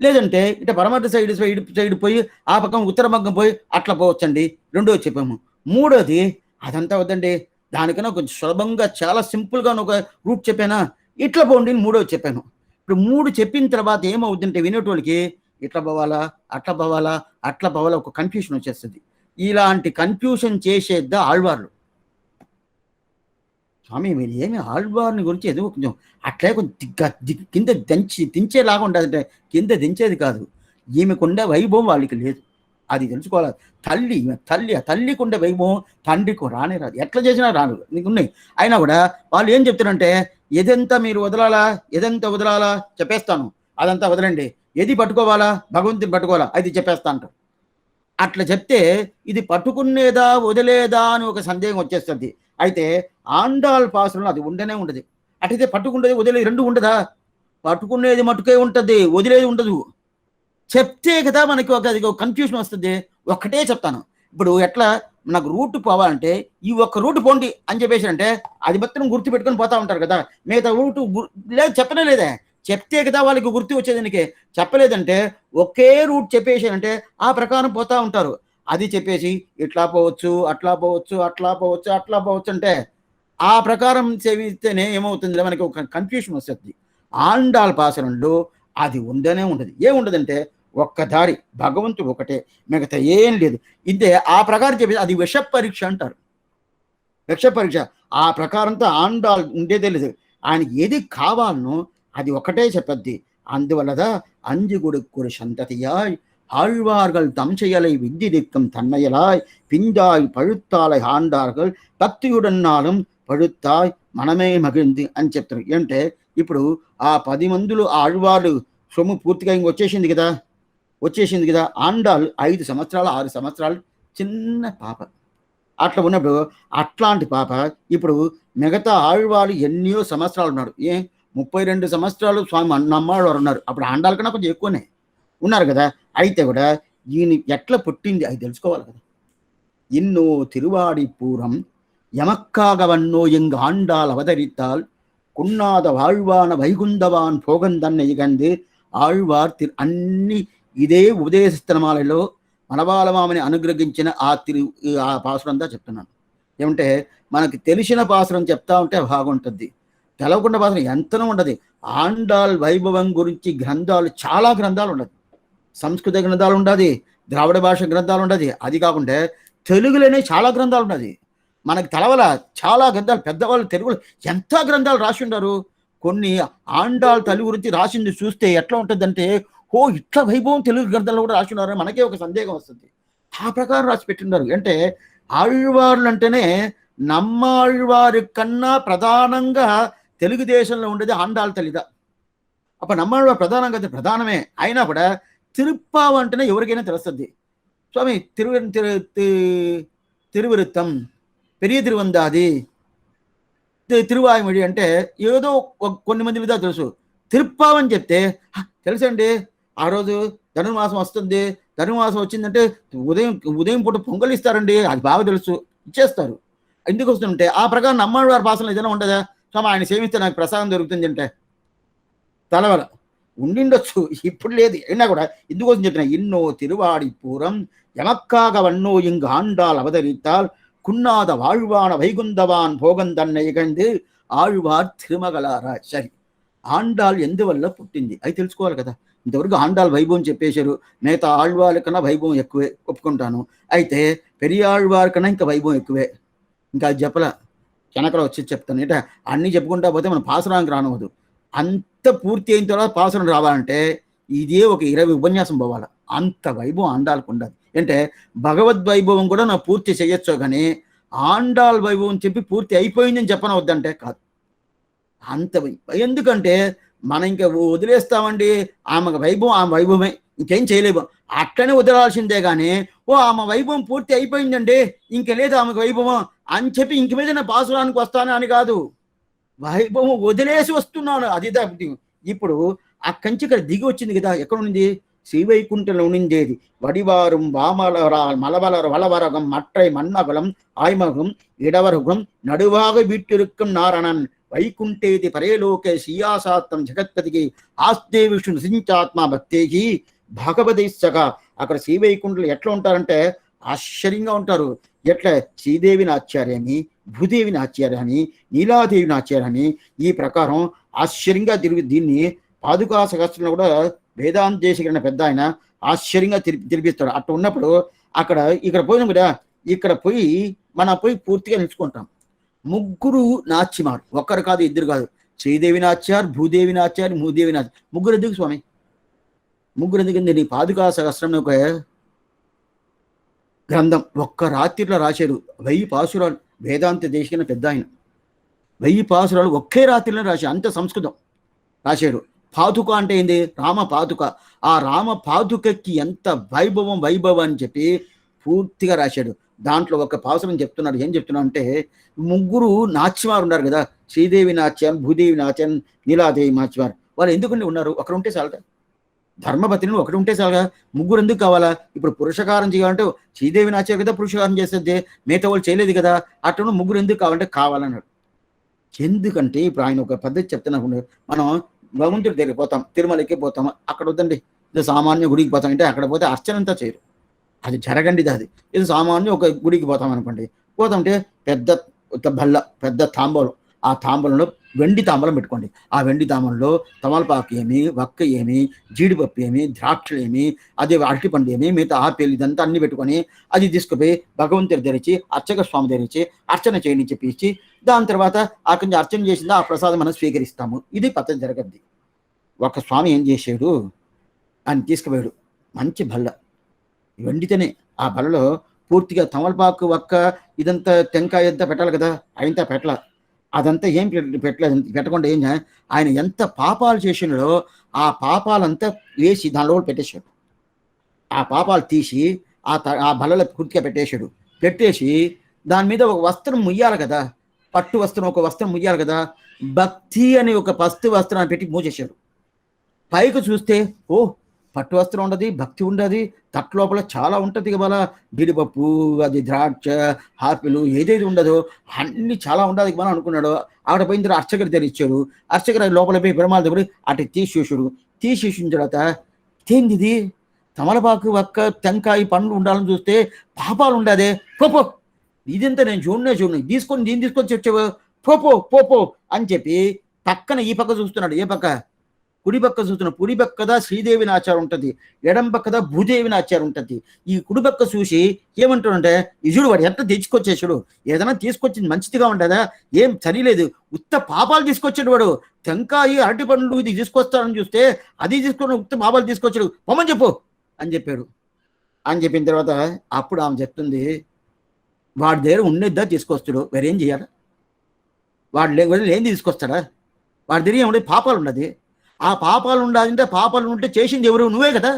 లేదంటే ఇట్లా పరమట సైడ్ పోయి ఆ పక్కన ఉత్తర పక్కన పోయి అట్లా పోవచ్చండి. రెండోది చెప్పాము. మూడోది అదంతా వద్దండి, దానికన్నా కొంచెం సులభంగా చాలా సింపుల్గా ఒక రూట్ చెప్పానా, ఇట్లా పోండి మూడోది చెప్పాను. ఇప్పుడు మూడు చెప్పిన తర్వాత ఏమవుతుందంటే వినేటోళ్ళకి ఇట్లా పోవాలా, అట్లా పోవాలా, అట్లా పోవాలా ఒక కన్ఫ్యూషన్ వచ్చేస్తుంది. ఇలాంటి కన్ఫ్యూషన్ చేసేద్దా ఆళ్వార్లు. స్వామి మీరు ఏమి ఆళ్వార్ని గురించి ఏదో కొంచెం అట్లే కొంచెం కింద దించేలాగా ఉండదంటే కింద దించేది కాదు. ఈమెకుండే వైభవం వాళ్ళకి లేదు, అది తెలుసుకోవాలి. తల్లికుండే వైభవం తండ్రికి రానే రాదు, ఎట్లా చేసినా రాను నీకు ఉన్నాయి. అయినా కూడా వాళ్ళు ఏం చెప్తారంటే ఎదంతా మీరు వదలాలా, ఎదంతా వదలాలా చెప్పేస్తాను, అదంతా వదలండి. ఏది పట్టుకోవాలా, భగవంతుని పట్టుకోవాలా, అది చెప్పేస్తా అంటారు. అట్లా చెప్తే ఇది పట్టుకునేదా వదిలేదా అని ఒక సందేహం వచ్చేస్తుంది. అయితే ఆండాళ్ పాసురంలో అది ఉండనే ఉండదు. అటైతే పట్టుకుండేది వదిలేది రెండు ఉండదా? పట్టుకునేది మటుకే ఉంటుంది, వదిలేది ఉండదు. చెప్తే కదా మనకి ఒక కన్ఫ్యూషన్ వస్తుంది. ఒక్కటే చెప్తాను. ఇప్పుడు ఎట్లా నాకు రూట్ పోవాలంటే ఈ ఒక్క రూట్ పోండి అని చెప్పేసి అంటే అది మొత్తం గుర్తు పెట్టుకొని పోతా ఉంటారు కదా. మిగతా రూట్ లేదు, చెప్పనే లేదే. చెప్తే కదా వాళ్ళకి గుర్తు వచ్చేదానికి. చెప్పలేదంటే ఒకే రూట్ చెప్పేసి అంటే ఆ ప్రకారం పోతా ఉంటారు. అది చెప్పేసి ఇట్లా పోవచ్చు, అట్లా పోవచ్చు, అట్లా పోవచ్చు, అట్లా పోవచ్చు అంటే ఆ ప్రకారం సేవిస్తేనే ఏమవుతుంది, మనకి ఒక కన్ఫ్యూషన్ వస్తుంది. ఆండాళ్ పాసురంలో అది ఉండనే ఉండదు. ఏముండదంటే ఒక్క దారి, భగవంతుడు ఒకటే, మిగతా ఏం లేదు. ఇదే ఆ ప్రకారం చెప్పి అది విష పరీక్ష అంటారు. విష పరీక్ష ఆ ప్రకారంతో ఆండాళ్ ఉండేదే లేదు. ఆయనకి ఏది కావాలనో అది ఒకటే చెప్పద్ది. అందువల్లదా அஞ்சு கொடுக்குற சந்ததியாய் ஆழ்வார்கள் தம் செயலை வித்தி நிற்கும் தன்மையலாய் பிஞ்சாய் పழுத்தாలై ఆండాர்கள் భక్తియుడన్నాலும் పழுத்தாయ్ మనమే మగిలింది అని చెప్తారు. అంటే ఇప్పుడు ఆ 10 మందులు ఆళ్వార్లు సొమ్ము పూర్తిగా వచ్చేసింది కదా. ఆండాళ్ళు 5 సంవత్సరాలు 6 సంవత్సరాలు చిన్న పాప. అట్లా ఉన్నప్పుడు అట్లాంటి పాప ఇప్పుడు మిగతా ఆళ్వార్లు ఎన్నో సంవత్సరాలు ఉన్నారు. 32 సంవత్సరాలు స్వామి నమ్మాళ్ళవారు ఉన్నారు. అప్పుడు ఆండాళ్ళ కన్నా కొంచెం ఎక్కువనే ఉన్నారు కదా. అయితే కూడా ఈయన ఎట్లా పుట్టింది అది తెలుసుకోవాలి కదా. ఇన్నో తిరువాడి పూరం ఎమక్కాగవన్నో ఎంగ ఆండాల్ అవతరిత్తాల్ కున్నాద வாழ்வான వైగుందవాన్ పోగందన్న ఇగంది ఆళ్వార్ అన్ని ఇదే ఉపదేశస్తనమాలలో మనవాళమామని అనుగ్రహించిన ఆ పాసురంతా చెప్తున్నాను. ఏమంటే మనకి తెలిసిన పాసురం చెప్తా ఉంటే బాగుంటుంది, తెలవకుండా పాసురం ఎంతనో ఉండదు. ఆండాళ్ వైభవం గురించి గ్రంథాలు చాలా గ్రంథాలు ఉండదు. సంస్కృత గ్రంథాలు ఉండదు, ద్రావిడ భాష గ్రంథాలు ఉండదు. అది కాకుండా తెలుగులోనే చాలా గ్రంథాలు ఉన్నది. మనకి తెలవల చాలా గ్రంథాలు, పెద్దవాళ్ళు తెలుగులో ఎంత గ్రంథాలు రాసి ఉన్నారు. కొన్ని ఆండాళ్ తల్లి గురించి రాసింది చూస్తే ఎట్లా ఉంటుందంటే ఇట్లా వైభవం తెలుగు గ్రంథాలు కూడా రాసి ఉన్నారు మనకే ఒక సందేహం వస్తుంది. ఆ ప్రకారం రాసి పెట్టిన్నారు. అంటే ఆళ్వార్లు అంటేనే నమ్మాళ్వారి కన్నా ప్రధానంగా తెలుగుదేశంలో ఉండేది ఆండాళ్ తల్లిదా. అప్పుడు నమ్మాళ్వారు ప్రధానంగా ప్రధానమే అయినా కూడా తిరుప్పావ అంటేనే ఎవరికైనా తెలుస్తుంది. స్వామి తిరువిరుత్తం, పెరియ తిరువందాది, తిరువాయుమడి అంటే ఏదో కొన్ని మంది మీద తెలుసు. తిరుప్పావని చెప్తే తెలుసండి, ఆ రోజు ధనుర్మాసం వస్తుంది, ధనుర్మాసం వచ్చిందంటే ఉదయం పూట పొంగల్ ఇస్తారండి, అది బాగా తెలుసు, ఇచ్చేస్తారు. ఎందుకు వస్తుంటే ఆ ప్రకారం నమ్మాళ్వారి భాషలో ఏదైనా ఉండదా? స్వామి ఆయన సేవిస్తే నాకు ప్రసాదం దొరుకుతుంది అంటే తలవల ఉండిండొచ్చు, ఇప్పుడు లేదు. అయినా కూడా ఎందుకోసం చెప్పిన ఇన్నో తిరువాడి పూరం ఎమక్కాగవన్నో ఇంగ ఆండాల్ అవతరిత్తాల్ కున్నాద வாழ்வான వైగుందవాన్ భోగందన్న ఇగంది ఆళ్వార్ తిరుమగలారా. సరి, ఆండాల్ ఎందువల్ల పుట్టింది అది తెలుసుకోవాలి కదా. ఇంతవరకు ఆండాల్ వైభవం చెప్పేశారు, మిగతా ఆళ్వార్ల కన్నా వైభవం ఎక్కువే ఒప్పుకుంటాను. అయితే పెరియాళ్వారి కన్నా ఇంకా వైభవం ఎక్కువే. ఇంకా అది చెప్పల, వెనకలో వచ్చి చెప్తాను. అంటే అన్నీ చెప్పుకుంటా పోతే మనం పాసురానికి రానవద్దు. అంత పూర్తి అయిన తర్వాత పాసురం రావాలంటే ఇదే ఒక 20 ఉపన్యాసం పోవాలి. అంత వైభవం ఆండాళ్ళకు ఉండదు. అంటే భగవద్ వైభవం కూడా నా పూర్తి చేయొచ్చు, కానీ ఆండాళ్ వైభవం చెప్పి పూర్తి అయిపోయిందని చెప్పనవద్దంటే కాదు. అంత ఎందుకంటే మనం ఇంకా వదిలేస్తామండి. ఆమె వైభవం ఆమె వైభవమే, ఇంకేం చేయలేము, అట్లనే వదలాల్సిందే. కానీ ఆమె వైభవం పూర్తి అయిపోయిందండి, ఇంక లేదు ఆమెకు వైభవం అని చెప్పి ఇంక మీద నా పాసురానికి వస్తాను అని కాదు. వైభవం వదిలేసి వస్తున్నాను. అది ఇప్పుడు అక్కడి నుంచి ఇక్కడ దిగి వచ్చింది కదా. ఎక్కడ ఉంది? శ్రీవైకుంఠంలో ఉండిందేది వడివారం వామల మలబలర వలవరగం మట్టై మన్నగలం ఆய்மகம் இடவருகம் நடுவாக வீட்டிருக்கும் நாரணன் వైకుంఠేది పరేలోకే శ్రీయాసాత్తం జగత్పతికి ఆస్తే విష్ణు నృసించాత్మ భక్తేకి భగవదీశగా. అక్కడ శ్రీవైకుంఠులు ఎట్లా ఉంటారంటే ఆశ్చర్యంగా ఉంటారు. ఎట్లా శ్రీదేవిని ఆచార్యని, భూదేవిని ఆచార్యని, నీలాదేవిని ఆచార్యని, ఈ ప్రకారం ఆశ్చర్యంగా తిరిగి దీన్ని పాదుకా సహస్రంలో కూడా వేదాంత దేశికరణ పెద్ద ఆయన ఆశ్చర్యంగా తిరిపిస్తాడు. అట్లా ఉన్నప్పుడు ఇక్కడ పోయినాం కదా, ఇక్కడ పోయి పూర్తిగా నిలుచుకుంటాం. ముగ్గురు నాచ్యమారు, ఒక్కరు కాదు, ఇద్దరు కాదు. శ్రీదేవి నాచ్యారు, భూదేవి నాచ్యారు, భూదేవి నాచ్యారు. ముగ్గురు ఎందుకు స్వామి? ముగ్గురు ఎందుకంటే నీ పాదుకా సహస్రం ఒక గ్రంథం ఒక్క రాత్రిలో రాశారు. 1000 పాసురాలు. వేదాంత దేశికన పెద్ద ఆయన 1000 పాసురాలు ఒకే రాత్రిలో రాశారు. అంత సంస్కృతం రాశారు. పాదుక అంటే ఏంది? రామ పాదుక. ఆ రామ పాదుకకి ఎంత వైభవం అని చెప్పి పూర్తిగా రాశాడు. దాంట్లో ఒక పాసురం చెప్తున్నాడు. ఏం చెప్తున్నాడు అంటే, ముగ్గురు నాచ్యమారు ఉన్నారు కదా, శ్రీదేవి నాచ్యం, భూదేవి నాచ్యం, నీలాదేవి నాచ్యమారు. వాళ్ళు ఎందుకంటే ఉన్నారు? ఒకరు ఉంటే చాలగా. ధర్మపత్ని ఒకటి ఉంటే చాలుగా, ముగ్గురు ఎందుకు కావాలా? ఇప్పుడు పురుషకారం చేయాలంటే శ్రీదేవి నాచారు కదా పురుషకారం చేస్తుంది, మిగతా వాళ్ళు చేయలేదు కదా, అట్లా ముగ్గురు ఎందుకు కావాలంటే కావాలన్నాడు. ఎందుకంటే ఇప్పుడు ఆయన ఒక పద్ధతి చెప్తున్నా, మనం భగవంతుడి దగ్గరికి పోతాం, తిరుమలకి పోతాం, అక్కడ వద్దండి ఇది సామాన్య గుడికి పోతాం అంటే అక్కడ పోతే అర్చనంతా చేయరు, అది జరగండిది. అది ఇది సామాన్య ఒక గుడికి పోతాం అనుకోండి, పోతామంటే పెద్ద బల్ల, పెద్ద తాంబూలం, ఆ తాంబూలంలో వెండి తాంబూలం పెట్టుకోండి. ఆ వెండి తాంబూలంలో తమలపాకు ఏమి, వక్క ఏమి, జీడిపప్పు ఏమి, ద్రాక్షలు ఏమి, అదే అరటిపండు ఏమి, మిగతా ఆపేలు, ఇదంతా అన్ని పెట్టుకొని అది తీసుకుపోయి భగవంతుడి ధరించి అర్చక స్వామి ధరించి అర్చన చేయని చెప్పి దాని తర్వాత అక్కడి నుంచి అర్చన చేసిందా ఆ ప్రసాదం మనం స్వీకరిస్తాము. ఇది పద్ధతి జరగద్ది. ఒక స్వామి ఏం చేసాడు, ఆయన తీసుకుపోయాడు మంచి బల్ల, వెండితేనే ఆ బల్లలో పూర్తిగా తమలపాకు, వక్క, ఇదంతా టెంకాయ అంతా పెట్టాలి కదా, అయంతా పెట్టాల. అదంతా ఏం పెట్టలేదు. పెట్టకుండా ఏం ఆయన ఎంత పాపాలు చేసినాడో ఆ పాపాలంతా వేసి దానిలో పెట్టేశాడు. ఆ పాపాలు తీసి ఆ బలలో పూర్తిగా పెట్టేశాడు. పెట్టేసి దాని మీద ఒక వస్త్రం ముయ్యాలి కదా, పట్టు వస్త్రం, ఒక వస్త్రం ముయ్యాలి కదా, భక్తి అని ఒక పస్తు వస్త్రాన్ని పెట్టి మూసేశాడు. పైకి చూస్తే పట్టు వస్త్రం ఉండదు, భక్తి ఉండదు, తట్ లోపల చాలా ఉంటుంది కదా, జీడిపప్పు, అది ద్రాక్ష, హార్పిలు, ఏదైతే ఉండదో అన్ని చాలా ఉండదు మనం అనుకున్నాడు. ఆవిడ పోయిన తర్వాత అర్చకుడు తెరిచాడు. అర్చకుడు లోపల పోయి పెరుమాళ దగ్గర అటు తీసేసిన తర్వాత ఏంది ఇది, తమలపాకు, వక్క, టెంకాయ, పండ్లు ఉండాలని చూస్తే పాపాలు ఉండదే, పోపో ఇదంతా నేను చూడను, దీన్ని తీసుకొచ్చి వచ్చావు, పోపో అని చెప్పి పక్కన ఈ పక్క చూస్తున్నాడు. ఏ పక్క? కుడి పక్క చూస్తున్న, కుడి పక్కదా శ్రీదేవి నాచారం ఉంటుంది, ఎడం పక్కదా భూదేవి నాచారం ఉంటుంది. ఈ కుడి పక్క చూసి ఏమంటాడంటే, ఇజుడు వాడు ఎంత తెచ్చుకొచ్చేసాడు, ఏదైనా తీసుకొచ్చింది మంచిదిగా ఉండదా, ఏం సరిలేదు, ఉత్త పాపాలు తీసుకొచ్చాడు వాడు. టెంకాయ, అరటి పండ్లు ఇది తీసుకొస్తాడని చూస్తే అది తీసుకొని ఉత్త పాపాలు తీసుకొచ్చాడు, పొమ్మని చెప్పు అని చెప్పాడు. అని చెప్పిన తర్వాత అప్పుడు ఆమె చెప్తుంది, వాడి దగ్గర ఉండేద్దా తీసుకొస్తాడు, వేరేం చేయాలి, వాడు ఏం తీసుకొస్తాడా, వాడి దగ్గర ఏముండే పాపాలు ఉన్నది. ఆ పాపాలు ఉండాలంటే పాపాలు ఉంటే చేసింది ఎవరు? నువ్వే కదా.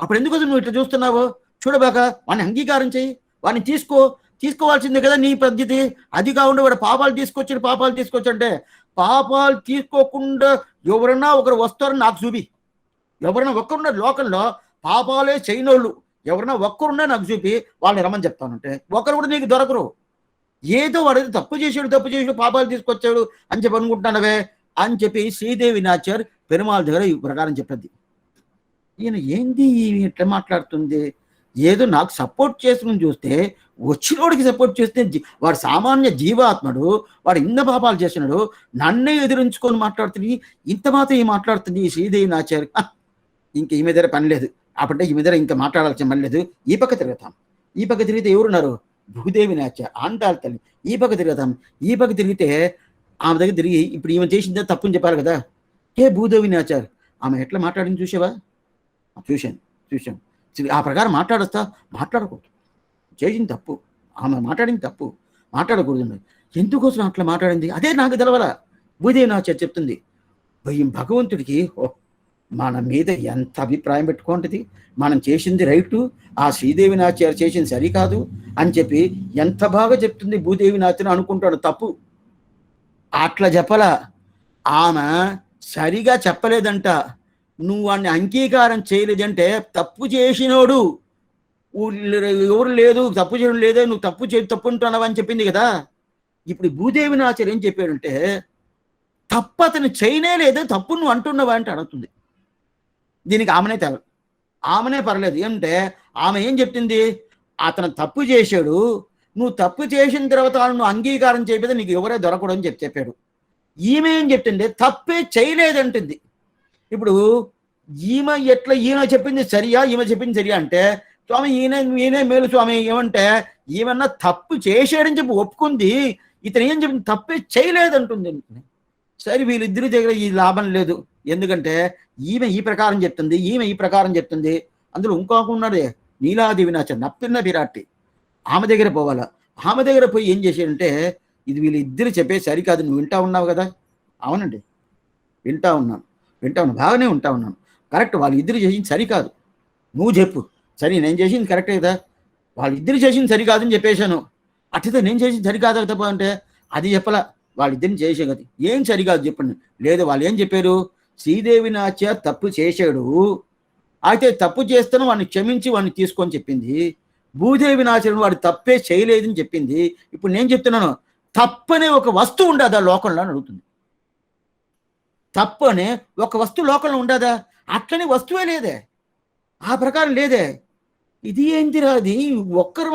అప్పుడు ఎందుకోసం నువ్వు ఇట్లా చూస్తున్నావు? చూడబాక, వాడిని అంగీకారం చేయి, వాడిని తీసుకోవాల్సిందే కదా నీ పద్ధతి. అది కాకుండా వాడు పాపాలు తీసుకొచ్చంటే, పాపాలు తీసుకోకుండా ఎవరన్నా ఒకరు వస్తారని నాకు చూపి. ఎవరైనా ఒక్కరున్న లోకంలో పాపాలే చేయనోళ్ళు ఎవరైనా ఒక్కరున్నా నాకు చూపి, వాళ్ళని రమ్మని చెప్తానంటే ఒకరు కూడా నీకు దొరకరు. ఏదో వాడు తప్పు చేసాడు, పాపాలు తీసుకొచ్చాడు అని చెప్పి అనుకుంటున్నావే అని చెప్పి శ్రీదేవి నాచార్ పెరుమాళ్ దగ్గర ఈ ప్రకారం చెప్పద్ది. ఈయన ఏంది ఇట్లా మాట్లాడుతుంది, ఏదో నాకు సపోర్ట్ చేస్తుని చూస్తే వచ్చినోడికి సపోర్ట్ చేస్తే వాడు సామాన్య జీవాత్ముడు, వాడు ఇన్న పాపాలు చేస్తున్నాడు, నన్నే ఎదిరించుకొని మాట్లాడుతుంది, ఇంత మాత్రం మాట్లాడుతుంది ఈ శ్రీదేవి నాచార్. ఇంక ఈమె దగ్గర పని లేదు, అప్పుడే ఈమె దగ్గర ఇంకా మాట్లాడాల్సిన పని లేదు. ఈ పక్క తిరుగుతాం. ఈ పక్క తిరిగితే ఎవరున్నారు? భూదేవి నాచార్, ఆండాళ్ తల్లి. ఈ పక్క తిరుగుతాం. ఈ పక్క తిరిగితే ఆమె దగ్గర తిరిగి ఇప్పుడు ఈమె చేసిందే తప్పుని చెప్పాలి కదా. భూదేవి నాచార్ ఆమె ఎట్లా మాట్లాడింది చూసావా? చూశాను. ఆ ప్రకారం మాట్లాడొస్తా? మాట్లాడకూడదు. చేసింది తప్పు. ఆమె మాట్లాడింది తప్పు. మాట్లాడకూడదు. ఎందుకోసం అట్లా మాట్లాడింది? అదే నాకు తెలవలా. భూదేవి నాచారి చెప్తుంది. భగవంతుడికి మన మీద ఎంత అభిప్రాయం పెట్టుకుంటుంది, మనం చేసింది రైటు, ఆ శ్రీదేవి నాచారి చేసింది సరికాదు అని చెప్పి ఎంత బాగా చెప్తుంది భూదేవి నాచారి అనుకుంటాడు. తప్పు. అట్లా చెప్పలా. ఆమె సరిగా చెప్పలేదంట. నువ్వు వాడిని అంగీకారం చేయలేదంటే తప్పు చేసినోడు ఎవరు లేదు, తప్పు చేయడం లేదే, నువ్వు తప్పు ఉంటున్నావు అని చెప్పింది కదా. ఇప్పుడు భూదేవి నాచారి ఏం చెప్పాడంటే, తప్పు అతను చేయనే లేదే, తప్పు నువ్వు అంటున్నావా అంటే అడుగుతుంది. దీనికి ఆమెనే పర్లేదు. ఏమంటే ఆమె ఏం చెప్తుంది, అతను తప్పు చేశాడు, నువ్వు తప్పు చేసిన తర్వాత నువ్వు అంగీకారం చేయకపోతే నీకు ఎవరే దొరకడని చెప్పాడు. ఈమె ఏం చెప్తుంది, తప్పే చేయలేదంటుంది. ఇప్పుడు ఈమె చెప్పింది సరియా, ఈమె చెప్పింది సరియా అంటే, స్వామి ఈయనే మేలు స్వామి. ఏమంటే ఈమెన్నా తప్పు చేశాడని చెప్పి ఒప్పుకుంది, ఇతను ఏం చెప్పింది, తప్పే చేయలేదంటుంది. సరే వీళ్ళిద్దరి దగ్గర ఈ లాభం లేదు. ఎందుకంటే ఈమె ఈ ప్రకారం చెప్తుంది, అందులో ఇంకొకన్నాడే నీలాదేవి నాచారి నప్పిన్న విరాట్టి. ఆమె దగ్గర పోవాలా. ఆమె దగ్గర పోయి ఏం చేశాడంటే, ఇది వీళ్ళిద్దరు చెప్పేది సరికాదు, నువ్వు వింటా ఉన్నావు కదా. అవునండి, వింటా ఉన్నాను, బాగానే ఉన్నాను. కరెక్ట్, వాళ్ళిద్దరు చేసింది సరికాదు, నువ్వు చెప్పు. సరే నేను చేసింది కరెక్టే కదా, వాళ్ళిద్దరు చేసింది సరికాదని చెప్పేశాను. అట్లయితే నేను చేసింది సరికాదు తప్ప అంటే అది చెప్పలా. వాళ్ళిద్దరిని చేసే కదా, ఏం సరికాదు చెప్పండి. లేదు, వాళ్ళు ఏం చెప్పారు, శ్రీదేవి నాచారి తప్పు చేశాడు, అయితే తప్పు చేస్తాను వాడిని క్షమించి వాడిని తీసుకొని చెప్పింది. భూదేవి నాచారి వాడు తప్పే చేయలేదని చెప్పింది. ఇప్పుడు నేను చెప్తున్నాను, తప్పనే ఒక వస్తువు ఉండదా లోకంలో అని అడుగుతుంది. తప్పనే ఒక వస్తువు లోకంలో ఉండదా? అట్లనే వస్తువే లేదే, ఆ ప్రకారం లేదే. ఇది ఏంటిరా, అది ఒక్కరు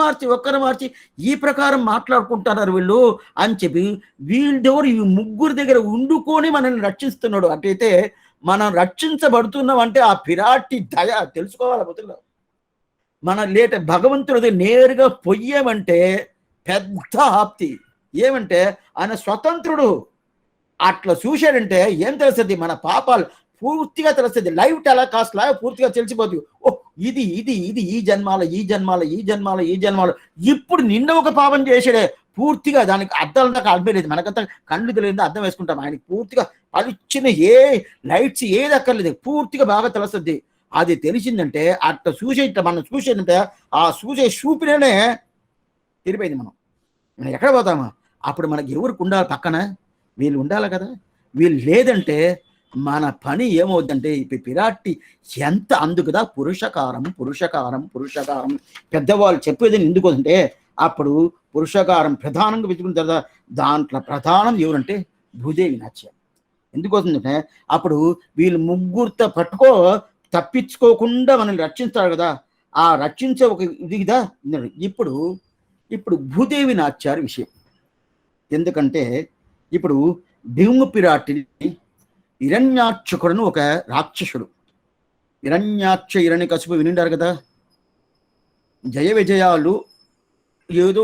మార్చి ఈ ప్రకారం మాట్లాడుకుంటున్నారు వీళ్ళు అని చెప్పి వీళ్ళెవరు ఈ ముగ్గురు దగ్గర ఉండుకొని మనల్ని రక్షిస్తున్నాడు. అటైతే మనం రక్షించబడుతున్నాం అంటే ఆ పిరాటి దయ తెలుసుకోవాలి. బతుల్లో మన భగవంతుడి నేరుగా పొయ్యేమంటే పెద్ద ఆప్తి. ఏమంటే ఆయన స్వతంత్రుడు. అట్లా చూశాడంటే ఏం తెలుస్తుంది, మన పాపాలు పూర్తిగా తెలుస్తుంది. లైవ్ టెలికాస్ట్ లాగా పూర్తిగా తెలిసిపోతుంది. ఓ ఇది ఇది ఇది ఈ జన్మాల ఇప్పుడు నిన్న ఒక పాపం చేసాడే, పూర్తిగా దానికి అర్థాలు దాకా అర్థం లేదు. మనకంతా కళ్ళు తెలియదు, అర్థం వేసుకుంటాం. ఆయనకి పూర్తిగా పలిచిన ఏ లైట్స్ ఏది అక్కర్లేదు, పూర్తిగా బాగా తెలుస్తుంది. అది తెలిసిందంటే అట్లా మనం చూసేదంటే ఆ చూసే చూపినే తిరిపోయింది. మనం ఎక్కడ పోతామా? అప్పుడు మనకి ఎవరికి ఉండాలి, పక్కన వీళ్ళు ఉండాలి కదా. వీళ్ళు లేదంటే మన పని ఏమవుద్దంటే పిరాట్టి ఎంత అందుకుదా పురుషకారం పెద్దవాళ్ళు చెప్పేది ఎందుకు అంటే, అప్పుడు పురుషకారం ప్రధానంగా వెతుకున్న తర్వాత దాంట్లో ప్రధానం ఎవరంటే భూదేవి నాచారి. ఎందుకోసంటే అప్పుడు వీళ్ళు ముగ్గురితో తప్పించుకోకుండా మనల్ని రక్షిస్తారు కదా, ఆ రక్షించే ఒక ఇది కదా. ఇప్పుడు భూదేవి నాచారి విషయం. ఎందుకంటే ఇప్పుడు భీము పిరాటిని హిరణ్యాక్షకుడును ఒక రాక్షసుడు, హిరణ్యకశిపు వినిండారు కదా. జయ విజయాలు ఏదో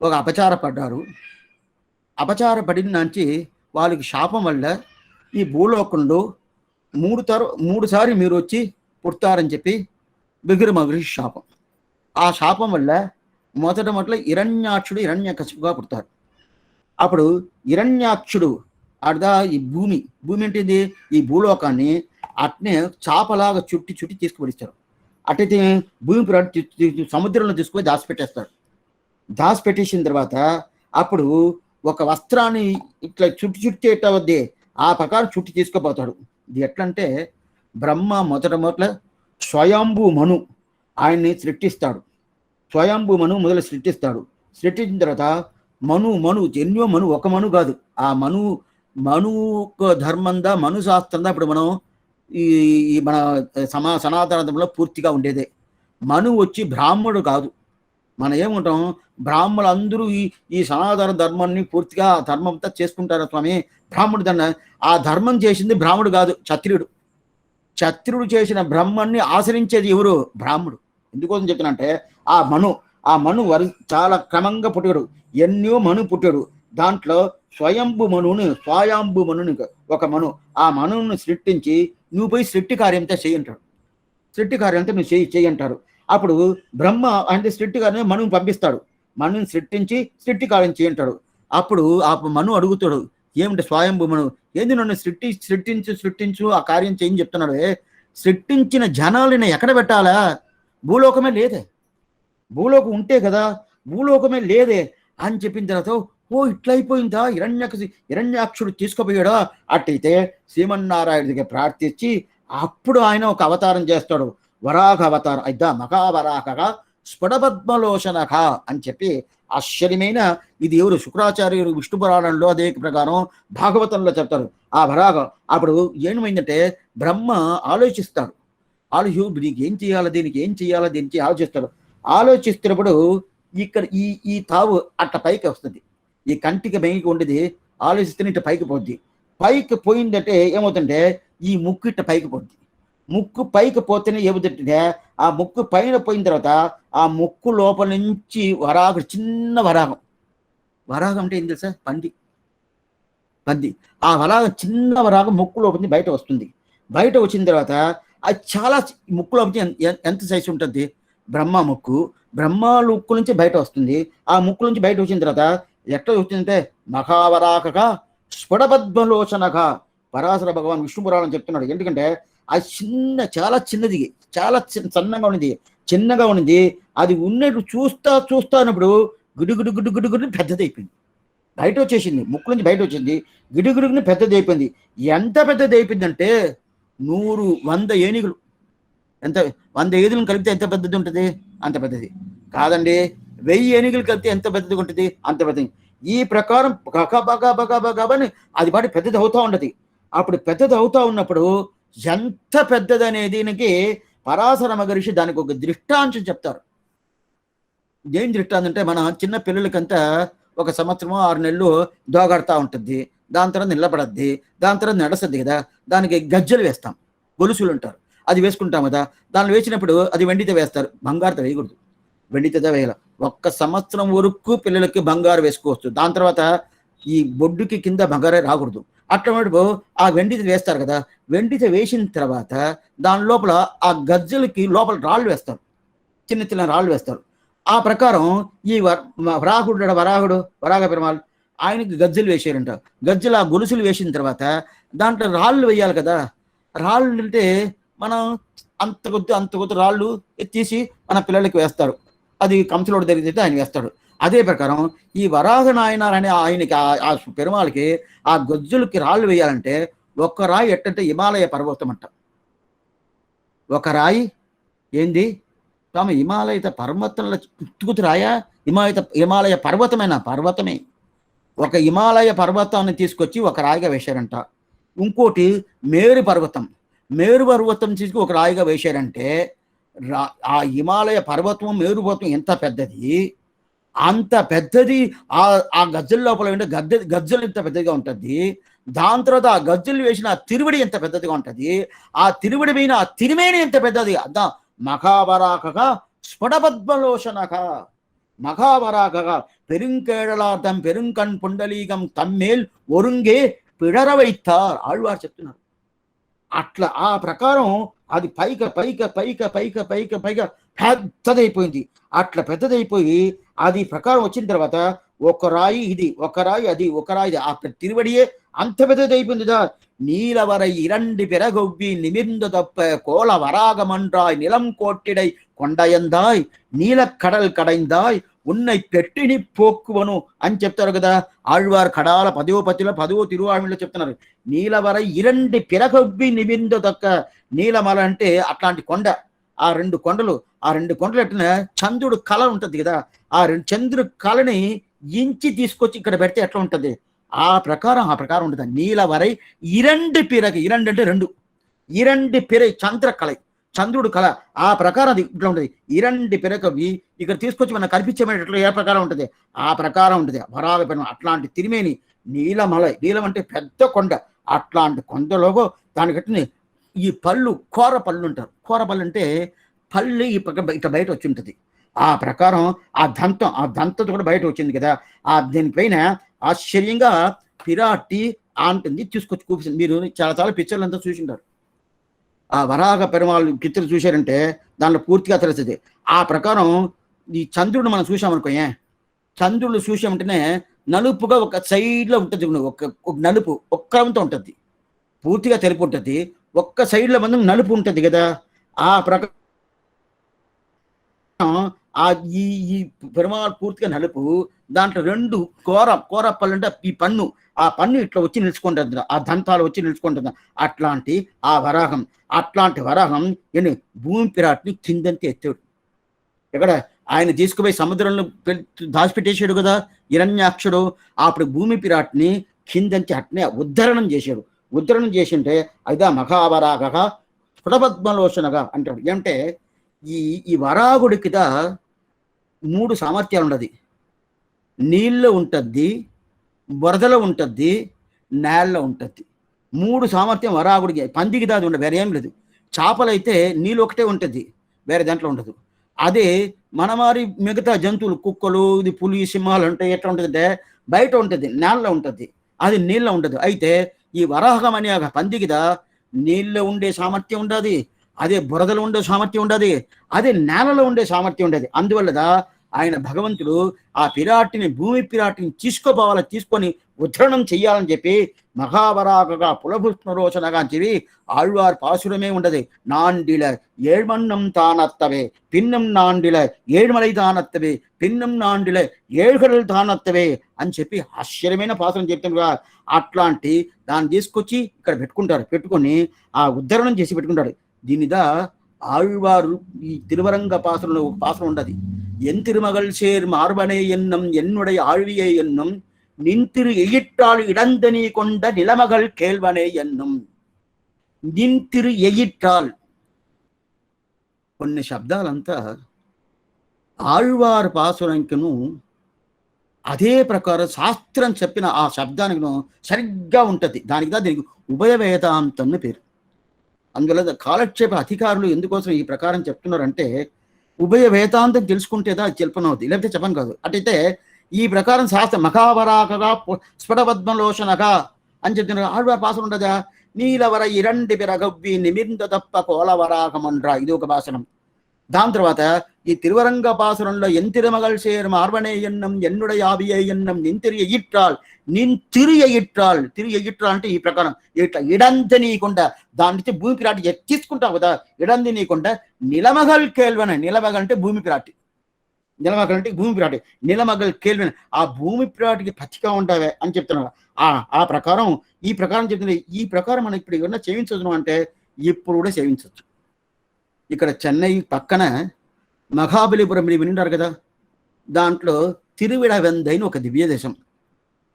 ఒక అపచారపడ్డారు. అపచారపడిన నుంచి వాళ్ళకి శాపం వల్ల ఈ భూలోకంలో మూడుసారి మీరు వచ్చి పుడతారని చెప్పి బిగురు మహర్షి శాపం. ఆ శాపం వల్ల మొదట హిరణ్యాక్షుడు హిరణ్యకశిపుగా పుడతారు. అప్పుడు హిరణ్యాక్షుడు అర్థా ఈ భూమి ఏంటిది, ఈ భూలోకాన్ని అట్నే చాపలాగా చుట్టి తీసుకుపడిస్తారు. అటైతే భూమి సముద్రంలో తీసుకుని దాచిపెట్టేసిన తర్వాత అప్పుడు ఒక వస్త్రాన్ని ఇట్లా చుట్టేటవద్దే ఆ ప్రకారం చుట్టి తీసుకుపోతాడు. ఇది ఎట్లంటే బ్రహ్మ మొదట స్వయంభూ మను ఆయన్ని సృష్టిస్తాడు. స్వయంభూ మను మొదలు సృష్టిస్తాడు. సృష్టించిన తర్వాత మను ఎన్నో మను, ఒక మను కాదు, ఆ మను ధర్మందా మను శాస్త్రందా ఇప్పుడు మనం ఈ మన సనాతన ధర్మంలో పూర్తిగా ఉండేదే. మను వచ్చి బ్రాహ్మణుడు కాదు. మనం ఏముంటాం, బ్రాహ్మణులు అందరూ ఈ సనాతన ధర్మాన్ని పూర్తిగా ధర్మంతో చేసుకుంటారు స్వామి. బ్రాహ్మణుడు ఆ ధర్మం చేసింది బ్రాహ్మణుడు కాదు, క్షత్రియుడు చేసిన బ్రహ్మాన్ని ఆచరించేది ఎవరు, బ్రాహ్మణుడు. ఎందుకోసం చెప్తున్నంటే ఆ మను చాలా క్రమంగా పుట్టాడు. ఎన్నో మను పుట్టాడు. దాంట్లో స్వయంభు మనుని ఒక మను, ఆ మనువును సృష్టించి నువ్వు పోయి సృష్టి కార్యంతో చేయంటాడు. సృష్టి కార్యంతో నువ్వు చేయంటారు. అప్పుడు బ్రహ్మ అంటే సృష్టి కార్యం మనువుని పంపిస్తాడు. మనుని సృష్టించి సృష్టి కార్యం చేయంటాడు. అప్పుడు ఆ మను అడుగుతాడు, ఏమిటి స్వయంభు మను, ఏంది నన్ను సృష్టించు ఆ కార్యం చేయని చెప్తున్నాడు. సృష్టించిన జనాలని ఎక్కడ పెట్టాలా? భూలోకమే లేదే, భూలోకం ఉంటే కదా, భూలోకమే లేదే అని చెప్పిన తర్వాత ఓ ఇట్లయిపోయిందా, హిరణ్యాక్షుడు తీసుకుపోయాడా? అట్టయితే శ్రీమన్నారాయణుడికి ప్రార్థించి అప్పుడు ఆయన ఒక అవతారం చేస్తాడు, వరాహ అవతారం. అయిద్దా మహావరాహగా స్ఫుటపద్మలోచనక అని చెప్పి ఆశ్చర్యమైన, ఇది ఎవరు శుక్రాచార్యుడు విష్ణు పురాణంలో అదే ప్రకారం భాగవతంలో చెప్తారు. ఆ వరాహ అప్పుడు ఏమైందంటే బ్రహ్మ ఆలోచిస్తాడు, దీనికి ఏం చేయాలి, దీనికి ఆలోచిస్తాడు. ఆలోచిస్తున్నప్పుడు ఇక్కడ ఈ తావు అట్ట పైకి వస్తుంది, ఈ కంటికి మెయికి ఉండేది ఆలోచిస్తే ఇట్ట పైకి పోద్ది. పైకి పోయిందంటే ఏమవుతుంటే ఈ ముక్కు ఇట్ట పైకి పోద్ది. ముక్కు పైకి పోతేనే ఏమవుతుంటే ఆ ముక్కు పైన పోయిన తర్వాత ఆ ముక్కు లోపల నుంచి వరాహం, చిన్న వరాహం అంటే ఏం తెలుసా? పంది. ఆ వరాహం, చిన్న వరాహం ముక్కు లోపల బయట వస్తుంది. బయట వచ్చిన తర్వాత అది చాలా ముక్కు లోపల ఎంత సైజు ఉంటుంది? బ్రహ్మ ముక్కు నుంచి బయట వస్తుంది. ఆ ముక్కు నుంచి బయట వచ్చిన తర్వాత ఎట్లా వచ్చిందంటే మహావరాహగా స్ఫుటపద్మలోచనగా పరాశర భగవాన్ విష్ణు పురాణం చెప్తున్నాడు. ఎందుకంటే అది చాలా చిన్నది, చాలా చిన్నగా ఉన్నది. అది ఉన్నట్టు చూస్తా అన్నప్పుడు గుడి పెద్దదైపోయింది, బయట వచ్చేసింది. ముక్కు నుంచి బయట వచ్చింది, గిడుగుడుగుని పెద్దదైపోయింది. ఎంత పెద్దదైపోయిందంటే 100 ఏనుగులు, ఎంత 100 ఏనుగులను కలిపితే ఎంత పెద్దది ఉంటుంది? అంత పెద్దది కాదండి. 1000 ఏనుగులు కలిపితే ఎంత పెద్దది ఉంటుంది? అంత పెద్దది. ఈ ప్రకారం బగాబగాబగాబని అది పాటి పెద్దది అవుతా ఉండదు. అప్పుడు పెద్దది అవుతా ఉన్నప్పుడు ఎంత పెద్దది అనేది పరాశర మహర్షి దానికి ఒక దృష్టాంతం చెప్తారు. ఏం దృష్టాంతం అంటే, మన చిన్న పిల్లలకంతా 1 సంవత్సరమో 6 నెలలు దోగాడుతూ ఉంటుంది, దాని తర్వాత నిలబడద్ది, దాని తర్వాత నడుస్తుంది కదా, దానికి గజ్జలు వేస్తాం, గొలుసులు ఉంటారు, అది వేసుకుంటాం కదా. దాన్ని వేసినప్పుడు అది వెండితో వేస్తారు, బంగారుతో వేయకూడదు, వెండితో వేయాలి. 1 సంవత్సరం వరకు పిల్లలకి బంగారు వేసుకోవచ్చు, దాని తర్వాత ఈ బొడ్డుకి కింద బంగారే రాకూడదు. అట్లా ఆ వెండితో వేస్తారు కదా, వెండితో వేసిన తర్వాత దాని లోపల ఆ గజ్జలకి లోపల రాళ్ళు వేస్తారు, చిన్న రాళ్ళు వేస్తారు. ఆ ప్రకారం ఈ వరాహ పెరుమాళ్ ఆయనకి గజ్జలు వేసారంట. గజ్జలు ఆ గొలుసులు వేసిన తర్వాత దాంట్లో రాళ్ళు వేయాలి కదా. రాళ్ళు అంటే మనం అంత కొద్ది రాళ్ళు ఎత్తేసి మన పిల్లలకి వేస్తారు, అది కంసలోడు జరిగితే ఆయన వేస్తాడు. అదే ప్రకారం ఈ వరాహ నాయనారనే ఆయనకి ఆ పెరుమాళకి ఆ గజ్జులకి రాళ్ళు వేయాలంటే ఒక్క రాయి ఎట్టంటే హిమాలయ పర్వతం అంట. ఒక రాయి ఏంది స్వామి? హిమాలయ పర్వతంలో తుక్కుతు రాయా? హిమాలయ పర్వతమే. ఒక హిమాలయ పర్వతాన్ని తీసుకొచ్చి ఒక రాయిగా వేశారంట. ఇంకోటి మేరు పర్వతం తీసుకు ఒక రాయిగా వేశారంటే ఆ హిమాలయ పర్వతం, మేరు పర్వతం ఎంత పెద్దది, అంత పెద్దది. ఆ గజ్జల లోపల గజ్జలు ఎంత పెద్దదిగా ఉంటుంది. దాని తర్వాత ఆ గజ్జలు వేసిన ఆ తిరువడి ఎంత పెద్దదిగా ఉంటుంది. ఆ తిరువడి మీద ఆ తిరిమేని ఎంత పెద్దది. అదా మహావరాకగా స్ఫుటపద్మలోచనగా, మహావరాకగా పెరుంకేళలార్థం పెరుంకణ్ పుండలీకం తమ్మేల్ ఒరుంగే పిడర వైతార్ ఆళ్వారు చెప్తున్నారు. అట్లా ఆ ప్రకారం అది పైక పెద్దదైపోయింది. అట్లా పెద్దదైపోయి అది ప్రకారం వచ్చిన తర్వాత ఒక రాయి ఇది, ఒక రాయి అది, ఒక రాయి ఆ తిరువడియే అంత పెద్దదైపోయిందిదా. நீலவரை 2 பிறகொவ்வி நிமிர்ந்து தப்ப கோல வராகமன்றாய் நிலம் கோட்டிடை కొండయందాయ్ నీలకడల్ కడైందాయ్ ఉన్నై పెట్టిని పోక్కువను అని చెప్తారు కదా ఆళ్వార్ కడాల 10వ పతిలో 10వ తిరువాళ్మలో చెప్తున్నారు. నీలవరై 2 పిరగొవ్వి నిమిర్ந்து దక్క, నీలమల అంటే అట్లాంటి కొండ. ఆ 2 కొండలు ఎట్టిన చంద్రుడు కళ ఉంటుంది కదా, ఆ చంద్రుడు కళని ఇంచి తీసుకొచ్చి ఇక్కడ పెడితే ఎట్లా ఉంటుంది, ఆ ప్రకారం ఉంటుంది. నీలవరై 2 పిరగ, 2 అంటే 2, 2 పిరై చంద్రకళ, చంద్రుడు కళ, ఆ ప్రకారం అది ఇట్లా ఉంటుంది. 2 పిరకవి ఇక్కడ తీసుకొచ్చి మనం కల్పించేటట్లు ఏ ప్రకారం ఉంటుంది, ఆ ప్రకారం ఉంటుంది వరాహ పెరుమాళ్. అట్లాంటి తిరిమేని నీలమలై, నీలం అంటే పెద్ద కొండ, అట్లాంటి కొండలో దాని కట్టిన ఈ పళ్ళు, కోర పళ్ళు ఉంటారు. కోర పళ్ళు అంటే పళ్ళు ఈ ఇట్లా బయట వచ్చి ఉంటుంది. ఆ ప్రకారం ఆ దంతంతో కూడా బయట వచ్చింది కదా. ఆ దీనిపైన ఆశ్చర్యంగా పిరాట్టి అంటుంది తీసుకొచ్చి కూర్చుంది. మీరు చాలా చాలా పిక్చర్లు అంతా చూసింటారు. ఆ వరాహ పెరుమాళ్ పిక్చర్ చూశారంటే దానిలో పూర్తిగా తెలుస్తుంది. ఆ ప్రకారం ఈ చంద్రుడు మనం చూసామనుకో, చంద్రుడు చూసామంటేనే నలుపుగా ఒక సైడ్లో ఉంటుంది, ఒక నలుపు ఒక్కరంతో ఉంటుంది, పూర్తిగా తెలుపు ఉంటుంది, ఒక్క సైడ్లో మంది నలుపు ఉంటుంది కదా. ఆ ప్రకారం ఆ ఈ ఈ పెరుమాళ్ పూర్తిగా నలుపు, దాంట్లో రెండు కోరప్పలు అంటే ఈ పన్ను, ఆ పన్ను ఇట్లా వచ్చి నిలుచుకుంటుంది, ఆ దంతాలు వచ్చి నిలుచుకుంటుంది. అట్లాంటి ఆ వరాహం, అట్లాంటి వరాహం ఎన్ని భూమి పిరాట్ని కిందంతే ఎత్తాడు. ఇక్కడ ఆయన తీసుకుపోయి సముద్రంలో దాచిపెట్టేశాడు కదా హిరణ్యాక్షుడు. అప్పుడు భూమి పిరాట్ని కిందంతే అట్నే ఉద్ధరణం చేశాడు. ఉద్ధరణం చేసింటే అదా మహావరాగ స్ఫుటపద్మలోచనగా అంటాడు. అంటే ఈ వరాగుడికిదా 3 సామర్థ్యాలు ఉన్నది. నీళ్ళు ఉంటుంది, వరదలో ఉంటుంది, నేలలో ఉంటుంది. 3 సామర్థ్యం వరాగుడికి. పందికి దాది ఉండదు, వేరే ఏం లేదు. చేపలైతే నీళ్ళు ఒకటే ఉంటుంది, వేరే దాంట్లో ఉండదు. అదే మనమారి మిగతా జంతువులు కుక్కలు, ఇది పులి, సింహాలు ఉంటాయి, ఎట్లా ఉంటుందంటే బయట ఉంటుంది, నేలలో ఉంటుంది, అది నీళ్ళలో ఉండదు. అయితే ఈ వరాహం అనే పందికిదా నీళ్ళలో ఉండే సామర్థ్యం ఉండదు, అదే బురదలో ఉండే సామర్థ్యం ఉండదు, అదే నేలలో ఉండే సామర్థ్యం ఉండదు. అందువల్లదా ఆయన భగవంతుడు ఆ పిరాటిని, భూమి పిరాటిని తీసుకొని ఉద్ధరణం చెయ్యాలని చెప్పి మహావరాగగా పులభుష్ణరోచనగా అని చెప్పి ఆళ్వార్ పాసురమే ఉండదు. నాండిల ఏழ்మన్నం తానత్తవే పిన్నం నాండిల ఏழ்మలై తానత్తవే పిన్నం నాండిల ఏழ்గడలు తానత్తవే అని చెప్పి ఆశ్చర్యమైన పాసురం చెప్తున్నారు. అట్లాంటి దాన్ని తీసుకొచ్చి ఇక్కడ పెట్టుకుంటారు, పెట్టుకొని ఆ ఉద్ధరణం చేసి పెట్టుకుంటాడు. దీనిదా ఆళ్వారు ఈ తిరువరంగ పాసురంలో ఒక పాసురం ఉండదు. என் திருமகள் சேர் மார்பனை என்னும் என்னுடைய ஆழ்வியை என்னும் நின்திரு எயிற்றாள் இடந்தனி கொண்ட நிலமகள் கேள்வனே என்னும். నింతిరు ఎయిట్టాల్ కొన్ని శబ్దాలంతా ఆళ్వార్ పాసురంకిను అదే ప్రకారం శాస్త్రం చెప్పిన ఆ శబ్దానికి సరిగ్గా ఉంటుంది. దీనికి ఉభయ వేదాంతం పేరు. అందువల్ల కాలక్షేప అధికారులు ఎందుకోసం ఈ ప్రకారం చెప్తున్నారంటే ఉభయ వేదాంతం తెలుసుకుంటేదా చెప్పనవుద్ది, లేకపోతే చెప్పను కాదు. అటైతే ఈ ప్రకారం శాస్త్ర మఖావరాకగా స్ఫుటపద్మలోచనగా అని చెప్తున్నారు. ఆళ్వార్ పాసనం ఉండదా, నీలవర ఇరండి బిరగవ్వి నిమింద తప్ప కోలవరాకమండ్రా, ఇది ఒక భాషణం. దాని తర్వాత ఈ తిరువరంగ పాసురంలో ఎన్ తిరుమగల్ సేర్ మార్వనే ఎన్నం ఎన్నుడై ఆవియే ఎన్నం నింతిరి ఎయిట్రాల్ నింతిరి ఎయిట్రాల్. తిరి ఎయిట్రాల్ అంటే ఈ ప్రకారం ఇట్లా ఇడంత నీకుండా దాని నుంచి భూమి పిరాటి తీసుకుంటావు కదా, ఇడంది నీకుండా నిలమగల్ కేల్వన. నిలమగల్ అంటే భూమి పిరాటి, నిలమగల్ అంటే భూమి పిరాటి, నిలమగల్ కేల్వన ఆ భూమి పిరాటికి పచ్చిగా ఉంటావే అని చెప్తున్నారు. ఆ ప్రకారం ఈ ప్రకారం చెప్తున్నారు. ఈ ప్రకారం మనం ఇప్పుడు ఏమన్నా సేవించవచ్చు అంటే ఇప్పుడు కూడా సేవించవచ్చు. ఇక్కడ చెన్నై పక్కన మహాబలిపురం మీరు వింటారు కదా, దాంట్లో తిరువిడవెందైన ఒక దివ్యదేశం,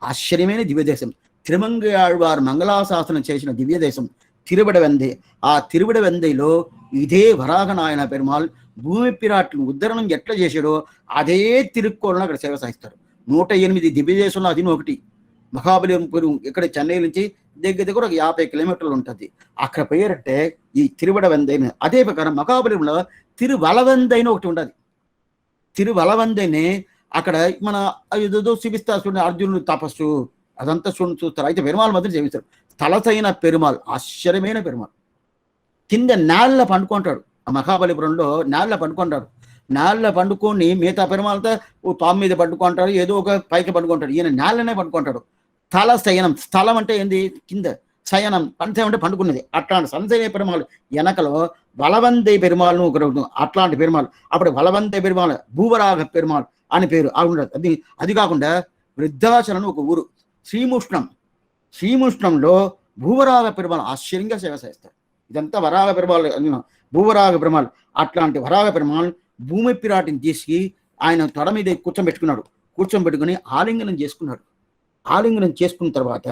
ఆశ్చర్యమైన దివ్యదేశం. తిరుమంగయాళ్వారు మంగళాశాసనం చేసిన దివ్యదేశం తిరువిడవెందై. ఆ తిరువిడవెందైలో ఇదే వరాహనాయన పెరుమాళ్ భూమి పిరాట్ను ఉద్ధరణం ఎట్లా చేశాడో అదే తిరుక్కోలను అక్కడ సేవ సాగిస్తారు. 108 దివ్యదేశంలో అది ఒకటి. మహాబలిపురం ఇక్కడ చెన్నై నుంచి దగ్గర ఒక 50 కిలోమీటర్లు ఉంటుంది. అక్కడ పోయారంటే ఈ తిరువడవెందైన. అదే ప్రకారం మహాబలిపురంలో తిరువలవెందైన ఒకటి ఉండదు. తిరువలవెందైనే అక్కడ మన ఏదో చూపిస్తారు చూడండి, అర్జునుడు తపస్సు అదంతా చూస్తారు. అయితే పెరుమాళ్ మాత్రం చేపిస్తారు. తలసైన పెరుమాళ్, ఆశ్చర్యమైన పెరుమాళ్. కింద నేళ్ళ పండుకుంటాడు. ఆ మహాబలిపురంలో నేళ్ళ పండుకుంటాడు. నేళ్ళ పండుకొని మిగతా పెరుమాళ్ళతో పాము మీద పండుకుంటాడు, ఏదో ఒక పైకి పండుకుంటాడు. ఈయన నేళ్ళనే పండుకుంటాడు. తల శయనం, స్థలం అంటే ఏంది కింద, శయనం పంచం అంటే పండుకున్నది. అట్లాంటి సంశయ పెరుమాళ్ వెనకలో వలవందై పెరుమాళ్ళను ఒకరు, అట్లాంటి పెరుమాళ్. అప్పుడు వలవందై పెరుమాళ్ భూవరాగ పెరుమాళ్ అని పేరు ఉండదు. అది కాకుండా వృద్ధాచలం ఒక ఊరు, శ్రీముష్ణంలో భూవరాగ పెరుమాళ్ ఆశ్చర్యంగా సేవ చేస్తారు. ఇదంతా వరాగ పెరుమాళ్, భూవరాగ పెరుమాళ్. అట్లాంటి వరాగ పెరుమాళ్ భూమి పిరాటిని తీసి ఆయన తొడ మీద కూర్చోబెట్టుకుని ఆలింగనం చేసుకున్నాడు. ఆలింగనం చేసుకున్న తర్వాత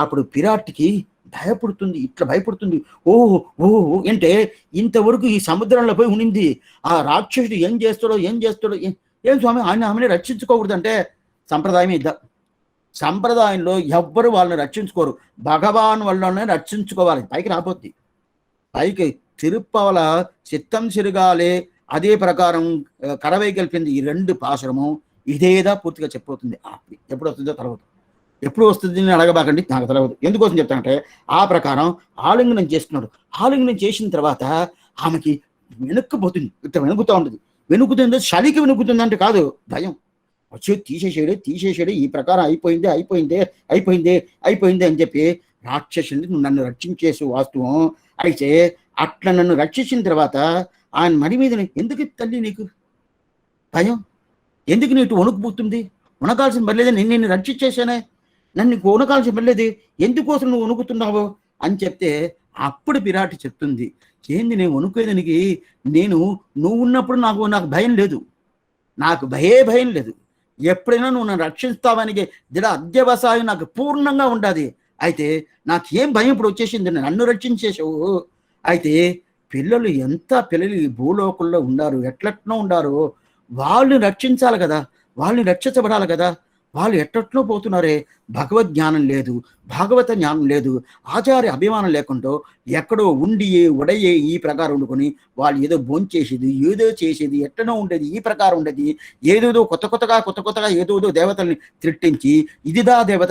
అప్పుడు పిరాటికి భయపడుతుంది, ఇట్లా భయపడుతుంది. ఓహో అంటే ఇంతవరకు ఈ సముద్రంలో పోయి ఉనింది, ఆ రాక్షసుడు ఏం చేస్తాడో ఏం స్వామి ఆమెని రక్షించుకోకూడదు అంటే సంప్రదాయం ఇద్దా. సంప్రదాయంలో ఎవ్వరు వాళ్ళని రక్షించుకోరు, భగవాన్ వల్లనే రక్షించుకోవాలి. పైకి రాబోద్ది, పైకి తిరుప్పవల చిత్తం సిరుగాలే. అదే ప్రకారం కరవై కలిపింది ఈ 2 పాసురము ఇదేదా పూర్తిగా చెప్పబోతుంది. ఎప్పుడు వస్తుందో తర్వాత ఎప్పుడు వస్తుంది అని అడగబాకండి, నాకు తెలియదు. ఎందుకోసం చెప్తానంటే ఆ ప్రకారం ఆలింగనం చేస్తున్నాడు. ఆలింగనం చేసిన తర్వాత ఆమెకి వెనుక్కుపోతుంది, ఇట్లా వెనుకుతూ ఉంటుంది. వెనుకుతుంది, చలికి వెనుకుతుంది అంటే కాదు, భయం. వచ్చి తీసేసాడు, ఈ ప్రకారం అయిపోయింది అని చెప్పి రాక్షసుని నువ్వు నన్ను రక్షించేసి వాస్తవం. అయితే అట్లా నన్ను రక్షించిన తర్వాత ఆయన మడి మీద ఎందుకు తల్లి నీకు భయం, ఎందుకు నీకు వణుకు పుడుతుంది? వణకాల్సిన పర్లేదు, నేను రక్షించేసానే, నన్ను నీకు వణకాల్సిన పర్లేదు, ఎందుకోసం నువ్వు వణుకుతున్నావు అని చెప్తే అప్పుడు పిరాటి చెప్తుంది, ఏంది నేను వణుకునేదానికి, నువ్వు ఉన్నప్పుడు నాకు భయం లేదు, నాకు భయం లేదు. ఎప్పుడైనా నువ్వు నన్ను రక్షిస్తావని దిడ అధ్యవసాయం నాకు పూర్ణంగా ఉండాలి. అయితే నాకేం భయం ఇప్పుడు వచ్చేసింది, నన్ను రక్షించేసావు. అయితే పిల్లలు ఈ భూలోకంలో ఉన్నారు, ఎట్లెట్నో ఉన్నారు, వాళ్ళని రక్షించాలి కదా, వాళ్ళని రక్షించబడాలి కదా. వాళ్ళు ఎట్టట్లో పోతున్నారే, భగవద్ జ్ఞానం లేదు, భాగవత జ్ఞానం లేదు, ఆచార్య అభిమానం లేకుండా ఎక్కడో ఉడయే ఈ ప్రకారం వండుకొని వాళ్ళు ఏదో భోంచేసేది, ఏదో చేసేది, ఎట్టనో ఉండేది, ఈ ప్రకారం ఉండేది, ఏదేదో కొత్తగా ఏదోదో దేవతల్ని తిట్టించి ఇదిదా దేవత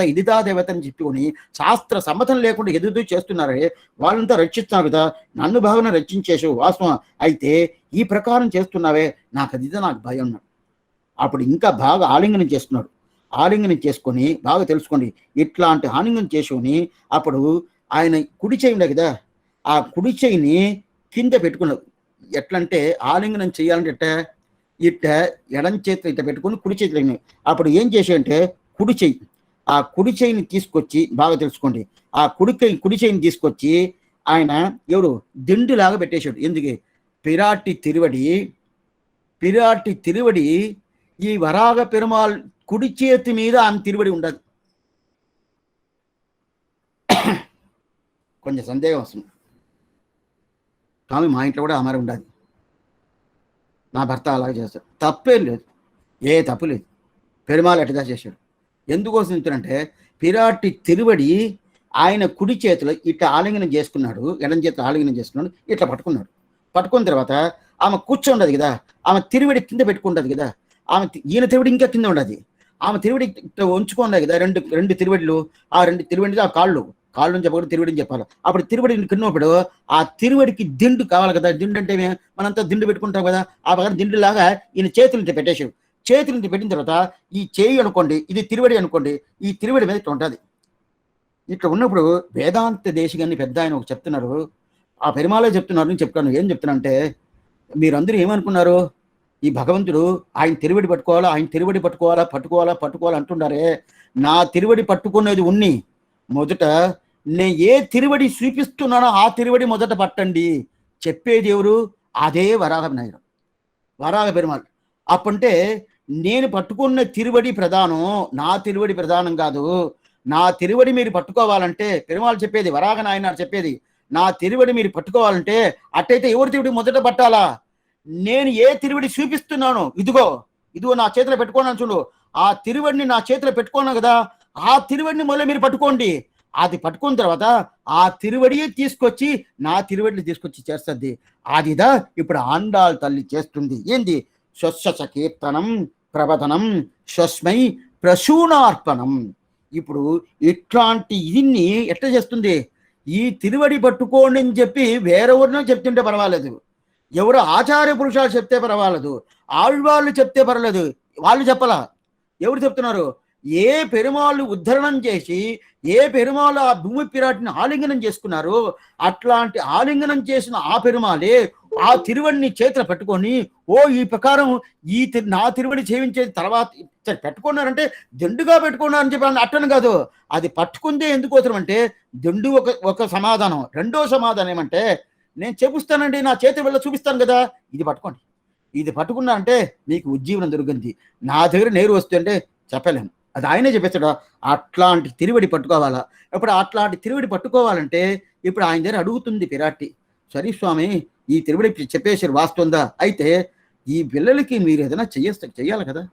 అని చెప్పుకొని శాస్త్ర సమ్మతం లేకుండా ఏదేదో చేస్తున్నారే, వాళ్ళంతా రక్షిస్తున్నారు కదా, నన్ను భావన రక్షించేసావు వాస్తవం. అయితే ఈ ప్రకారం చేస్తున్నావే, నాకు భయం ఉన్నాడు. అప్పుడు ఇంకా బాగా ఆలింగనం చేస్తున్నాడు. ఆలింగనం చేసుకొని బాగా తెలుసుకోండి, ఇట్లాంటి ఆలింగనం చేసుకొని అప్పుడు ఆయన కుడి చేయి ఉండే కదా, ఆ కుడి చేయిని కింద పెట్టుకున్నాడు. ఎట్లంటే ఆలింగనం చేయాలంటే ఇట్ట ఎడం చేతిలో ఇట్ట పెట్టుకుని కుడి చేతిలో, అప్పుడు ఏం చేసాడంటే ఆ కుడి చేయిని తీసుకొచ్చి బాగా తెలుసుకోండి, ఆ కుడి చేయిని తీసుకొచ్చి ఆయన ఎవరు దిండులాగా పెట్టేశాడు. ఎందుకు? పిరాటి తిరువడి ఈ వరాగ పెరుమాళ్ కుడి చేతి మీద ఆమె తిరువడి ఉండదు. కొంచెం సందేహం వస్తుంది, స్వామి మా ఇంట్లో కూడా అమర ఉండాలి, నా భర్త అలాగే చేస్తాడు, తప్పేం లేదు, ఏ తప్పు లేదు, పెరుమాళ్ ఎట్టగా చేశాడు. ఎందుకోసం చెప్తానంటే పిరాటి తిరువడి ఆయన కుడి చేతిలో ఇట్లా ఆలింగనం చేసుకున్నాడు, ఎడం చేతిలో ఆలింగనం చేసుకున్నాడు, ఇట్లా పట్టుకున్న తర్వాత ఆమె కూర్చోండదు కదా, ఆమె తిరువడి కింద పెట్టుకుంటుంది కదా, ఈయన తిరువడి ఇంకా కింద ఉండదు, ఆమె తిరువడి ఉంచుకున్నాయి కదా, రెండు తిరువడిలు, ఆ రెండు తిరువడిలో ఆ కాళ్ళు నుంచి చెప్పకూడదు, తిరువడిని చెప్పాలి. అప్పుడు తిరువడి కిన్నప్పుడు ఆ తిరువడికి దిండు కావాలి కదా, దిండు అంటే మనంతా దిండు పెట్టుకుంటాం కదా, ఆ ప్రకారం దిండు లాగా ఈయన చేతులు పెట్టేసాడు. చేతులు పెట్టిన తర్వాత ఈ చేయి అనుకోండి, ఇది తిరువడి అనుకోండి, ఈ తిరువడి మీద ఇట్లా ఉంటుంది. ఇట్లా ఉన్నప్పుడు వేదాంత దేశికాన్ని పెద్ద ఆయన ఒక చెప్తున్నారు, ఆ పెరుమాళే చెప్తున్నారు, నేను చెప్తాను. ఏం చెప్తున్నానంటే మీరందరూ ఏమనుకున్నారు, ఈ భగవంతుడు ఆయన తిరువడి పట్టుకోవాలా అంటున్నారే, నా తిరువడి పట్టుకునేది ఉన్ని మొదట నేను ఏ తిరువడి చూపిస్తున్నానో ఆ తిరువడి మొదట పట్టండి. చెప్పేది ఎవరు? అదే వరాహ పెరుమాళ్. అప్పుంటే నేను పట్టుకున్న తిరువడి ప్రధానం, నా తిరువడి ప్రధానం కాదు. నా తిరువడి మీరు పట్టుకోవాలంటే పెరుమాళ్ చెప్పేది, వరాహ నాయనారు చెప్పేది, నా తిరువడి మీరు పట్టుకోవాలంటే అట్టయితే ఎవరి తిరువడి మొదట పట్టాలా? నేను ఏ తిరువడి చూపిస్తున్నాను, ఇదిగో నా చేతిలో పెట్టుకున్నాను చూడు, ఆ తిరువడిని నా చేతిలో పెట్టుకున్నాను కదా, ఆ తిరువడిని మొదలు మీరు పట్టుకోండి. అది పట్టుకున్న తర్వాత ఆ తిరువడియే తీసుకొచ్చి నా తిరువడిని తీసుకొచ్చి చేస్తుంది. అదిదా ఇప్పుడు ఆండాళ్ తల్లి చేస్తుంది. ఏంది? స్వస్స కీర్తనం ప్రవదనం స్వస్మై ప్రసూనార్పణం. ఇప్పుడు ఇట్లాంటి ఇదిన్ని ఎట్లా చేస్తుంది? ఈ తిరువడి పట్టుకోండి అని చెప్పి వేరెవరినో చెప్తుంటే పర్వాలేదు, ఎవరు ఆచార్య పురుషాలు చెప్తే పర్వాలేదు, ఆళ్వాళ్ళు చెప్తే పర్వాలేదు, వాళ్ళు చెప్పలా. ఎవరు చెప్తున్నారు? ఏ పెరుమాళ్ళు ఉద్ధరణం చేసి ఏ పెరుమాళ్ళు ఆ భూమి పిరాటిని ఆలింగనం చేసుకున్నారు, అట్లాంటి ఆలింగనం చేసిన ఆ పెరుమాలే ఆ తిరువడిని చేతులు పెట్టుకొని ఈ ప్రకారం నా తిరువడి సేవించేది తర్వాత పెట్టుకున్నారంటే దిండుగా పెట్టుకున్నారని చెప్పి అట్టను కాదు, అది పట్టుకుందే ఎందుకోసం అంటే దిండు ఒక సమాధానం. రెండో సమాధానం ఏమంటే నేను చెబుస్తానండి, నా చేతి వెళ్ళ చూపిస్తాను కదా, ఇది పట్టుకోండి, ఇది పట్టుకున్నారంటే మీకు ఉజ్జీవనం దొరికింది. నా దగ్గర నేరు వస్తుంటే చెప్పలేను, అది ఆయనే చెప్పేస్తాడు. అట్లాంటి తిరువడి పట్టుకోవాలా? ఇప్పుడు అట్లాంటి తిరువడి పట్టుకోవాలంటే ఇప్పుడు ఆయన దగ్గర అడుగుతుంది పిరాటి, సరే స్వామి ఈ తిరువడి చెప్పేసారు వాస్తుందా, అయితే ఈ పిల్లలకి మీరు ఏదైనా చెయ్యాలి కదా,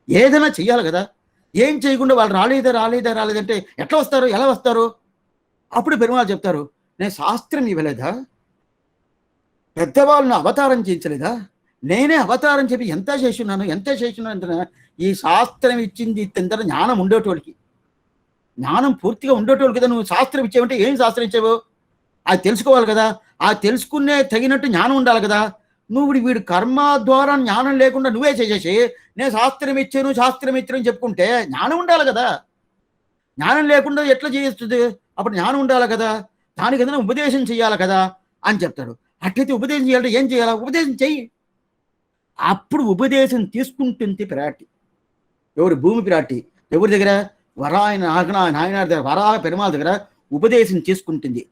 ఏదైనా చెయ్యాలి కదా, ఏం చేయకుండా వాళ్ళు రాలేదంటే ఎట్లా వస్తారు, ఎలా వస్తారు? అప్పుడు పెరుమాళ్ళు చెప్తారు, నేను శాస్త్రం ఇవ్వలేదా, పెద్దవాళ్ళను అవతారం చేయించలేదా, నేనే అవతారం చెప్పి ఎంత చేస్తున్నాను అంటే ఈ శాస్త్రం ఇచ్చింది ఇంత జ్ఞానం ఉండేటోడికి, జ్ఞానం పూర్తిగా ఉండేటోళ్ళు కదా. నువ్వు శాస్త్రం ఇచ్చావంటే ఏం శాస్త్రం ఇచ్చావు? అది తెలుసుకోవాలి కదా. ఆ తెలుసుకునే తగినట్టు జ్ఞానం ఉండాలి కదా. నువ్వు వీడు కర్మ ద్వారా జ్ఞానం లేకుండా నువ్వే చేసేసి నేను శాస్త్రం ఇచ్చాను అని చెప్పుకుంటే జ్ఞానం ఉండాలి కదా. జ్ఞానం లేకుండా ఎట్లా చేస్తుంది? అప్పుడు జ్ఞానం ఉండాలి కదా. దానికి ఏదైనా ఉపదేశం చేయాలి కదా అని చెప్తాడు. అట్లయితే ఉపదేశం చేయాలంటే ఏం చేయాలా? ఉపదేశం చెయ్యి. అప్పుడు ఉపదేశం తీసుకుంటుంది పిరాటి. ఎవరు? భూమి పిరాటి. ఎవరి దగ్గర? నాయనార్ దగ్గర, వరాహ పెరుమాళ్ దగ్గర ఉపదేశం తీసుకుంటుంది.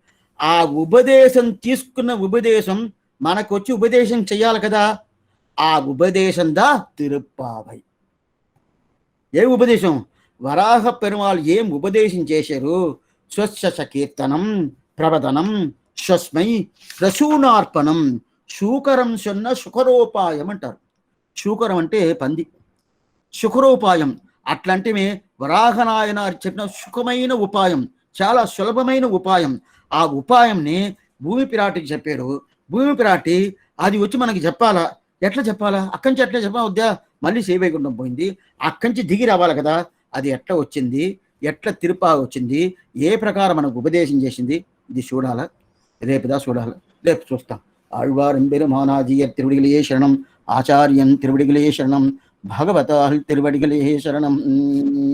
ఆ ఉపదేశం తీసుకున్న ఉపదేశం మనకు వచ్చి ఉపదేశం చెయ్యాలి కదా. ఆ ఉపదేశం దా తిరుప్పావై. ఏ ఉపదేశం? వరాహ పెరుమాళ్ ఏం ఉపదేశం చేశారు? స్వస్య కీర్తనం ప్రవదనం స్వస్మై ప్రసూనార్పణం శూకరం సొన్న సుఖరోపాయం అంటారు. శూకరం అంటే పంది, సుఖరోపాయం అట్లాంటి వరాహనాయన చెప్పిన సుఖమైన ఉపాయం, చాలా సులభమైన ఉపాయం. ఆ ఉపాయంని భూమి పిరాటికి చెప్పాడు. భూమి పిరాటి అది వచ్చి మనకి చెప్పాలా? ఎట్లా చెప్పాలా? అక్కడి నుంచి ఎట్లా చెప్పా వద్దా? మళ్ళీ శ్రీవైకుంఠం పోయింది, అక్కడి నుంచి దిగి రావాలి కదా. అది ఎట్లా వచ్చింది, ఎట్లా తిరుపా వచ్చింది, ఏ ప్రకారం మనకు ఉపదేశం చేసింది, ఇది చూడాలా. రేపుదా చూడాలి. రేపు చూస్తాం. ఆழ்వారెంబెరుమానాజియర్ తిరువడిగలే శరణం, ఆచార్యన్ తిరువడిగలే శరణం, భగవతాల్ తిరువడిగలే శరణం.